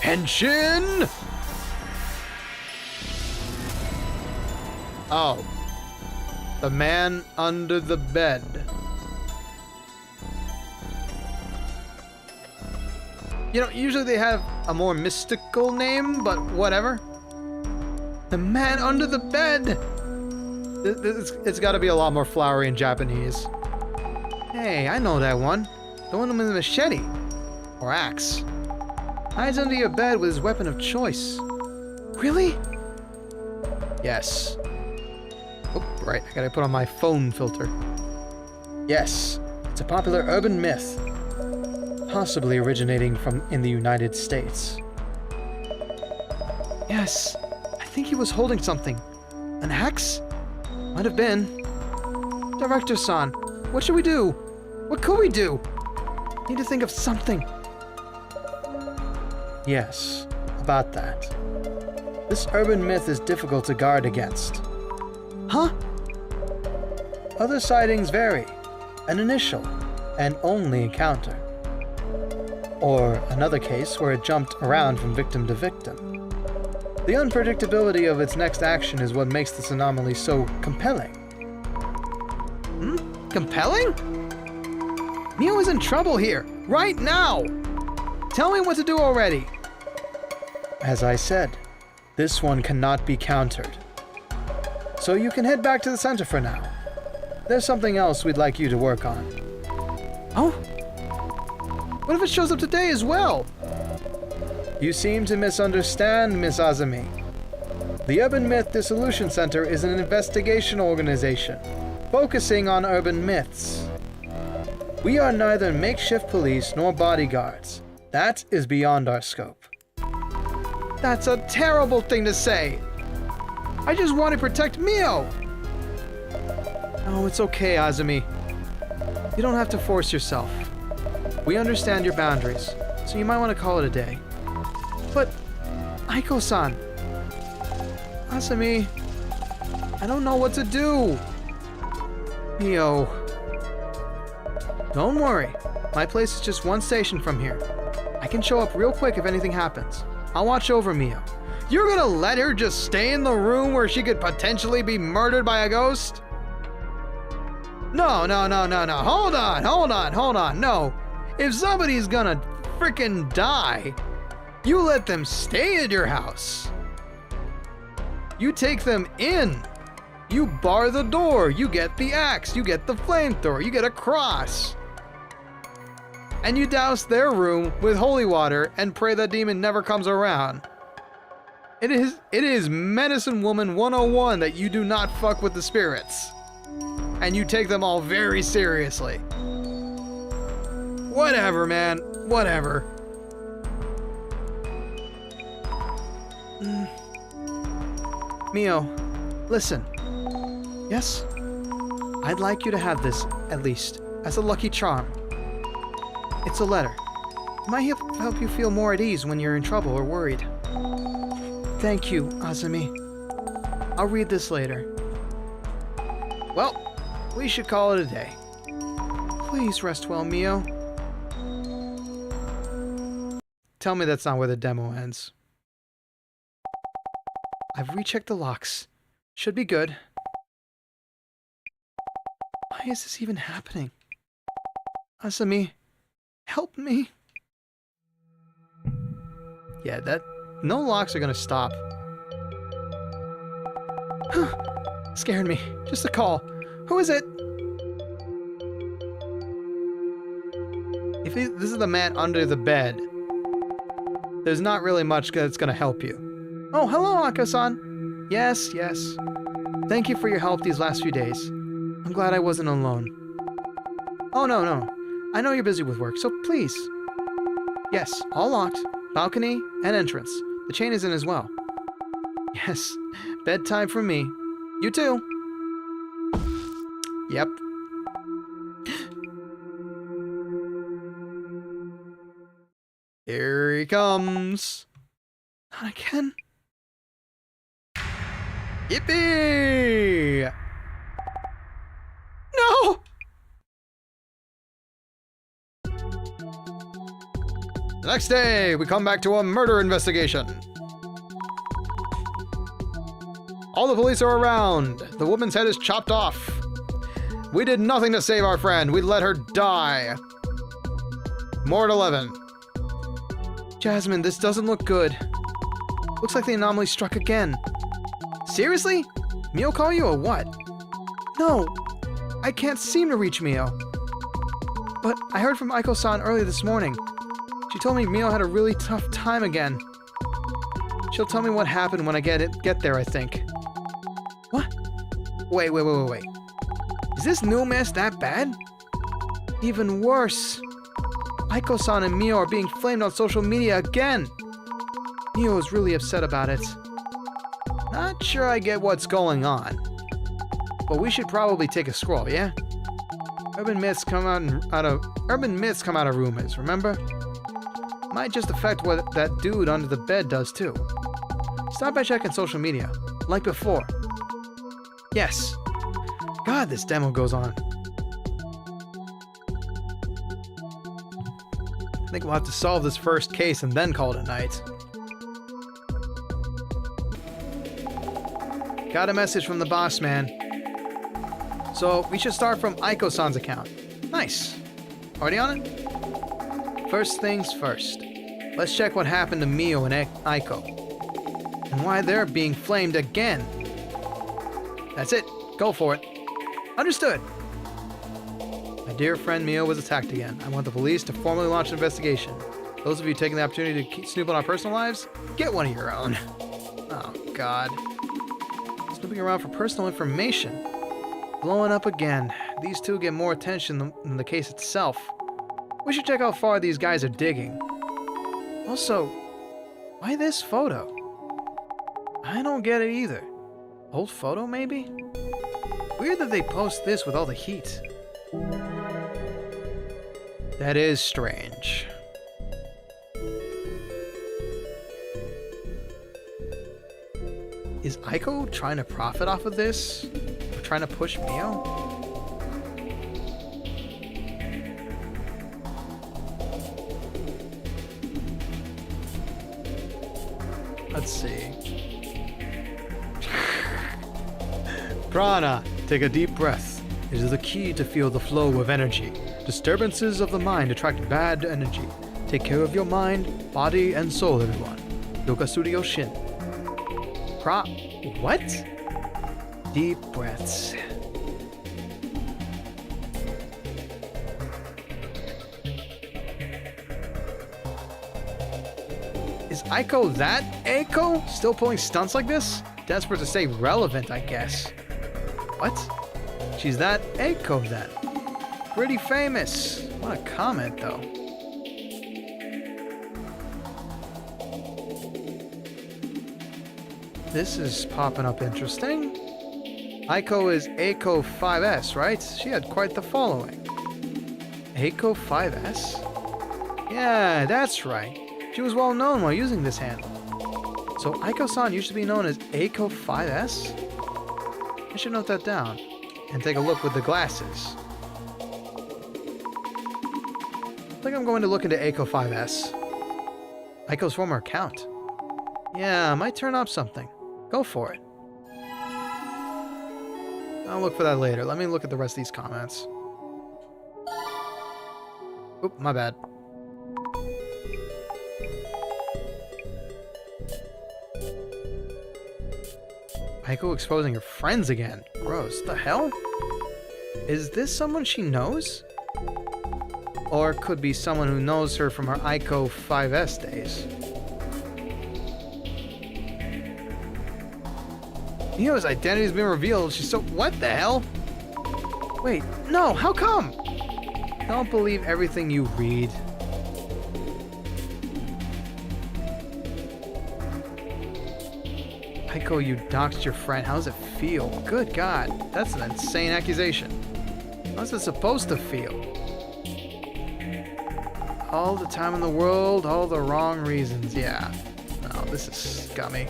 Henshin! Oh. The man under the bed. You know, usually they have a more mystical name, but whatever. The man under the bed! It's gotta be a lot more flowery in Japanese. Hey, I know that one. The one with the machete. Or axe. Hides under your bed with his weapon of choice. Really? Yes. Oh, right, I gotta put on my phone filter. Yes, it's a popular urban myth. Possibly originating in the United States. Yes, I think he was holding something. An axe? Might have been. Director-san, what should we do? What could we do? Need to think of something. Yes, about that. This urban myth is difficult to guard against. Huh? Other sightings vary. An initial, and only encounter. Or another case where it jumped around from victim to victim. The unpredictability of its next action is what makes this anomaly so compelling. Compelling? Mio is in trouble here, right now! Tell me what to do already! As I said, this one cannot be countered. So you can head back to the center for now. There's something else we'd like you to work on. Oh? What if it shows up today as well? You seem to misunderstand, Miss Azumi. The Urban Myth Dissolution Center is an investigation organization, focusing on urban myths. We are neither makeshift police nor bodyguards. That is beyond our scope. That's a terrible thing to say. I just want to protect Mio. Oh, it's okay, Azumi. You don't have to force yourself. We understand your boundaries, so you might want to call it a day. But, Aiko-san, Azumi, I don't know what to do. Mio. Don't worry. My place is just one station from here. I can show up real quick if anything happens. I'll watch over Mio. You're gonna let her just stay in the room where she could potentially be murdered by a ghost? No. Hold on. No. If somebody's gonna frickin' die, You let them stay at your house. You take them in. You bar the door. You get the axe. You get the flamethrower. You get a cross. And you douse their room with holy water and pray that demon never comes around. It is Medicine Woman 101 that you do not fuck with the spirits. And you take them all very seriously. Whatever, man. Whatever. Mio, listen. Yes? I'd like you to have this, at least, as a lucky charm. It's a letter. It might help you feel more at ease when you're in trouble or worried. Thank you, Azumi. I'll read this later. Well, we should call it a day. Please rest well, Mio. Tell me that's not where the demo ends. I've rechecked the locks. Should be good. Why is this even happening? Azumi, help me. Yeah, no locks are gonna stop. Scared me. Just a call. Who is it? If this is the man under the bed, there's not really much that's gonna help you. Oh, hello, Ako-san. Yes. Thank you for your help these last few days. I'm glad I wasn't alone. Oh, no. I know you're busy with work, so please. Yes, all locked. Balcony and entrance. The chain is in as well. Yes, bedtime for me. You too. Yep. Here he comes. Not again. Yippee! No! The next day, we come back to a murder investigation. All the police are around. The woman's head is chopped off. We did nothing to save our friend. We let her die. More at 11. Jasmine, this doesn't look good. Looks like the anomaly struck again. Seriously? Mio call you or what? No, I can't seem to reach Mio. But I heard from Aiko-san early this morning. She told me Mio had a really tough time again. She'll tell me what happened when I get there, I think. What? Wait. Is this new mess that bad? Even worse. Aiko-san and Mio are being flamed on social media again. Mio is really upset about it. Not sure I get what's going on. But we should probably take a scroll, yeah? Urban myths come out of rumors, remember? Might just affect what that dude under the bed does too. Start by checking social media, like before. Yes. God, this demo goes on. I think we'll have to solve this first case and then call it a night. Got a message from the boss man. So we should start from Aiko-san's account. Nice. Already on it? First things first. Let's check what happened to Mio and Aiko. And why they're being flamed again. That's it. Go for it. Understood. My dear friend Mio was attacked again. I want the police to formally launch an investigation. Those of you taking the opportunity to snoop on our personal lives, get one of your own. Oh, God. Snooping around for personal information. Blowing up again. These two get more attention than the case itself. We should check how far these guys are digging. Also, why this photo? I don't get it either. Old photo, maybe? Weird that they post this with all the heat. That is strange. Is Aiko trying to profit off of this? Or trying to push Mio? Let's see. Prana, take a deep breath. It is the key to feel the flow of energy. Disturbances of the mind attract bad energy. Take care of your mind, body, and soul, everyone. Yokai Studio Shin. What? Deep breaths. Is Aiko that Aiko? Still pulling stunts like this? Desperate to stay relevant, I guess. What? She's that Aiko then. Pretty famous. What a comment, though. This is popping up interesting. Aiko is Aiko 5S, right? She had quite the following. Aiko 5S? Yeah, that's right. She was well known while using this handle. So Aiko-san used to be known as Aiko 5S? I should note that down and take a look with the glasses. I think I'm going to look into Aiko 5S. Aiko's former account. Yeah, I might turn up something. Go for it. I'll look for that later. Let me look at the rest of these comments. Oop, my bad. Aiko exposing her friends again. Gross. The hell? Is this someone she knows? Or could be someone who knows her from her Aiko 5S days. Neo's identity has been revealed. She's so... What the hell? Wait, no, how come? Don't believe everything you read. Aiko, you doxed your friend. How does it feel? Good God, that's an insane accusation. How's it supposed to feel? All the time in the world, all the wrong reasons. Yeah. No, this is scummy.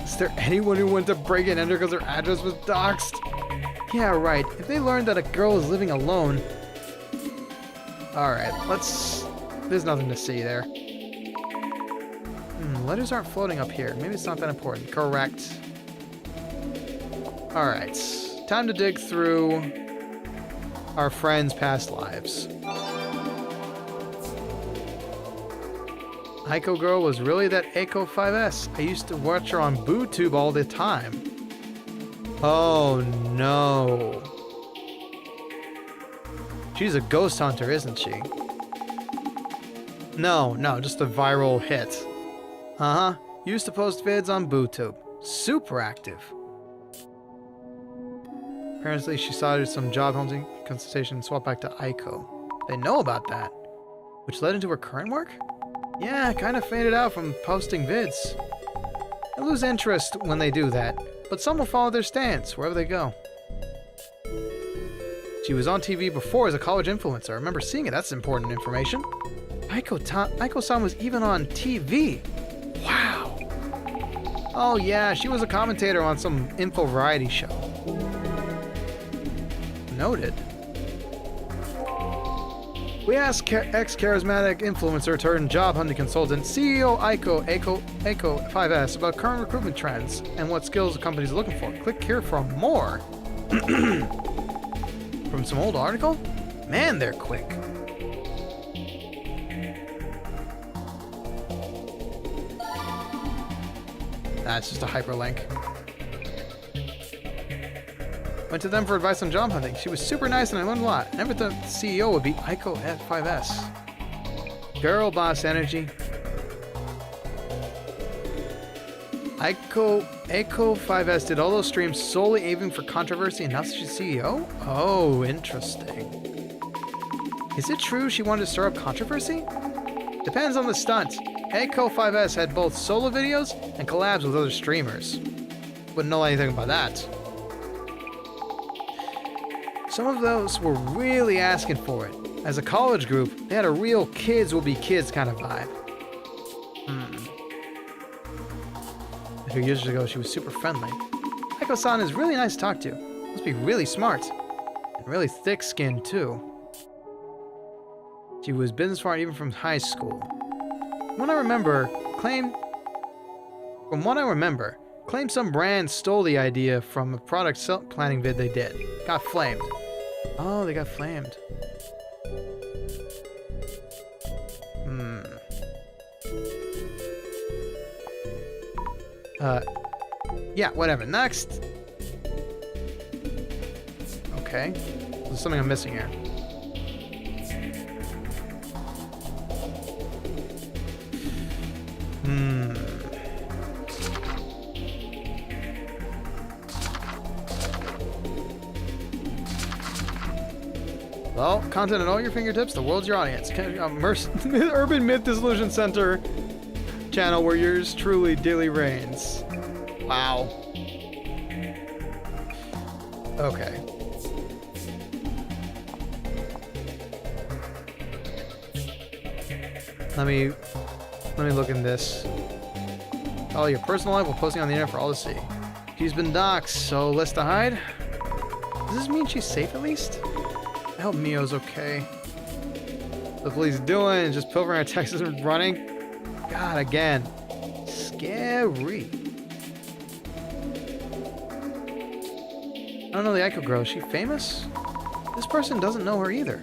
Is there anyone who went to break and enter because their address was doxed? Yeah, right. If they learned that a girl is living alone... Alright, let's... There's nothing to see there. Letters aren't floating up here. Maybe it's not that important. Correct. Alright. Time to dig through our friends' past lives. Aiko girl was really that Aiko 5S. I used to watch her on VTube all the time. Oh no. She's a ghost hunter, isn't she? No, just a viral hit. Uh-huh. Used to post vids on VTube. Super active. Apparently she started some job hunting consultation and swapped back to Aiko. They know about that. Which led into her current work? Yeah, kind of faded out from posting vids. I lose interest when they do that, but some will follow their stance wherever they go. She was on TV before as a college influencer. I remember seeing it. That's important information. Aiko-san was even on TV. Wow. Oh yeah, she was a commentator on some info variety show. Noted. We asked ex-charismatic influencer turned job hunting consultant CEO Aiko 5S about current recruitment trends and what skills the company's looking for. Click here for more. From some old article? Man, they're quick. It's just a hyperlink. Went to them for advice on job hunting. She was super nice and I learned a lot. Never thought the CEO would be Aiko at 5S. Girl boss energy. Aiko 5S did all those streams solely aiming for controversy and now she's CEO? Oh, interesting. Is it true she wanted to stir up controversy? Depends on the stunt. Aiko 5S had both solo videos and collabs with other streamers. Wouldn't know anything about that. Some of those were really asking for it. As a college group, they had a real kids will be kids kind of vibe. A few years ago, she was super friendly. Aiko-san is really nice to talk to. Must be really smart. And really thick-skinned, too. She was business smart even from high school. From what I remember, Claim some brand stole the idea from a product planning vid they did. Got flamed. Oh, they got flamed. Yeah, whatever. Next. Okay. There's something I'm missing here. Well, content at all your fingertips, the world's your audience. Urban Myth Dissolution Center channel where yours truly daily reigns. Wow. Okay. Let me look in this. Oh, your personal life while posting on the internet for all to see. She's been doxxed, so less to hide? Does this mean she's safe at least? I hope Mio's okay. What the police doing? Just pilfering our taxes and running? God, again. Scary. I don't know the Ico girl. Is she famous? This person doesn't know her either.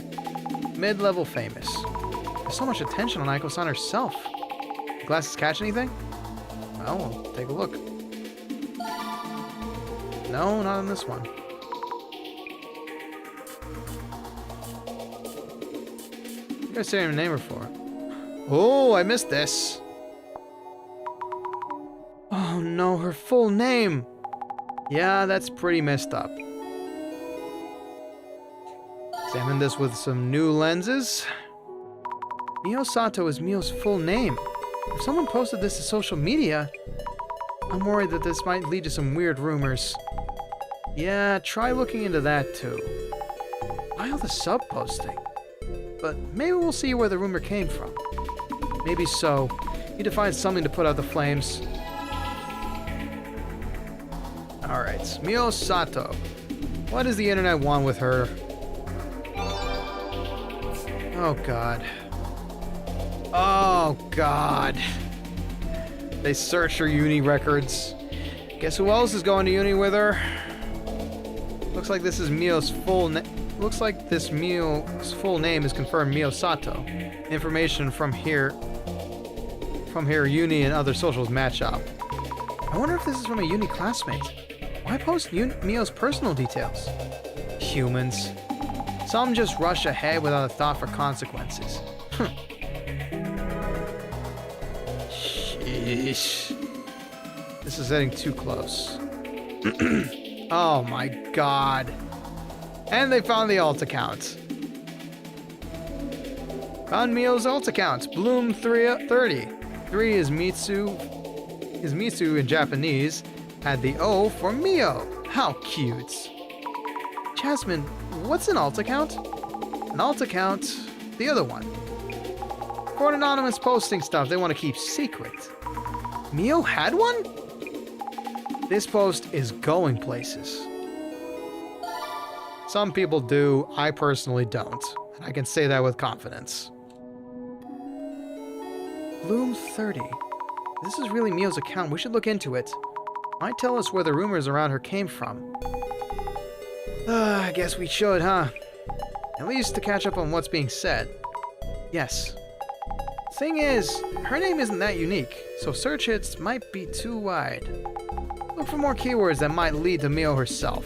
Mid-level famous. There's so much attention on Ico-san herself. Glasses catch anything? Well, we'll take a look. No, not on this one. You guys didn't even name her for. Oh, I missed this. Oh no, her full name. Yeah, that's pretty messed up. Examine this with some new lenses. Mio Sato is Mio's full name. If someone posted this to social media, I'm worried that this might lead to some weird rumors. Yeah, try looking into that too. Why all the sub-posting? But maybe we'll see where the rumor came from. Maybe so. Need to find something to put out the flames. Alright, Mio Sato. What does the internet want with her? Oh god. Oh god. They searched her uni records. Guess who else is going to uni with her? Looks like this is Mio's full name. Looks like this Mio's full name is confirmed Mio Sato. Information from here uni and other socials match up. I wonder if this is from a uni classmate. Why post Mio's personal details? Humans. Some just rush ahead without a thought for consequences. Sheesh. This is getting too close. Oh my god. And they found the alt account. Found Mio's alt account. Bloom 330. 3 is Mitsu in Japanese. Had the O for Mio. How cute. Jasmine, what's an alt account? An alt account, the other one. For an anonymous posting stuff they want to keep secret. Mio had one? This post is going places. Some people do, I personally don't. And I can say that with confidence. Bloom 30. This is really Mio's account. We should look into it. Might tell us where the rumors around her came from. I guess we should, huh? At least to catch up on what's being said. Yes. Thing is, her name isn't that unique, so search hits might be too wide. Look for more keywords that might lead to Mio herself.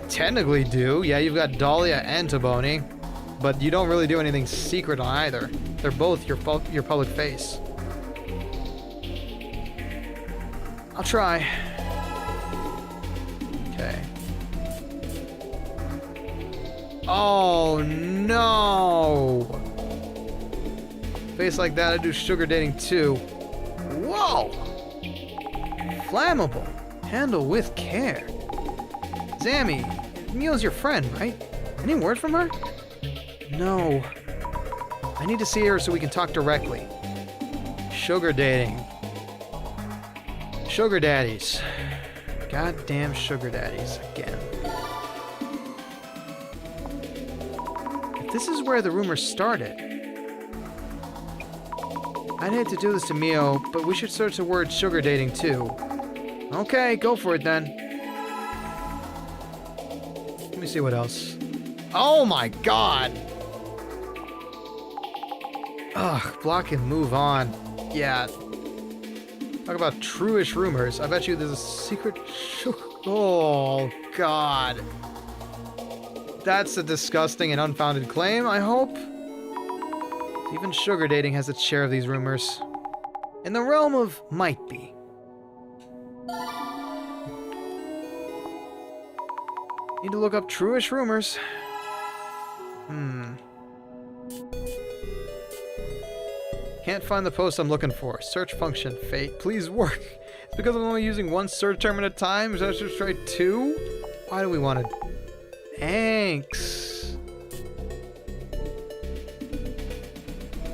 Technically do. Yeah, you've got Dahlia and Tboni, but you don't really do anything secret on either. They're both your public face. I'll try. Okay. Oh no! Face like that, I do sugar dating too. Whoa! Flammable. Handle with care. Zammy, Mio's your friend, right? Any word from her? No. I need to see her so we can talk directly. Sugar dating. Sugar daddies. Goddamn sugar daddies again. If this is where the rumors started, I'd hate to do this to Mio, but we should search the word sugar dating too. Okay, go for it then. Let me see what else. Oh my god! Ugh, block and move on. Yeah. Talk about true-ish rumors. I bet you there's a secret sugar... Oh, god. That's a disgusting and unfounded claim, I hope. Even sugar dating has its share of these rumors. In the realm of might be. Need to look up true-ish rumors. Can't find the post I'm looking for. Search function. Fate. Please work. It's because I'm only using one search term at a time. Should I just try 2? Why do we want to... Thanks.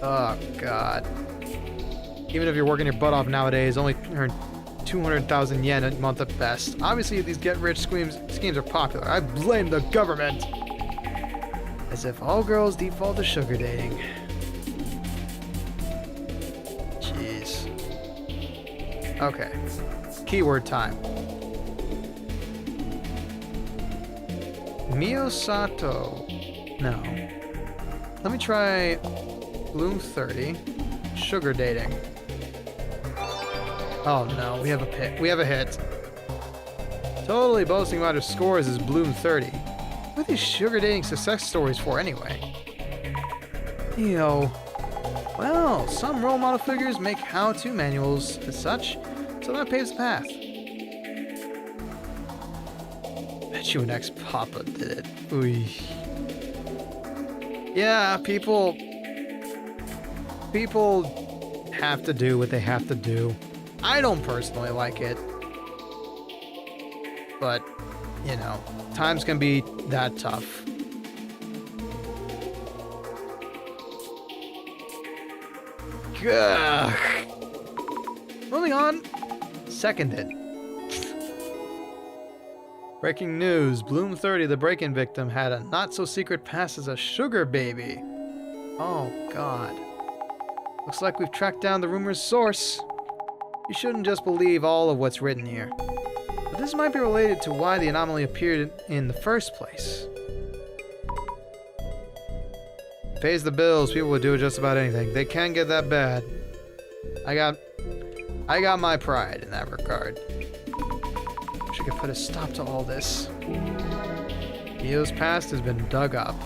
Oh, God. Even if you're working your butt off nowadays, only earn 200,000 yen a month at best. Obviously, these get-rich schemes are popular. I blame the government. As if all girls default to sugar dating. Jeez. Okay. Keyword time. Mio Sato. No. Let me try Bloom 30. Sugar dating. Oh no, we have a hit. We have a hit. Totally boasting about her scores as Bloom 30. What are these sugar dating success stories for anyway? Yo. Well, some role model figures make how-to manuals as such, so that paves the path. Bet you an ex-papa did it. Ooh. Yeah, people have to do what they have to do. I don't personally like it. But, you know, times can be that tough. Ugh. Moving on. Seconded. Breaking news. Bloom 30, the break-in victim, had a not-so-secret past as a sugar baby. Oh, God. Looks like we've tracked down the rumor's source. You shouldn't just believe all of what's written here. But this might be related to why the anomaly appeared in the first place. Pays the bills, people would do just about anything. They can get that bad. I got my pride in that regard. Wish I could put a stop to all this. Mio's past has been dug up.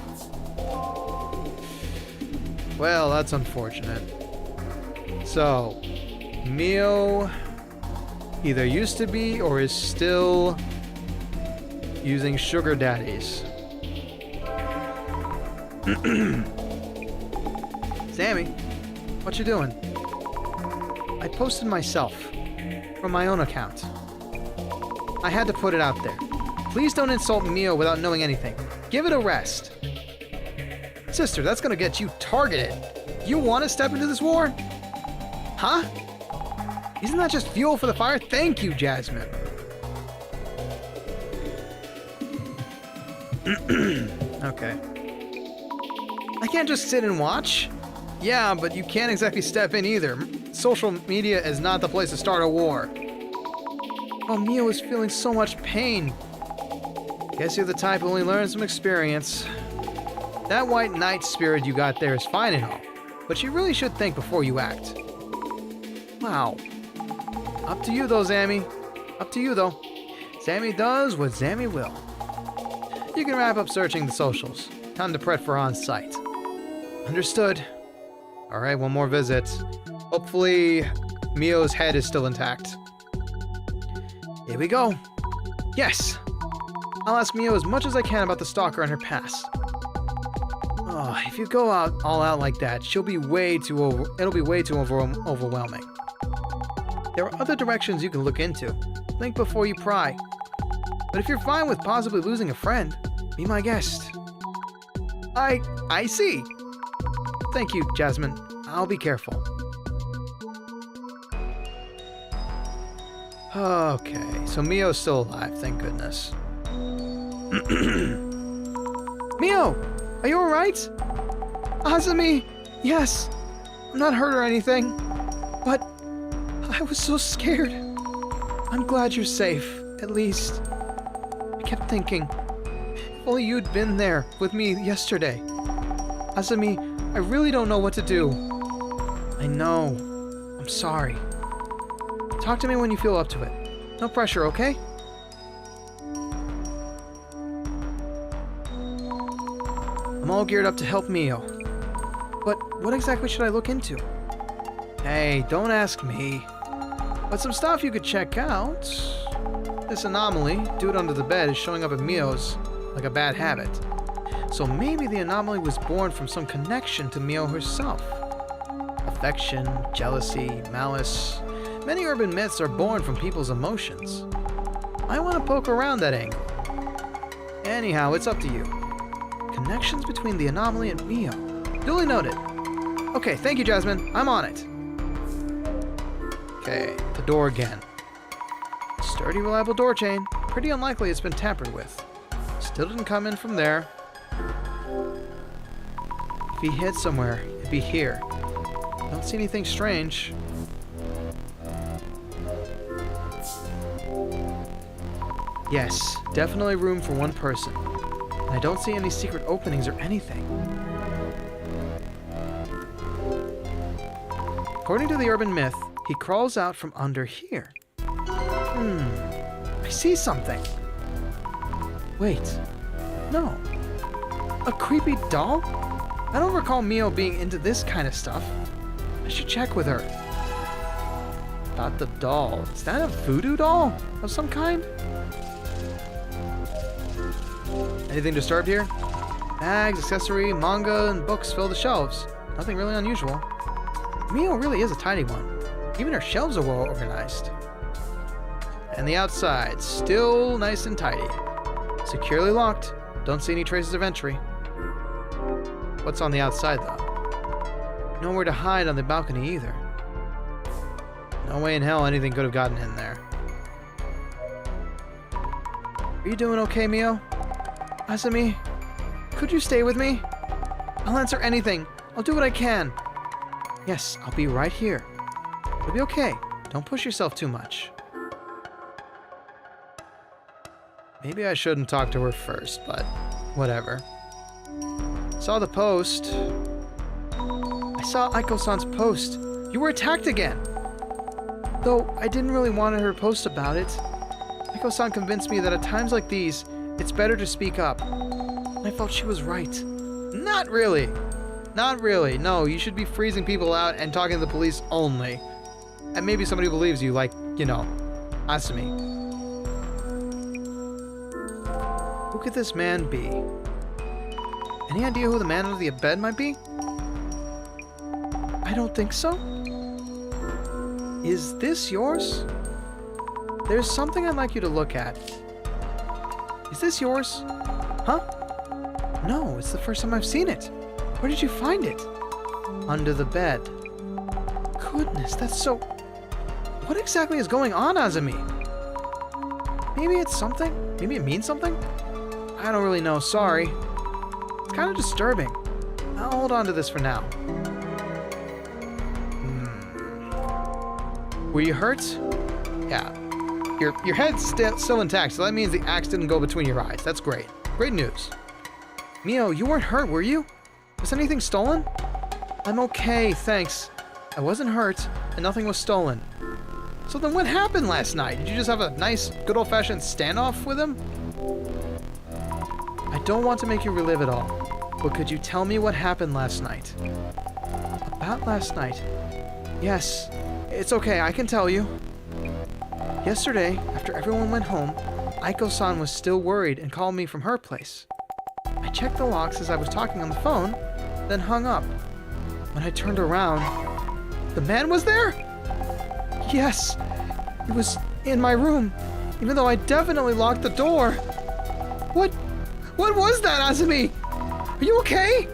Well, that's unfortunate. So, Mio either used to be or is still using sugar daddies. Sammy, what you doing? I posted myself from my own account. I had to put it out there. Please don't insult Mio without knowing anything. Give it a rest. Sister, that's gonna get you targeted. You want to step into this war? Huh? Isn't that just fuel for the fire? Thank you, Jasmine. Okay. I can't just sit and watch. Yeah, but you can't exactly step in either. Social media is not the place to start a war. Oh, Mio is feeling so much pain. Guess you're the type who only learns from experience. That white knight spirit you got there is fine and all, but you really should think before you act. Wow. Up to you though, Zammy. Up to you though. Zammy does what Zammy will. You can wrap up searching the socials. Time to prep for on-site. Understood. Alright, one more visit. Hopefully, Mio's head is still intact. Here we go. Yes! I'll ask Mio as much as I can about the stalker and her past. Oh, if you go all out like that, it'll be way too overwhelming. There are other directions you can look into. Think before you pry. But if you're fine with possibly losing a friend, be my guest. I see. Thank you, Jasmine. I'll be careful. Okay, so Mio's still alive, thank goodness. Mio! Are you alright? Azumi! Yes! I'm not hurt or anything. But I was so scared. I'm glad you're safe, at least. I kept thinking, if only you'd been there with me yesterday. Azumi, I really don't know what to do. I know. I'm sorry. Talk to me when you feel up to it. No pressure, okay? I'm all geared up to help Mio. But what exactly should I look into? Hey, don't ask me. But some stuff you could check out. This anomaly, dude under the bed, is showing up at Mio's like a bad habit. So maybe the anomaly was born from some connection to Mio herself. Affection, jealousy, malice. Many urban myths are born from people's emotions. I want to poke around that angle. Anyhow, it's up to you. Connections between the anomaly and Mio. Duly noted. Okay, thank you, Jasmine. I'm on it. Okay, the door again. Sturdy, reliable door chain. Pretty unlikely it's been tampered with. Still didn't come in from there. If he hid somewhere, it'd be here. Don't see anything strange. Yes, definitely room for one person. And I don't see any secret openings or anything. According to the urban myth, he crawls out from under here. I see something. Wait. No. A creepy doll? I don't recall Mio being into this kind of stuff. I should check with her. About the doll. Is that a voodoo doll of some kind? Anything disturbed here? Bags, accessory, manga, and books fill the shelves. Nothing really unusual. Mio really is a tidy one. Even her shelves are well organized. And the outside, still nice and tidy. Securely locked. Don't see any traces of entry. What's on the outside, though? Nowhere to hide on the balcony either. No way in hell anything could have gotten in there. Are you doing okay, Mio? Azumi, could you stay with me? I'll answer anything. I'll do what I can. Yes, I'll be right here. It'll be okay. Don't push yourself too much. Maybe I shouldn't talk to her first, but whatever. Saw the post. I saw Aiko-san's post. You were attacked again. Though I didn't really want her to post about it. Aiko-san convinced me that at times like these, it's better to speak up. And I felt she was right. Not really. Not really. No, you should be freezing people out and talking to the police only. And maybe somebody believes you, like, you know, Asumi. Who could this man be? Any idea who the man under the bed might be? I don't think so. Is this yours? There's something I'd like you to look at. Is this yours? Huh? No, it's the first time I've seen it. Where did you find it? Under the bed. Goodness, that's so... What exactly is going on, Azumi? Maybe it's something? Maybe it means something? I don't really know, sorry. It's kind of disturbing. I'll hold on to this for now. Were you hurt? Yeah. Your head's still intact, so that means the axe didn't go between your eyes. That's great. Great news. Mio, you weren't hurt, were you? Was anything stolen? I'm okay, thanks. I wasn't hurt, and nothing was stolen. So then what happened last night? Did you just have a nice, good old-fashioned standoff with him? I don't want to make you relive it all, but could you tell me what happened last night? About last night? Yes, it's okay, I can tell you. Yesterday, after everyone went home, Aiko-san was still worried and called me from her place. I checked the locks as I was talking on the phone, then hung up. When I turned around, the man was there? Yes, he was in my room, even though I definitely locked the door. What was that, Azumi? Are you okay?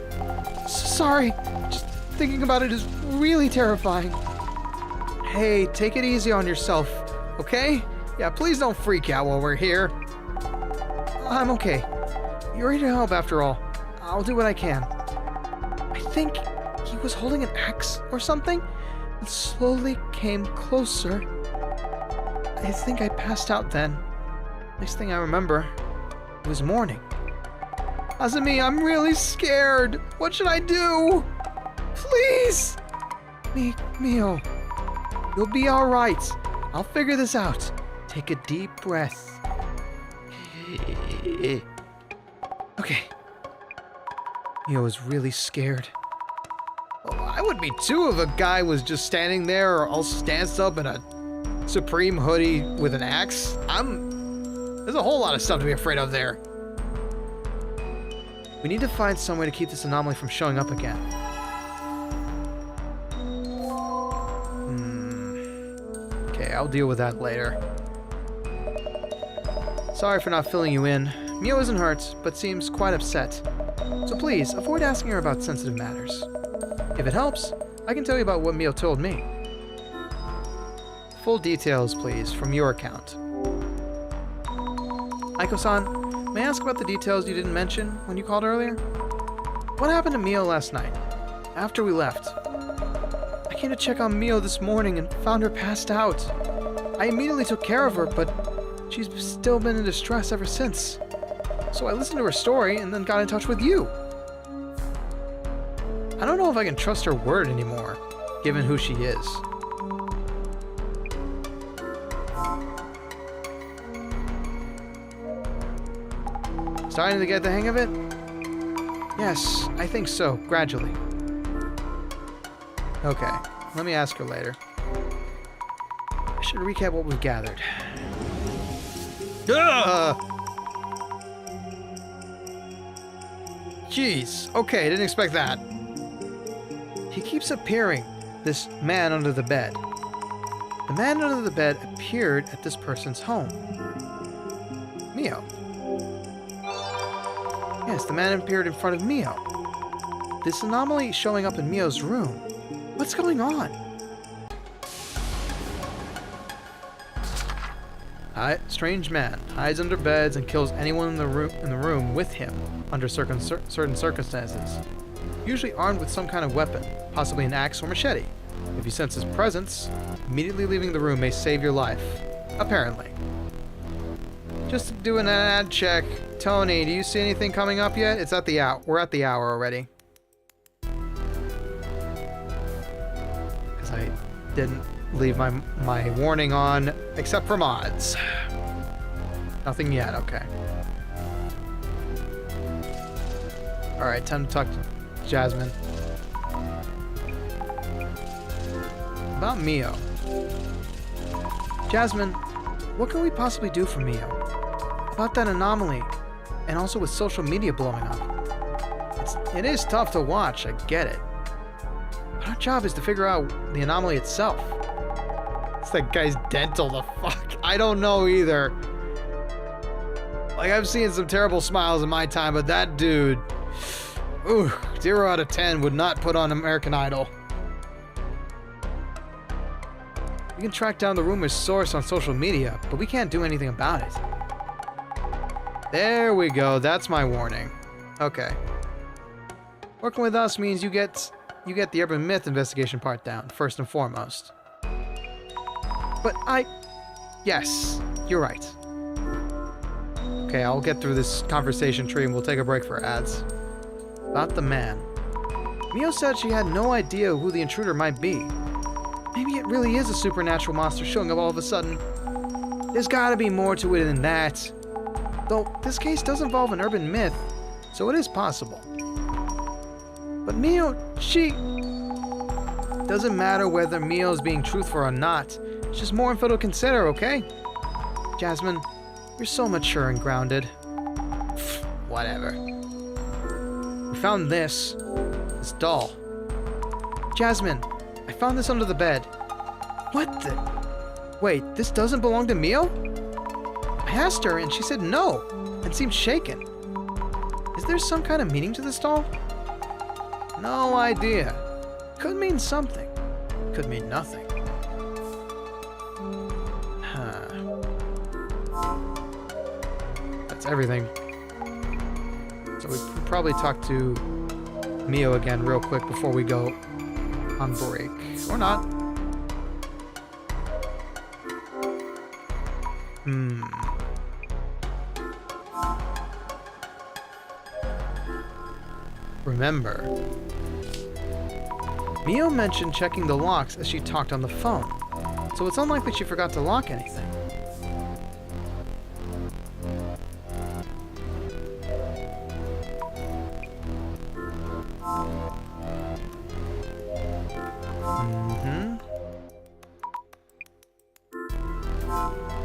Sorry, just thinking about it is really terrifying. Hey, take it easy on yourself, okay? Yeah, please don't freak out while we're here. I'm okay. You're here to help after all. I'll do what I can. I think he was holding an axe or something. It slowly came closer. I think I passed out then. Next thing I remember, it was morning. Azumi, I'm really scared. What should I do? Please! Mio, you'll be alright. I'll figure this out. Take a deep breath. Okay. Mio was really scared. Well, I would be too if a guy was just standing there all stanced up in a Supreme hoodie with an axe. There's a whole lot of stuff to be afraid of there. We need to find some way to keep this anomaly from showing up again. Okay, I'll deal with that later. Sorry for not filling you in. Mio isn't hurt, but seems quite upset. So please, avoid asking her about sensitive matters. If it helps, I can tell you about what Mio told me. Full details, please, from your account. Aiko-san, may I ask about the details you didn't mention when you called earlier? What happened to Mio last night, after we left? I came to check on Mio this morning and found her passed out. I immediately took care of her, but she's still been in distress ever since. So I listened to her story and then got in touch with you. I don't know if I can trust her word anymore, given who she is. Starting to get the hang of it? Yes, I think so, gradually. Okay, let me ask her later. I should recap what we've gathered. Jeez, okay, didn't expect that. He keeps appearing, this man under the bed. The man under the bed appeared at this person's home. Mio. Yes, the man appeared in front of Mio. This anomaly showing up in Mio's room. What's going on? Strange man hides under beds and kills anyone in the room with him under certain circumstances. Usually armed with some kind of weapon, possibly an axe or machete. If you sense his presence, immediately leaving the room may save your life. Apparently. Just doing an ad check. Tony, do you see anything coming up yet? It's at the hour. We're at the hour already. Because I didn't leave my warning on, except for mods. Nothing yet, okay. Alright, time to talk to Jasmine. About Mio. Jasmine, what can we possibly do for Mio? About that anomaly, and also with social media blowing up. It is tough to watch, I get it. But our job is to figure out the anomaly itself. It's that guy's dental, the fuck? I don't know either. Like, I've seen some terrible smiles in my time, but that dude... Ooh, 0 out of 10 would not put on American Idol. We can track down the rumor's source on social media, but we can't do anything about it. There we go, that's my warning. Okay. Working with us means you get the urban myth investigation part down, first and foremost. But yes, you're right. Okay, I'll get through this conversation tree and we'll take a break for ads. About the man. Mio said she had no idea who the intruder might be. Maybe it really is a supernatural monster showing up all of a sudden. There's gotta be more to it than that. Though, this case does involve an urban myth, so it is possible. But Mio, she... Doesn't matter whether Mio's being truthful or not. It's just more info to consider, okay? Jasmine, you're so mature and grounded. Whatever. We found this doll. Jasmine, I found this under the bed. What the... Wait, this doesn't belong to Mio? I asked her and she said no, and seemed shaken. Is there some kind of meaning to this doll? No idea. Could mean something. Could mean nothing. That's everything. So we can probably talk to Mio again real quick before we go on break. Or not. Remember, Mio mentioned checking the locks as she talked on the phone, so it's unlikely she forgot to lock anything.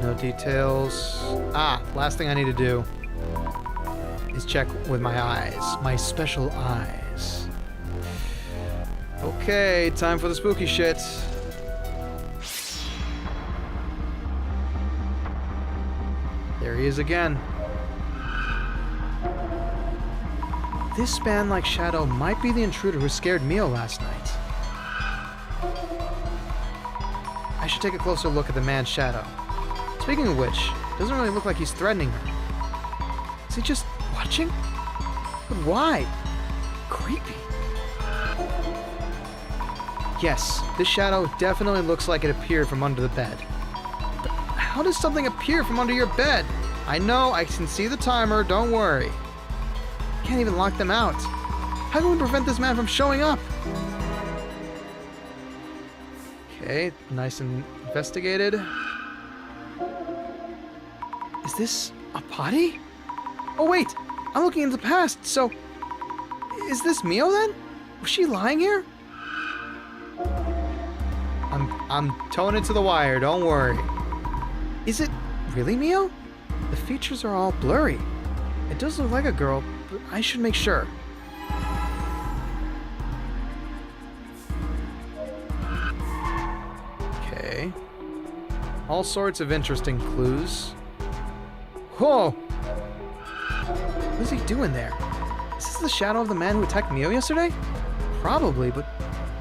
No details. Last thing I need to do is check with my eyes. My special eyes. Okay, time for the spooky shit. There he is again. This span-like shadow might be the intruder who scared Mio last night. I should take a closer look at the man's shadow. Speaking of which, it doesn't really look like he's threatening her. Is he just watching? But why? Creepy. Yes, this shadow definitely looks like it appeared from under the bed. But how does something appear from under your bed? I know, I can see the timer, don't worry. Can't even lock them out. How can we prevent this man from showing up? Okay, nice and investigated. Is this a potty? Oh wait, I'm looking into the past, so... Is this Mio then? Was she lying here? I'm towing it to the wire, don't worry. Is it really Mio? The features are all blurry. It does look like a girl, but I should make sure. Okay. All sorts of interesting clues. Whoa! What is he doing there? Is this the shadow of the man who attacked Mio yesterday? Probably, but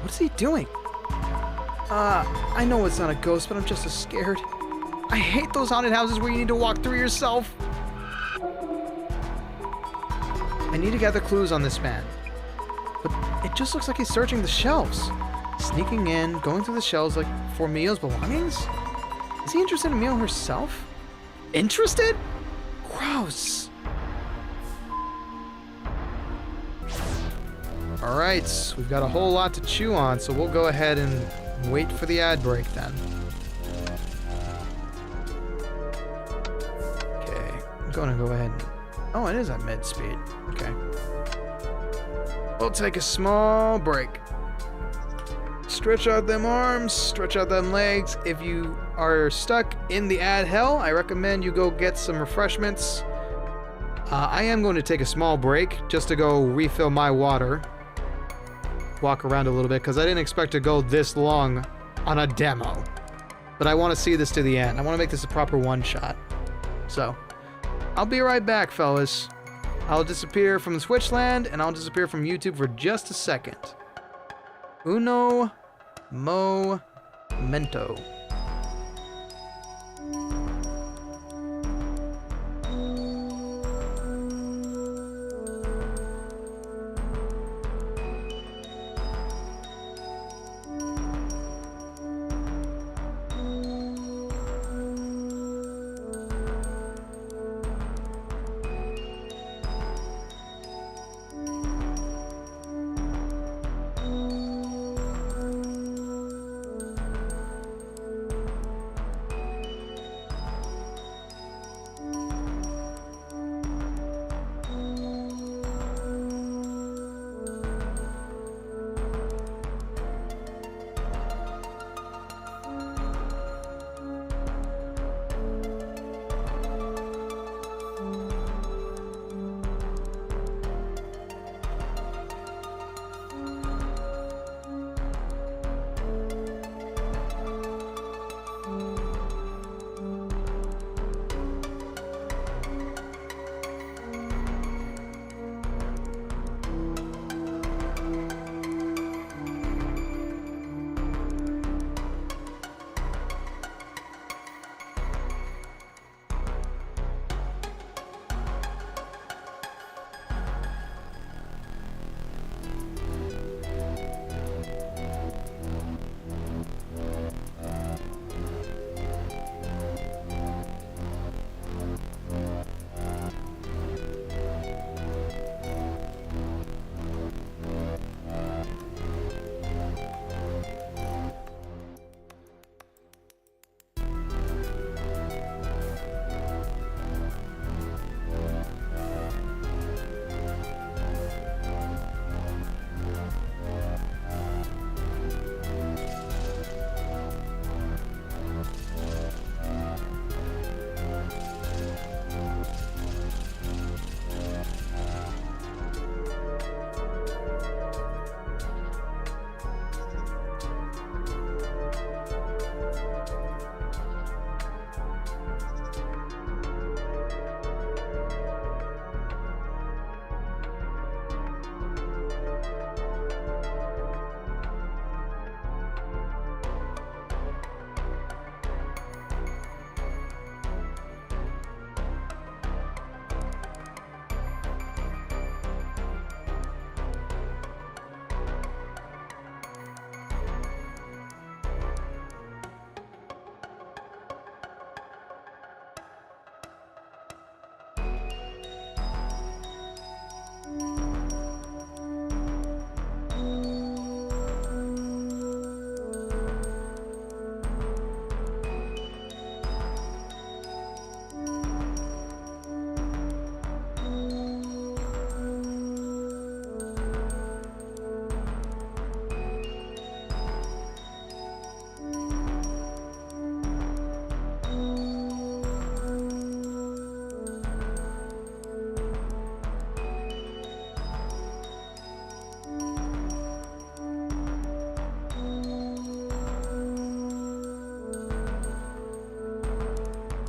what is he doing? I know it's not a ghost, but I'm just as scared. I hate those haunted houses where you need to walk through yourself. I need to gather clues on this man. But it just looks like he's searching the shelves. Sneaking in, going through the shelves like for Mio's belongings? Is he interested in Mio herself? Interested? Gross. Alright, we've got a whole lot to chew on, so we'll go ahead and wait for the ad break then. Okay, I'm gonna go ahead and... Oh, it is at mid speed. Okay. We'll take a small break. Stretch out them arms, stretch out them legs. If you are stuck in the ad hell, I recommend you go get some refreshments. I am going to take a small break just to go refill my water. Walk around a little bit because I didn't expect to go this long on a demo. But I want to see this to the end. I want to make this a proper one-shot. So, I'll be right back, fellas. I'll disappear from the Switchland and I'll disappear from YouTube for just a second. Uno momento.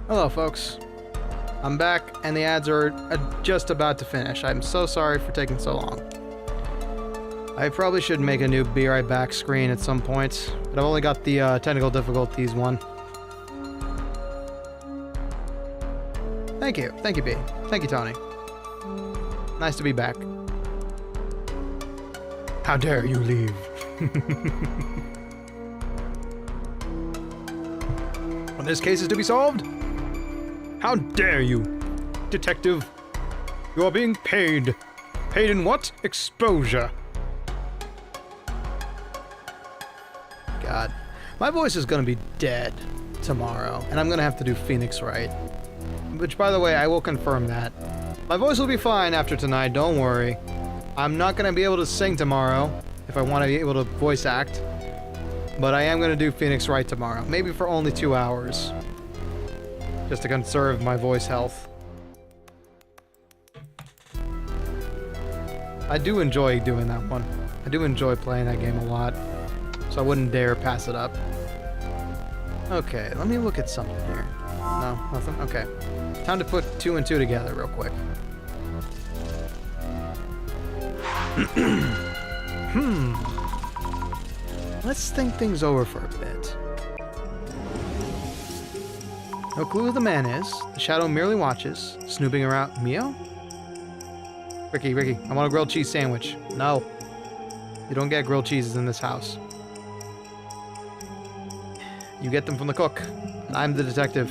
Hello, folks. I'm back, and the ads are just about to finish. I'm so sorry for taking so long. I probably should make a new Be Right Back screen at some point, but I've only got the technical difficulties one. Thank you. Thank you, B. Thank you, Tony. Nice to be back. How dare you leave? When this case is to be solved? How dare you, detective? You are being paid. Paid in what? Exposure. God. My voice is gonna be dead tomorrow, and I'm gonna have to do Phoenix Wright. Which, by the way, I will confirm that. My voice will be fine after tonight, don't worry. I'm not gonna be able to sing tomorrow, if I want to be able to voice act. But I am gonna do Phoenix Wright tomorrow, maybe for only 2 hours. Just to conserve my voice health. I do enjoy doing that one. I do enjoy playing that game a lot. So I wouldn't dare pass it up. Okay, let me look at something here. No, nothing? Okay. Time to put 2 and 2 together real quick. Let's think things over for a bit. No clue who the man is. The shadow merely watches, snooping around. Mio? Ricky, I want a grilled cheese sandwich. No. You don't get grilled cheeses in this house. You get them from the cook. And I'm the detective.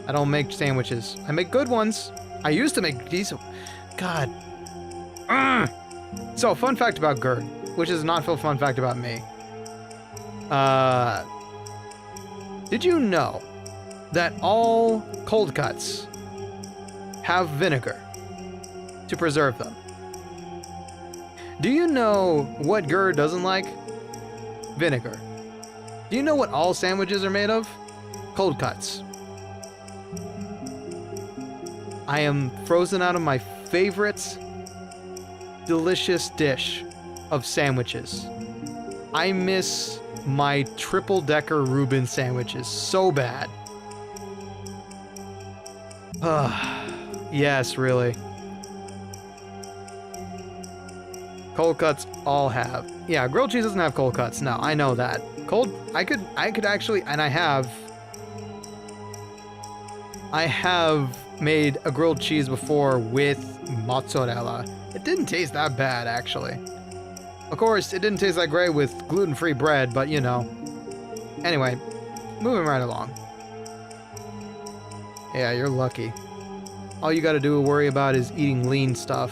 I don't make sandwiches. I make good ones. I used to make decent. God. So, fun fact about Gerd, which is not a fun fact about me. Did you know that all cold cuts have vinegar to preserve them? Do you know what Gerd doesn't like? Vinegar. Do you know what all sandwiches are made of? Cold cuts. I am frozen out of my favorite delicious dish of sandwiches. I miss my triple-decker Reuben sandwiches so bad. Yes, really. Cold cuts all have. Yeah, grilled cheese doesn't have cold cuts. No, I know that. I could actually, and I have made a grilled cheese before with mozzarella. It didn't taste that bad, actually. Of course, it didn't taste that great with gluten-free bread, but you know. Anyway, moving right along. Yeah, you're lucky. All you gotta do worry about is eating lean stuff.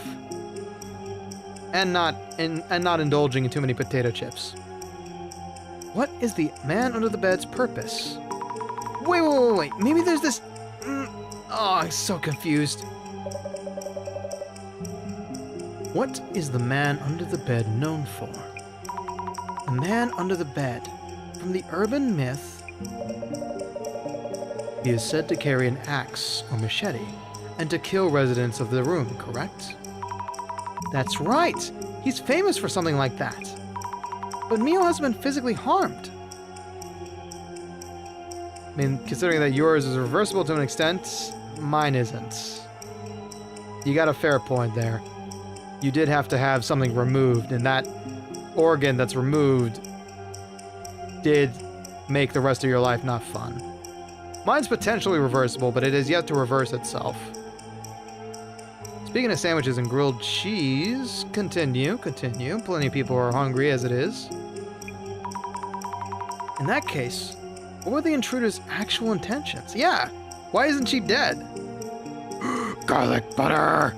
And not indulging in too many potato chips. What is the man under the bed's purpose? Wait. Maybe there's this... Oh, I'm so confused. What is the man under the bed known for? The man under the bed. From the urban myth, he is said to carry an axe or machete and to kill residents of the room, correct? That's right! He's famous for something like that. But Mio hasn't been physically harmed. I mean, considering that yours is reversible to an extent, mine isn't. You got a fair point there. You did have to have something removed, and that organ that's removed did make the rest of your life not fun. Mine's potentially reversible, but it is yet to reverse itself. Speaking of sandwiches and grilled cheese, continue. Plenty of people are hungry as it is. In that case, what were the intruder's actual intentions? Yeah, why isn't she dead? Garlic butter!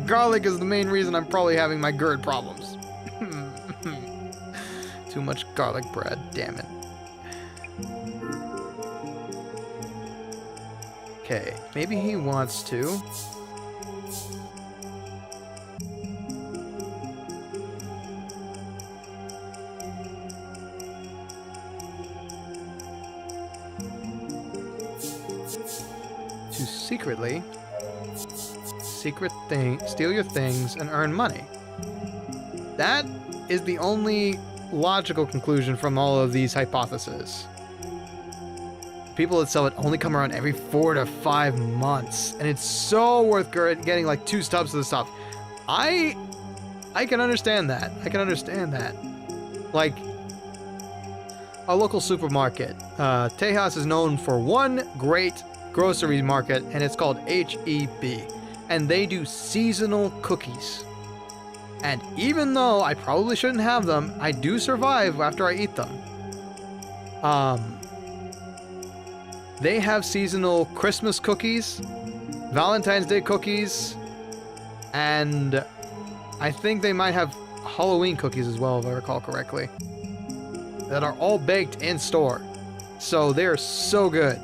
Garlic is the main reason I'm probably having my GERD problems. Too much garlic bread, damn it. Okay, maybe he wants to. Secretly, steal your things and earn money. That is the only logical conclusion from all of these hypotheses. People that sell it only come around every 4 to 5 months, and it's so worth getting like 2 stubs of the stuff. I can understand that. I can understand that. Like, a local supermarket. Tejas is known for one great grocery market, and it's called HEB. And they do seasonal cookies. And even though I probably shouldn't have them, I do survive after I eat them. They have seasonal Christmas cookies, Valentine's Day cookies, and I think they might have Halloween cookies as well, if I recall correctly, that are all baked in store. So they're so good.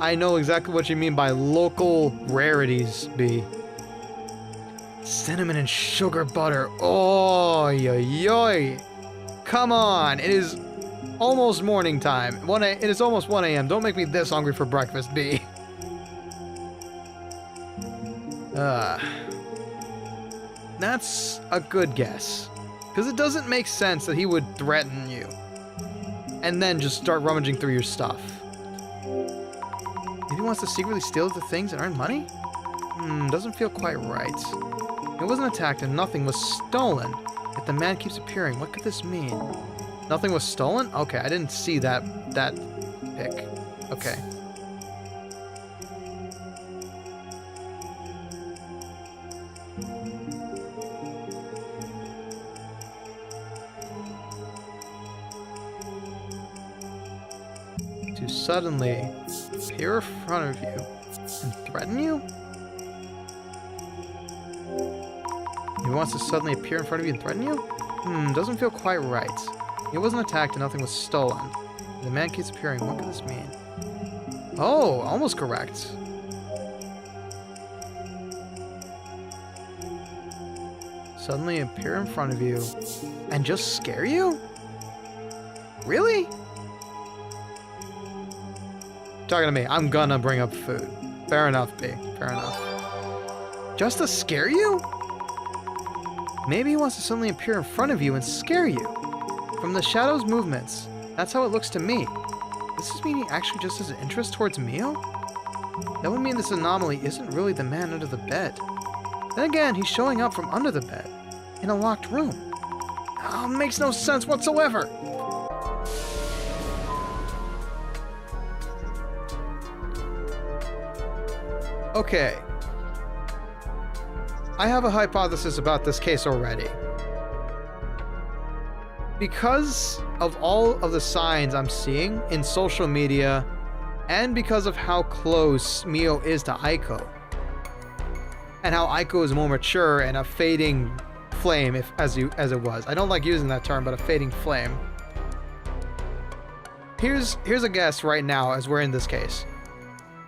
I know exactly what you mean by local rarities, B. Cinnamon and sugar butter. Oh, yoy. Come on. It is almost morning time. It is almost 1 a.m. Don't make me this hungry for breakfast, B. That's a good guess. Because it doesn't make sense that he would threaten you and then just start rummaging through your stuff. Maybe he wants to secretly steal the things and earn money? Doesn't feel quite right. It wasn't attacked and nothing was stolen. Yet the man keeps appearing. What could this mean? Nothing was stolen? Okay, I didn't see that pic. Okay. To suddenly appear in front of you and threaten you? He wants to suddenly appear in front of you and threaten you? Doesn't feel quite right. He wasn't attacked and nothing was stolen. The man keeps appearing. What could this mean? Oh, almost correct. Suddenly appear in front of you and just scare you? Really? Talking to me. I'm gonna bring up food. Fair enough, B. Fair enough. Just to scare you? Maybe he wants to suddenly appear in front of you and scare you. From the shadow's movements, that's how it looks to me. Does this mean he actually just has an interest towards Mio? That would mean this anomaly isn't really the man under the bed. Then again, he's showing up from under the bed, in a locked room. Oh, makes no sense whatsoever! Okay. I have a hypothesis about this case already. Because of all of the signs I'm seeing in social media, and because of how close Mio is to Aiko, and how Aiko is more mature and a fading flame, as it was. I don't like using that term, but a fading flame. Here's a guess right now as we're in this case.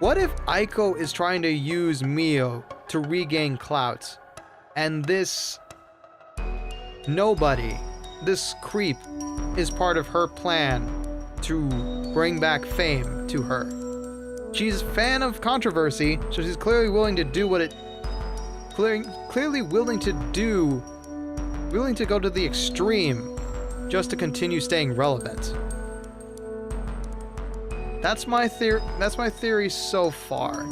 What if Aiko is trying to use Mio to regain clout, and this nobody, this creep, is part of her plan to bring back fame to her? She's a fan of controversy, so she's clearly willing to do what it... Clearly willing to go to the extreme just to continue staying relevant. That's my theory so far.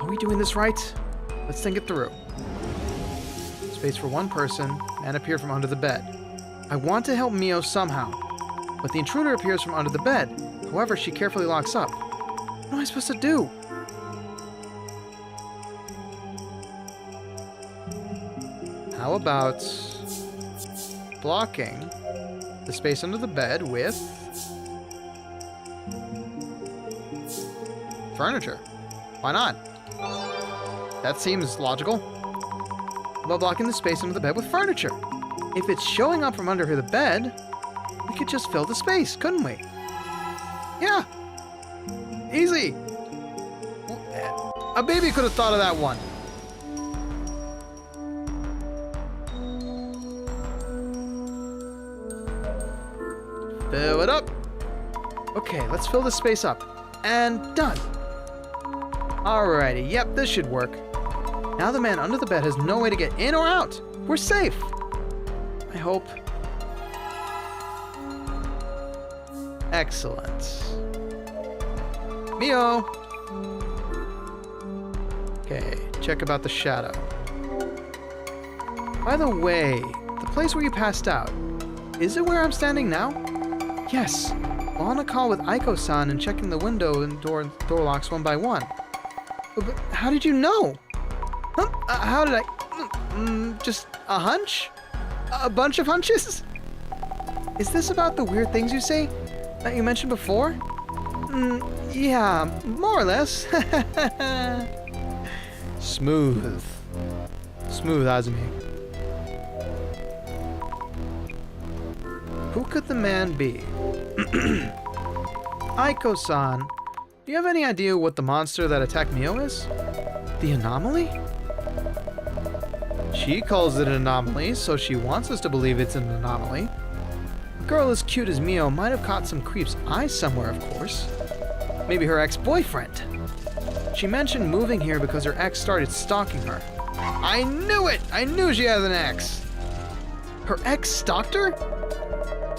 Are we doing this right? Let's think it through. Space for one person, and appear from under the bed. I want to help Mio somehow, but the intruder appears from under the bed. However, she carefully locks up. What am I supposed to do? How about blocking the space under the bed with furniture? Why not? That seems logical. How about blocking the space under the bed with furniture? If it's showing up from under the bed, we could just fill the space, couldn't we? Yeah. Easy. A baby could have thought of that one. Fill it up. Okay, let's fill this space up. And done. Alrighty, yep, this should work. Now the man under the bed has no way to get in or out. We're safe. I hope. Excellent. Mio! Okay, check about the shadow. By the way, the place where you passed out, is it where I'm standing now? Yes. While on a call with Aiko-san and checking the window and door locks one by one. But how did you know? Huh? How did I... just a hunch? A bunch of hunches? Is this about the weird things you say that you mentioned before? Yeah, more or less. Smooth. Smooth, Azumi. Who could the man be? Aiko-san, do you have any idea what the monster that attacked Mio is? The anomaly? She calls it an anomaly, so she wants us to believe it's an anomaly. A girl as cute as Mio might have caught some creep's eye somewhere, of course. Maybe her ex-boyfriend. She mentioned moving here because her ex started stalking her. I knew it! I knew she has an ex! Her ex stalked her?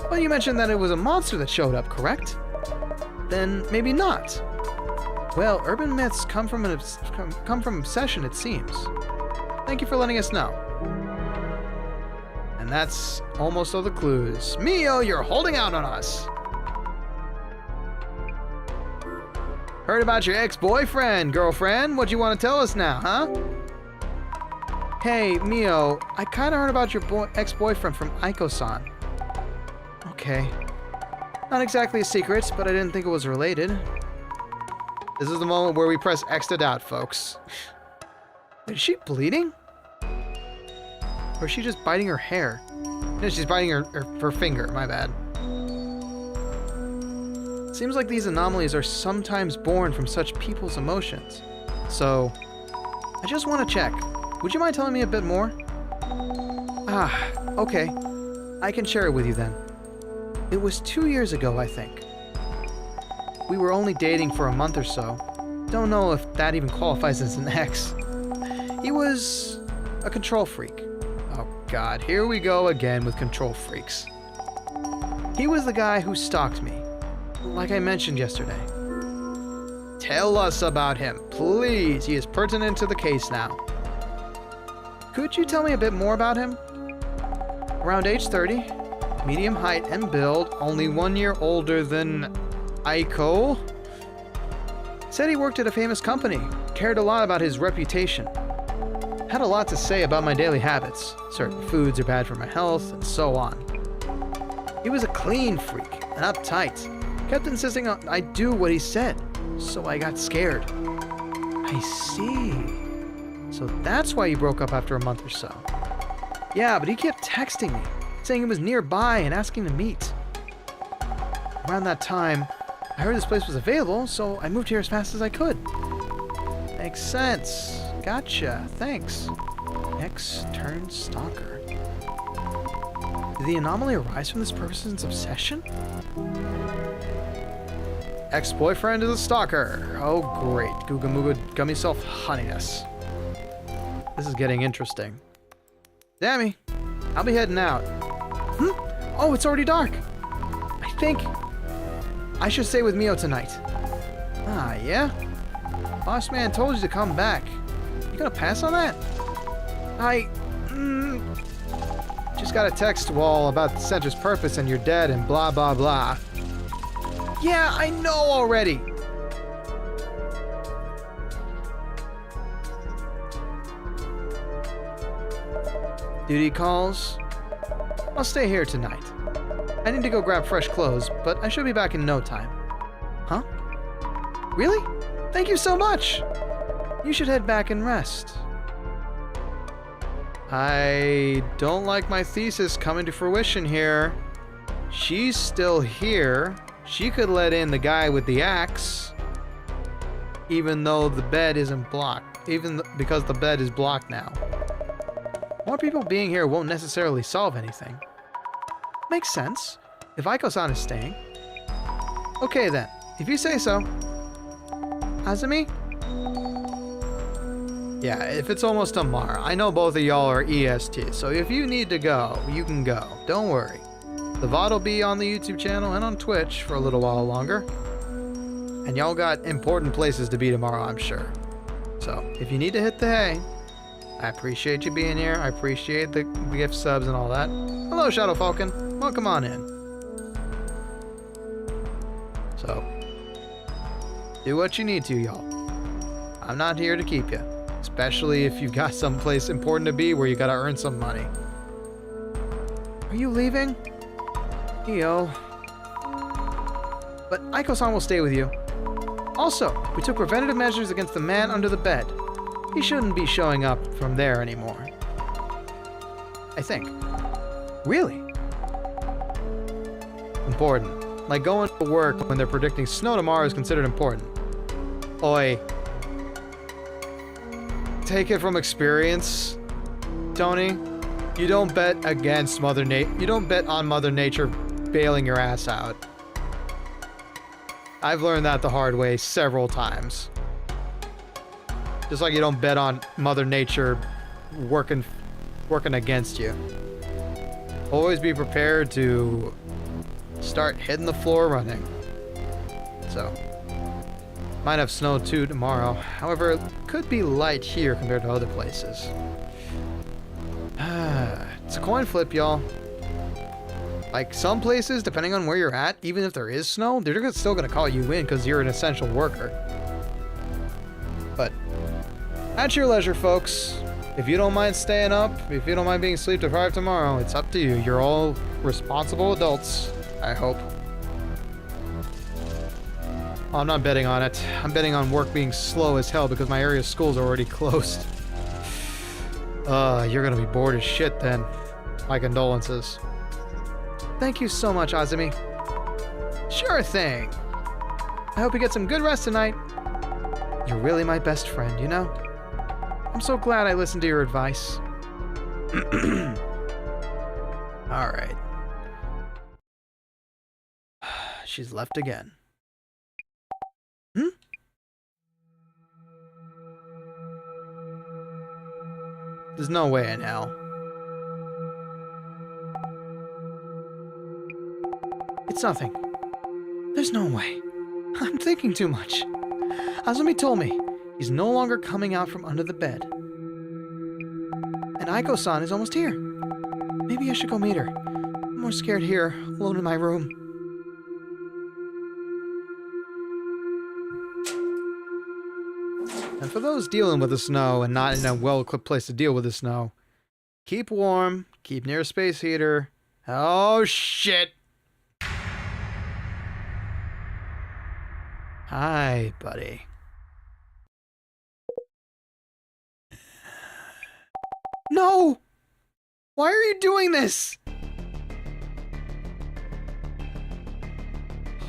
Well, you mentioned that it was a monster that showed up, correct? Then maybe not. Well, urban myths come from obsession, it seems. Thank you for letting us know. And that's almost all the clues. Mio, you're holding out on us! Heard about your ex-boyfriend, girlfriend. What you want to tell us now, huh? Hey, Mio, I kind of heard about your ex-boyfriend from Aiko-san. Okay. Not exactly a secret, but I didn't think it was related. This is the moment where we press X to doubt, folks. Is she bleeding? Or is she just biting her hair? No, she's biting her finger, my bad. Seems like these anomalies are sometimes born from such people's emotions. So, I just want to check. Would you mind telling me a bit more? Ah, okay. I can share it with you then. It was 2 years ago, I think. We were only dating for a month or so. Don't know if that even qualifies as an ex. He was a control freak. Oh god, here we go again with control freaks. He was the guy who stalked me, like I mentioned yesterday. Tell us about him, please. He is pertinent to the case now. Could you tell me a bit more about him? Around age 30, medium height and build, only 1 year older than Aiko. Said he worked at a famous company, cared a lot about his reputation. Had a lot to say about my daily habits. Certain foods are bad for my health, and so on. He was a clean freak and uptight. Kept insisting I do what he said, so I got scared. I see. So that's why you broke up after a month or so. Yeah, but he kept texting me, saying he was nearby and asking to meet. Around that time, I heard this place was available, so I moved here as fast as I could. Makes sense. Gotcha. Thanks. Ex-turned stalker. Did the anomaly arise from this person's obsession? Ex-boyfriend is a stalker. Oh, great. Googa Mooga Gummy Self Honeyness. This is getting interesting. Dammy, I'll be heading out. Oh, it's already dark. I think I should stay with Mio tonight. Ah, yeah? Boss man told you to come back. You gonna pass on that? I just got a text wall about the center's purpose and you're dead and blah blah blah. Yeah, I know already. Duty calls. I'll stay here tonight. I need to go grab fresh clothes, but I should be back in no time. Huh? Really? Thank you so much! You should head back and rest. I don't like my thesis coming to fruition here. She's still here. She could let in the guy with the axe. Even though the bed isn't blocked. Because the bed is blocked now. More people being here won't necessarily solve anything. Makes sense. If Aiko-san is staying. Okay then, if you say so. Azumi? Yeah, if it's almost tomorrow. I know both of y'all are EST, so if you need to go, you can go. Don't worry. The VOD will be on the YouTube channel and on Twitch for a little while longer. And y'all got important places to be tomorrow, I'm sure. So, if you need to hit the hay, I appreciate you being here. I appreciate the gift subs and all that. Hello, Shadow Falcon. Welcome on in. So, do what you need to, y'all. I'm not here to keep you. Especially if you've got someplace important to be where you gotta earn some money. Are you leaving? Yo. But Aiko-san will stay with you. Also, we took preventative measures against the man under the bed. He shouldn't be showing up from there anymore. I think. Really? Important. Like going to work when they're predicting snow tomorrow is considered important. Oi. Take it from experience, Tony. You don't bet against Mother Nature. You don't bet on Mother Nature bailing your ass out. I've learned that the hard way several times. Just like you don't bet on Mother Nature working against you. Always be prepared to start hitting the floor running. So, might have snow too tomorrow. However, it could be light here compared to other places. It's a coin flip, y'all. Like, some places, depending on where you're at, even if there is snow, they're still gonna call you in because you're an essential worker. But, at your leisure, folks. If you don't mind staying up, if you don't mind being sleep deprived tomorrow, it's up to you. You're all responsible adults, I hope. Oh, I'm not betting on it. I'm betting on work being slow as hell because my area schools are already closed. You're gonna be bored as shit then. My condolences. Thank you so much, Azumi. Sure thing. I hope you get some good rest tonight. You're really my best friend, you know? I'm so glad I listened to your advice. Alright. She's left again. Hmm? There's no way in hell. It's nothing. There's no way. I'm thinking too much. Azumi told me he's no longer coming out from under the bed. And Aiko-san is almost here. Maybe I should go meet her. I'm more scared here, alone in my room. And for those dealing with the snow and not in a well-equipped place to deal with the snow, keep warm, keep near a space heater. Oh, shit! Hi, buddy. No! Why are you doing this?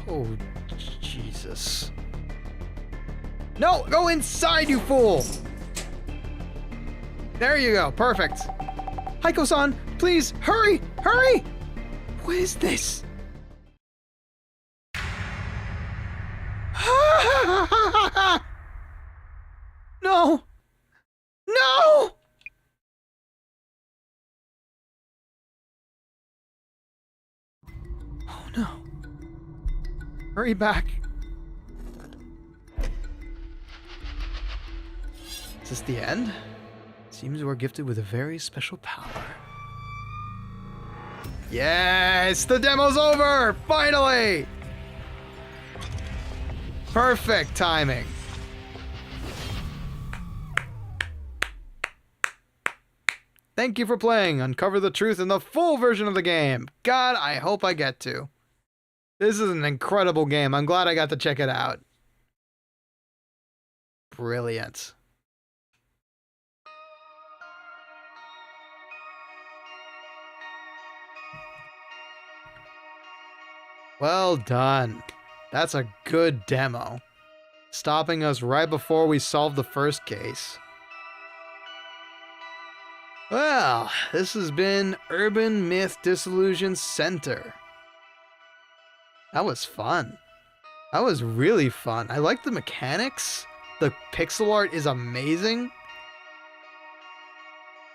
Oh, Jesus. No! Go inside, you fool! There you go. Perfect. Heiko-san, please, hurry! Hurry! What is this? No! No! Oh no. Hurry back. Is this the end? Seems we're gifted with a very special power. Yes! The demo's over! Finally! Perfect timing. Thank you for playing. Uncover the truth in the full version of the game. God, I hope I get to. This is an incredible game. I'm glad I got to check it out. Brilliant. Well done. That's a good demo. Stopping us right before we solve the first case. Well, this has been Urban Myth Dissolution Center. That was fun. That was really fun. I like the mechanics. The pixel art is amazing.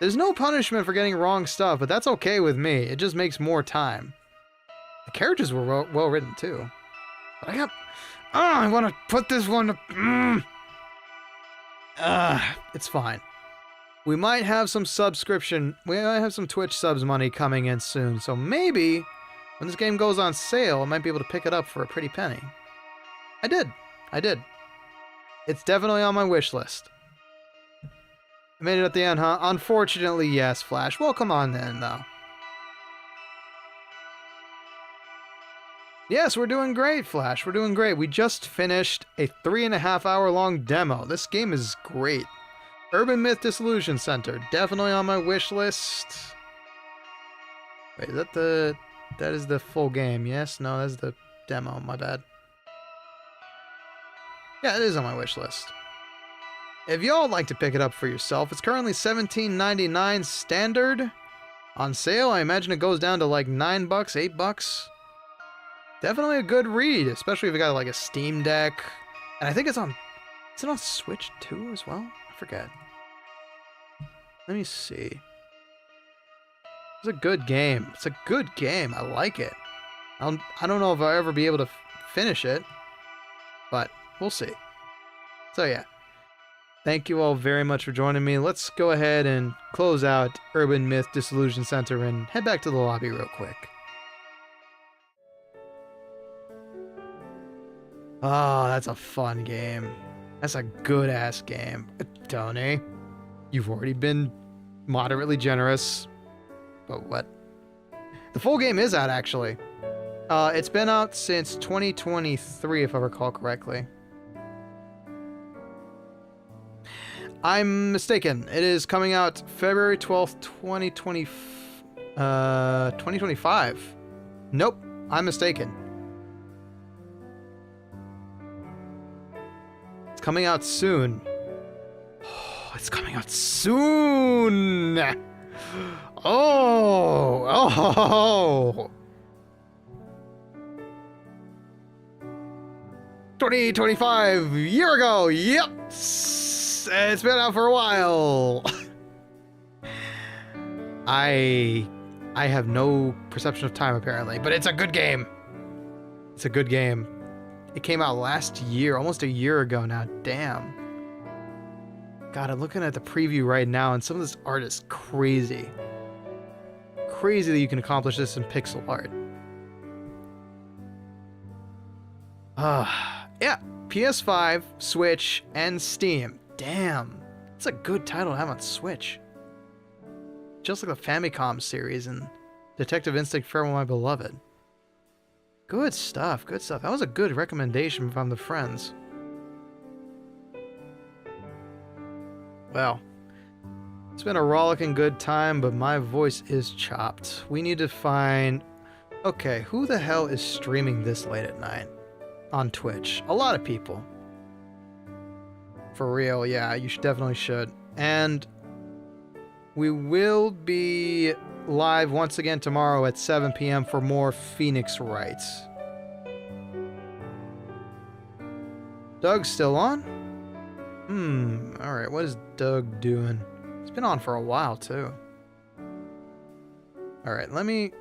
There's no punishment for getting wrong stuff, but that's okay with me. It just makes more time. The characters were well written too. But I got... Oh, I want to put this one to... It's fine. We might have some subscription... We might have some Twitch subs money coming in soon, so maybe when this game goes on sale, I might be able to pick it up for a pretty penny. I did. It's definitely on my wish list. I made it at the end, huh? Unfortunately, yes, Flash. Well, come on then, though. Yes, we're doing great, Flash. We're doing great. We just finished a 3.5-hour long demo. This game is great. Urban Myth Dissolution Center. Definitely on my wish list. Wait, is that the... That is the full game, yes? No, that's the demo. My bad. Yeah, it is on my wish list. If y'all would like to pick it up for yourself, it's currently $17.99 standard. On sale, I imagine it goes down to like $9, $8. Definitely a good read, especially if you got like a Steam Deck. And I think it's on... Is it on Switch too as well? I forget. Let me see. It's a good game. It's a good game. I like it. I don't know if I'll ever be able to finish it, but we'll see. So yeah. Thank you all very much for joining me. Let's go ahead and close out Urban Myth Dissolution Center and head back to the lobby real quick. Oh, that's a fun game. That's a good-ass game. Tony, you've already been moderately generous. But what? The full game is out, actually. It's been out since 2023, if I recall correctly. I'm mistaken. It is coming out February 12th, 2025. Nope, I'm mistaken. It's coming out soon. Oh, it's coming out soon! Oh! 2025, year ago, yep! It's been out for a while. I have no perception of time apparently, but it's a good game. It's a good game. It came out last year, almost a year ago now. Damn. God, I'm looking at the preview right now, and some of this art is crazy. Crazy that you can accomplish this in pixel art. Yeah, PS5, Switch, and Steam. Damn, it's a good title to have on Switch. Just like the Famicom series and Detective Instinct Farewell My Beloved. Good stuff, good stuff. That was a good recommendation from the friends. Well, it's been a rollicking good time, but my voice is chopped. We need to find... Okay, who the hell is streaming this late at night on Twitch? A lot of people. For real, yeah, you definitely should. And we will be live once again tomorrow at 7 p.m. for more Phoenix Writes. Doug's still on? Alright, what is Doug doing? He's been on for a while, too. Alright, He's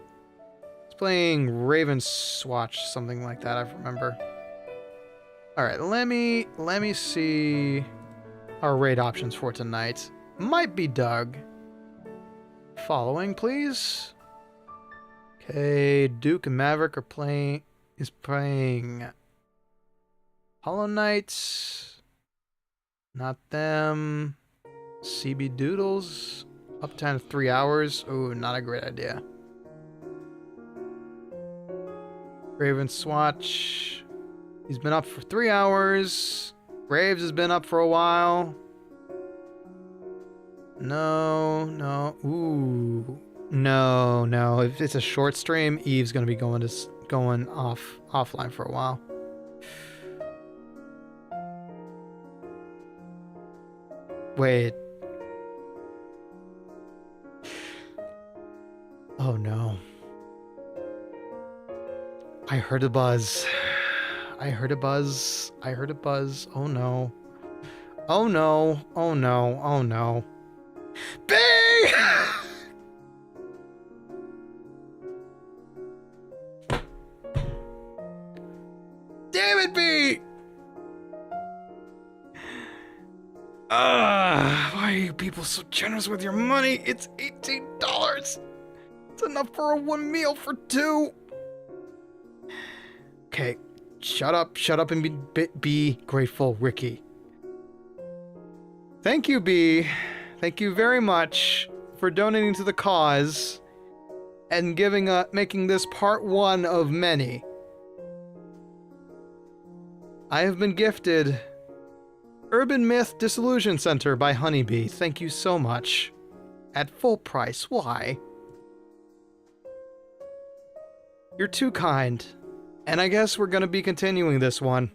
playing Raven Swatch, something like that, I remember. Alright, let me see our raid options for tonight. Might be Doug. Following, please. Okay, Duke and Maverick are playing Hollow Knight. Not them. CB Doodles. Uptime of 3 hours. Ooh, not a great idea. Raven Swatch. He's been up for 3 hours. Graves has been up for a while. No. Ooh. No. If it's a short stream, Eve's gonna be going offline for a while. Wait. Oh no. I heard a buzz. Oh no. Oh no. B! happy! Why are you people so generous with your money? It's $18. It's enough for one meal for two. Okay, shut up and be grateful, Ricky. Thank you, B. Thank you very much for donating to the cause and making this part one of many. I have been gifted Urban Myth Dissolution Center by Honeybee. Thank you so much. At full price. Why? You're too kind. And I guess we're gonna be continuing this one.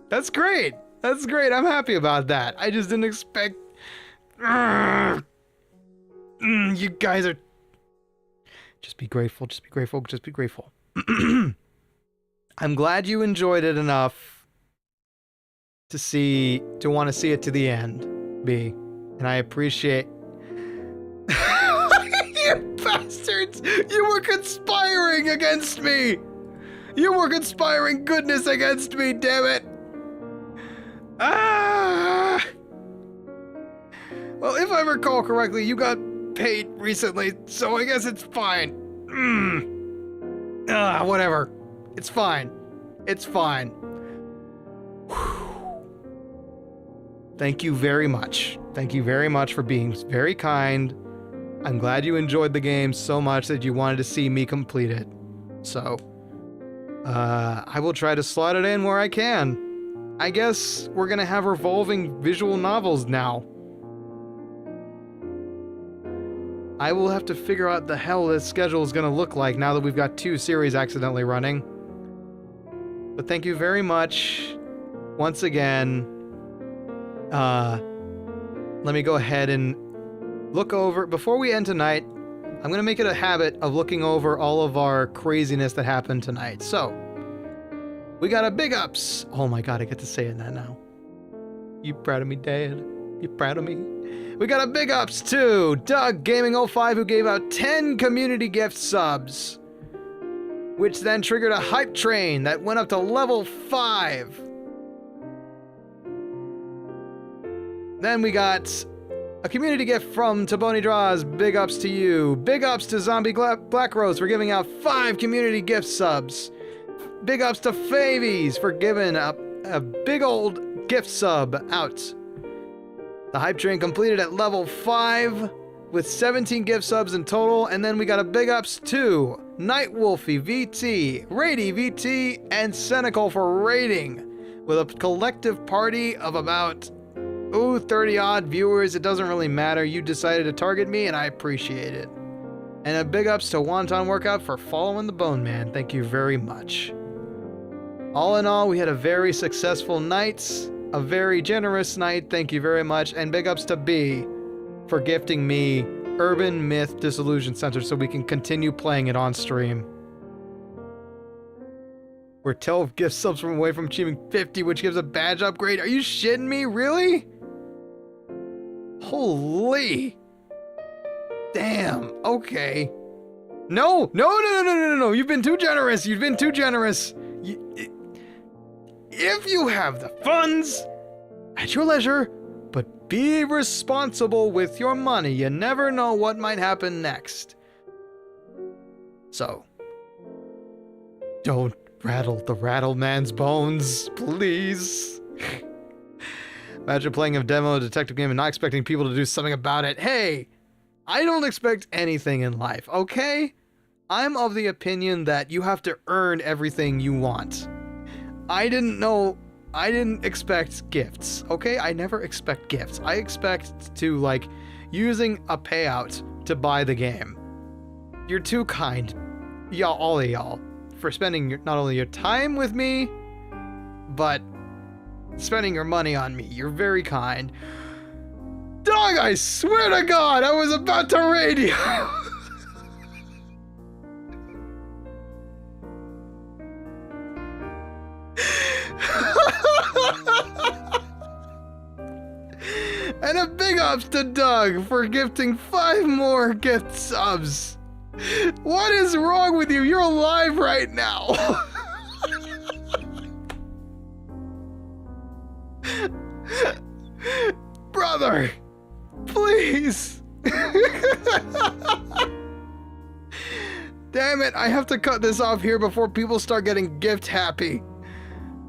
That's great! That's great, I'm happy about that. I just didn't expect... You guys are... Just be grateful, just be grateful, just be grateful. I'm glad you enjoyed it enough to want to see it to the end, B. And I appreciate... You bastards! You were conspiring against me! You were conspiring goodness against me, damn it! Ah! Well, if I recall correctly, you got paid recently, so I guess it's fine. Whatever. It's fine. It's fine. Whew. Thank you very much. Thank you very much for being very kind. I'm glad you enjoyed the game so much that you wanted to see me complete it. So, I will try to slot it in where I can. I guess we're gonna have revolving visual novels now. I will have to figure out the hell this schedule is gonna look like now that we've got 2 series accidentally running. But thank you very much. Once again, let me go ahead and look over, before we end tonight, I'm gonna make it a habit of looking over all of our craziness that happened tonight. So, we got a big ups. Oh my god, I get to say it now. You proud of me, Dad? You proud of me? We got a big ups to Doug Gaming 05, who gave out 10 community gift subs, which then triggered a hype train that went up to level 5. Then we got a community gift from TboniDraws. Big ups to you. Big ups to Zombie Black Rose for giving out 5 community gift subs. Big ups to Favies for giving up a big old gift sub out. The hype train completed at level 5 with 17 gift subs in total. And then we got a big ups to Nightwolfie VT, Rady VT, and Senecal for raiding with a collective party of about 30 odd viewers. It doesn't really matter. You decided to target me and I appreciate it. And a big ups to Wonton Workout for following the Bone Man. Thank you very much. All in all, we had a very successful night, a very generous night. Thank you very much. And big ups to B for gifting me Urban Myth Dissolution Center so we can continue playing it on stream. We're 12 gift subs from away from achieving 50, which gives a badge upgrade. Are you shitting me? Really? Holy. Damn. Okay. No. You've been too generous. You've been too generous. If you have the funds, at your leisure, but be responsible with your money. You never know what might happen next. So, don't rattle the rattle man's bones, please. Imagine playing a demo detective game and not expecting people to do something about it. Hey, I don't expect anything in life, okay? I'm of the opinion that you have to earn everything you want. I didn't expect gifts, okay? I never expect gifts. I expect to, like, using a payout to buy the game. You're too kind, y'all, all of y'all, for spending not only your time with me, but spending your money on me. You're very kind. Dog, I swear to God, I was about to raid you. And a big ups to Doug for gifting 5 more gift subs. What is wrong with you? You're alive right now. Brother! Please! Damn it, I have to cut this off here before people start getting gift happy.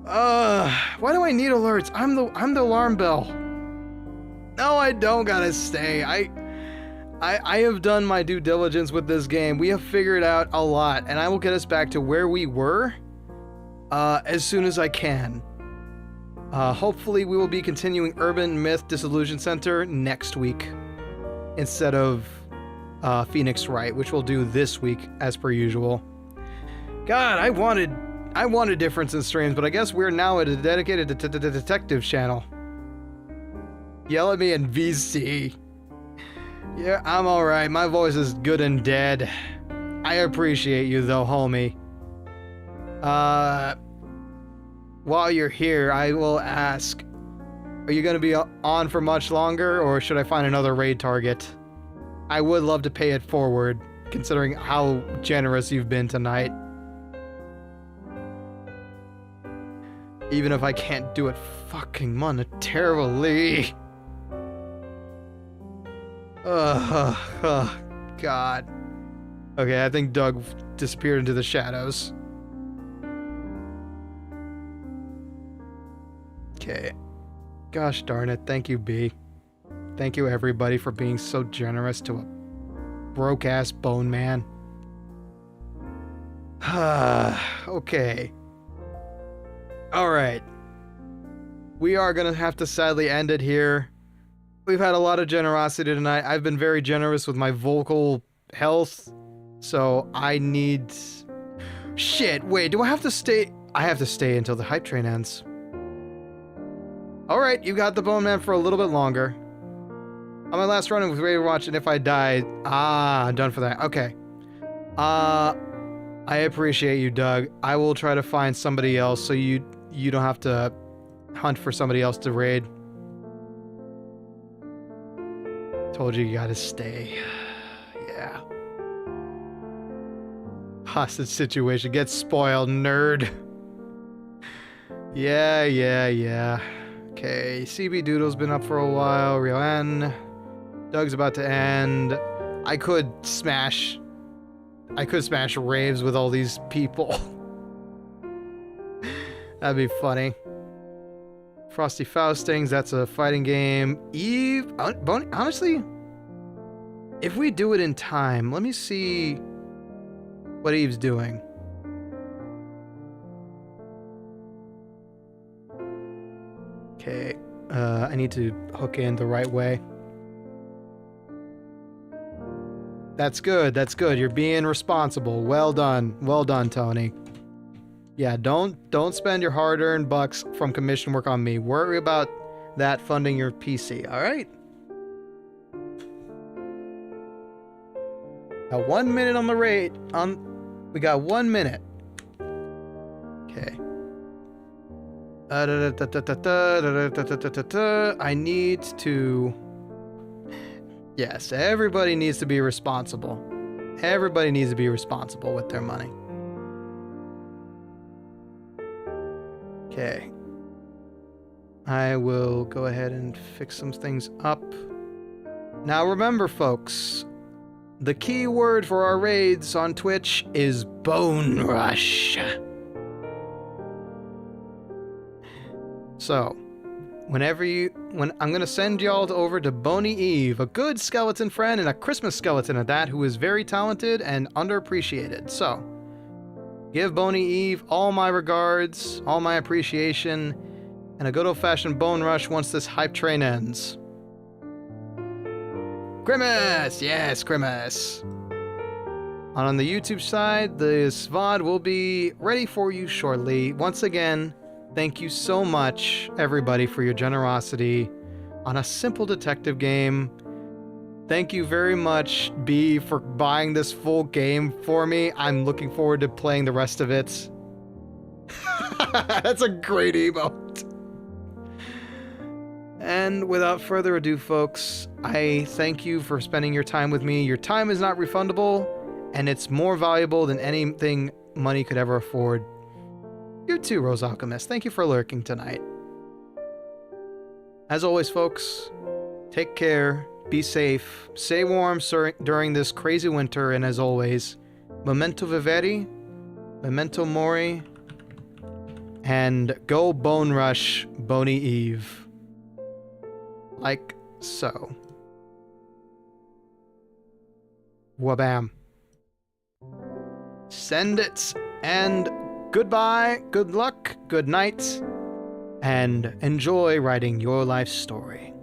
Why do I need alerts? I'm the alarm bell. No, I don't gotta stay. I have done my due diligence with this game. We have figured out a lot, and I will get us back to where we were as soon as I can. Hopefully we will be continuing Urban Myth Dissolution Center next week instead of Phoenix Wright, which we'll do this week as per usual. God, I wanted difference in streams, but I guess we're now at a dedicated detective channel. Yell at me in VC. Yeah, I'm alright. My voice is good and dead. I appreciate you though, homie. While you're here, I will ask, are you going to be on for much longer, or should I find another raid target? I would love to pay it forward, considering how generous you've been tonight. Even if I can't do it fucking monetarily. God. Okay, I think Doug disappeared into the shadows. Okay. Gosh darn it. Thank you, B. Thank you, everybody, for being so generous to a broke-ass bone man. Okay. Alright. We are gonna have to sadly end it here. We've had a lot of generosity tonight. I've been very generous with my vocal health, so I need... Shit, wait, do I have to stay? I have to stay until the hype train ends. Alright, you got the Bone Man for a little bit longer. On my last run with Raider Watch, and if I die... I'm done for that. Okay. I appreciate you, Doug. I will try to find somebody else so you don't have to hunt for somebody else to raid. Told you gotta stay. Yeah. Hostage situation. Get spoiled, nerd. Yeah. Okay, CB Doodle's been up for a while. Real N. Doug's about to end. I could smash raves with all these people. That'd be funny. Frosty Faustings, that's a fighting game. Eve, honestly, if we do it in time, let me see what Eve's doing. Okay, I need to hook in the right way. That's good, You're being responsible. Well done, Tony. Yeah, don't spend your hard-earned bucks from commission work on me. Worry about that funding your PC, alright? Got 1 minute on the rate. We got 1 minute. Okay. I need to... Yes, everybody needs to be responsible. Everybody needs to be responsible with their money. Okay. I will go ahead and fix some things up. Now remember, folks, the key word for our raids on Twitch is Bone Rush. So, when I'm gonna send y'all over to Boney Eve, a good skeleton friend and a Christmas skeleton at that, who is very talented and underappreciated. So, give Boney Eve all my regards, all my appreciation, and a good old-fashioned bone rush once this hype train ends. Grimace! Yes, Grimace! On the YouTube side, the VOD will be ready for you shortly. Once again, thank you so much, everybody, for your generosity on a simple detective game. Thank you very much, B, for buying this full game for me. I'm looking forward to playing the rest of it. That's a great emote. And without further ado, folks, I thank you for spending your time with me. Your time is not refundable, and it's more valuable than anything money could ever afford. You too, Rose Alchemist. Thank you for lurking tonight. As always, folks, take care, be safe, stay warm during this crazy winter, and as always, memento vivere, memento mori, and go bone rush Boney Eve. Like so. Wabam. Send it, and goodbye, good luck, good night, and enjoy writing your life story.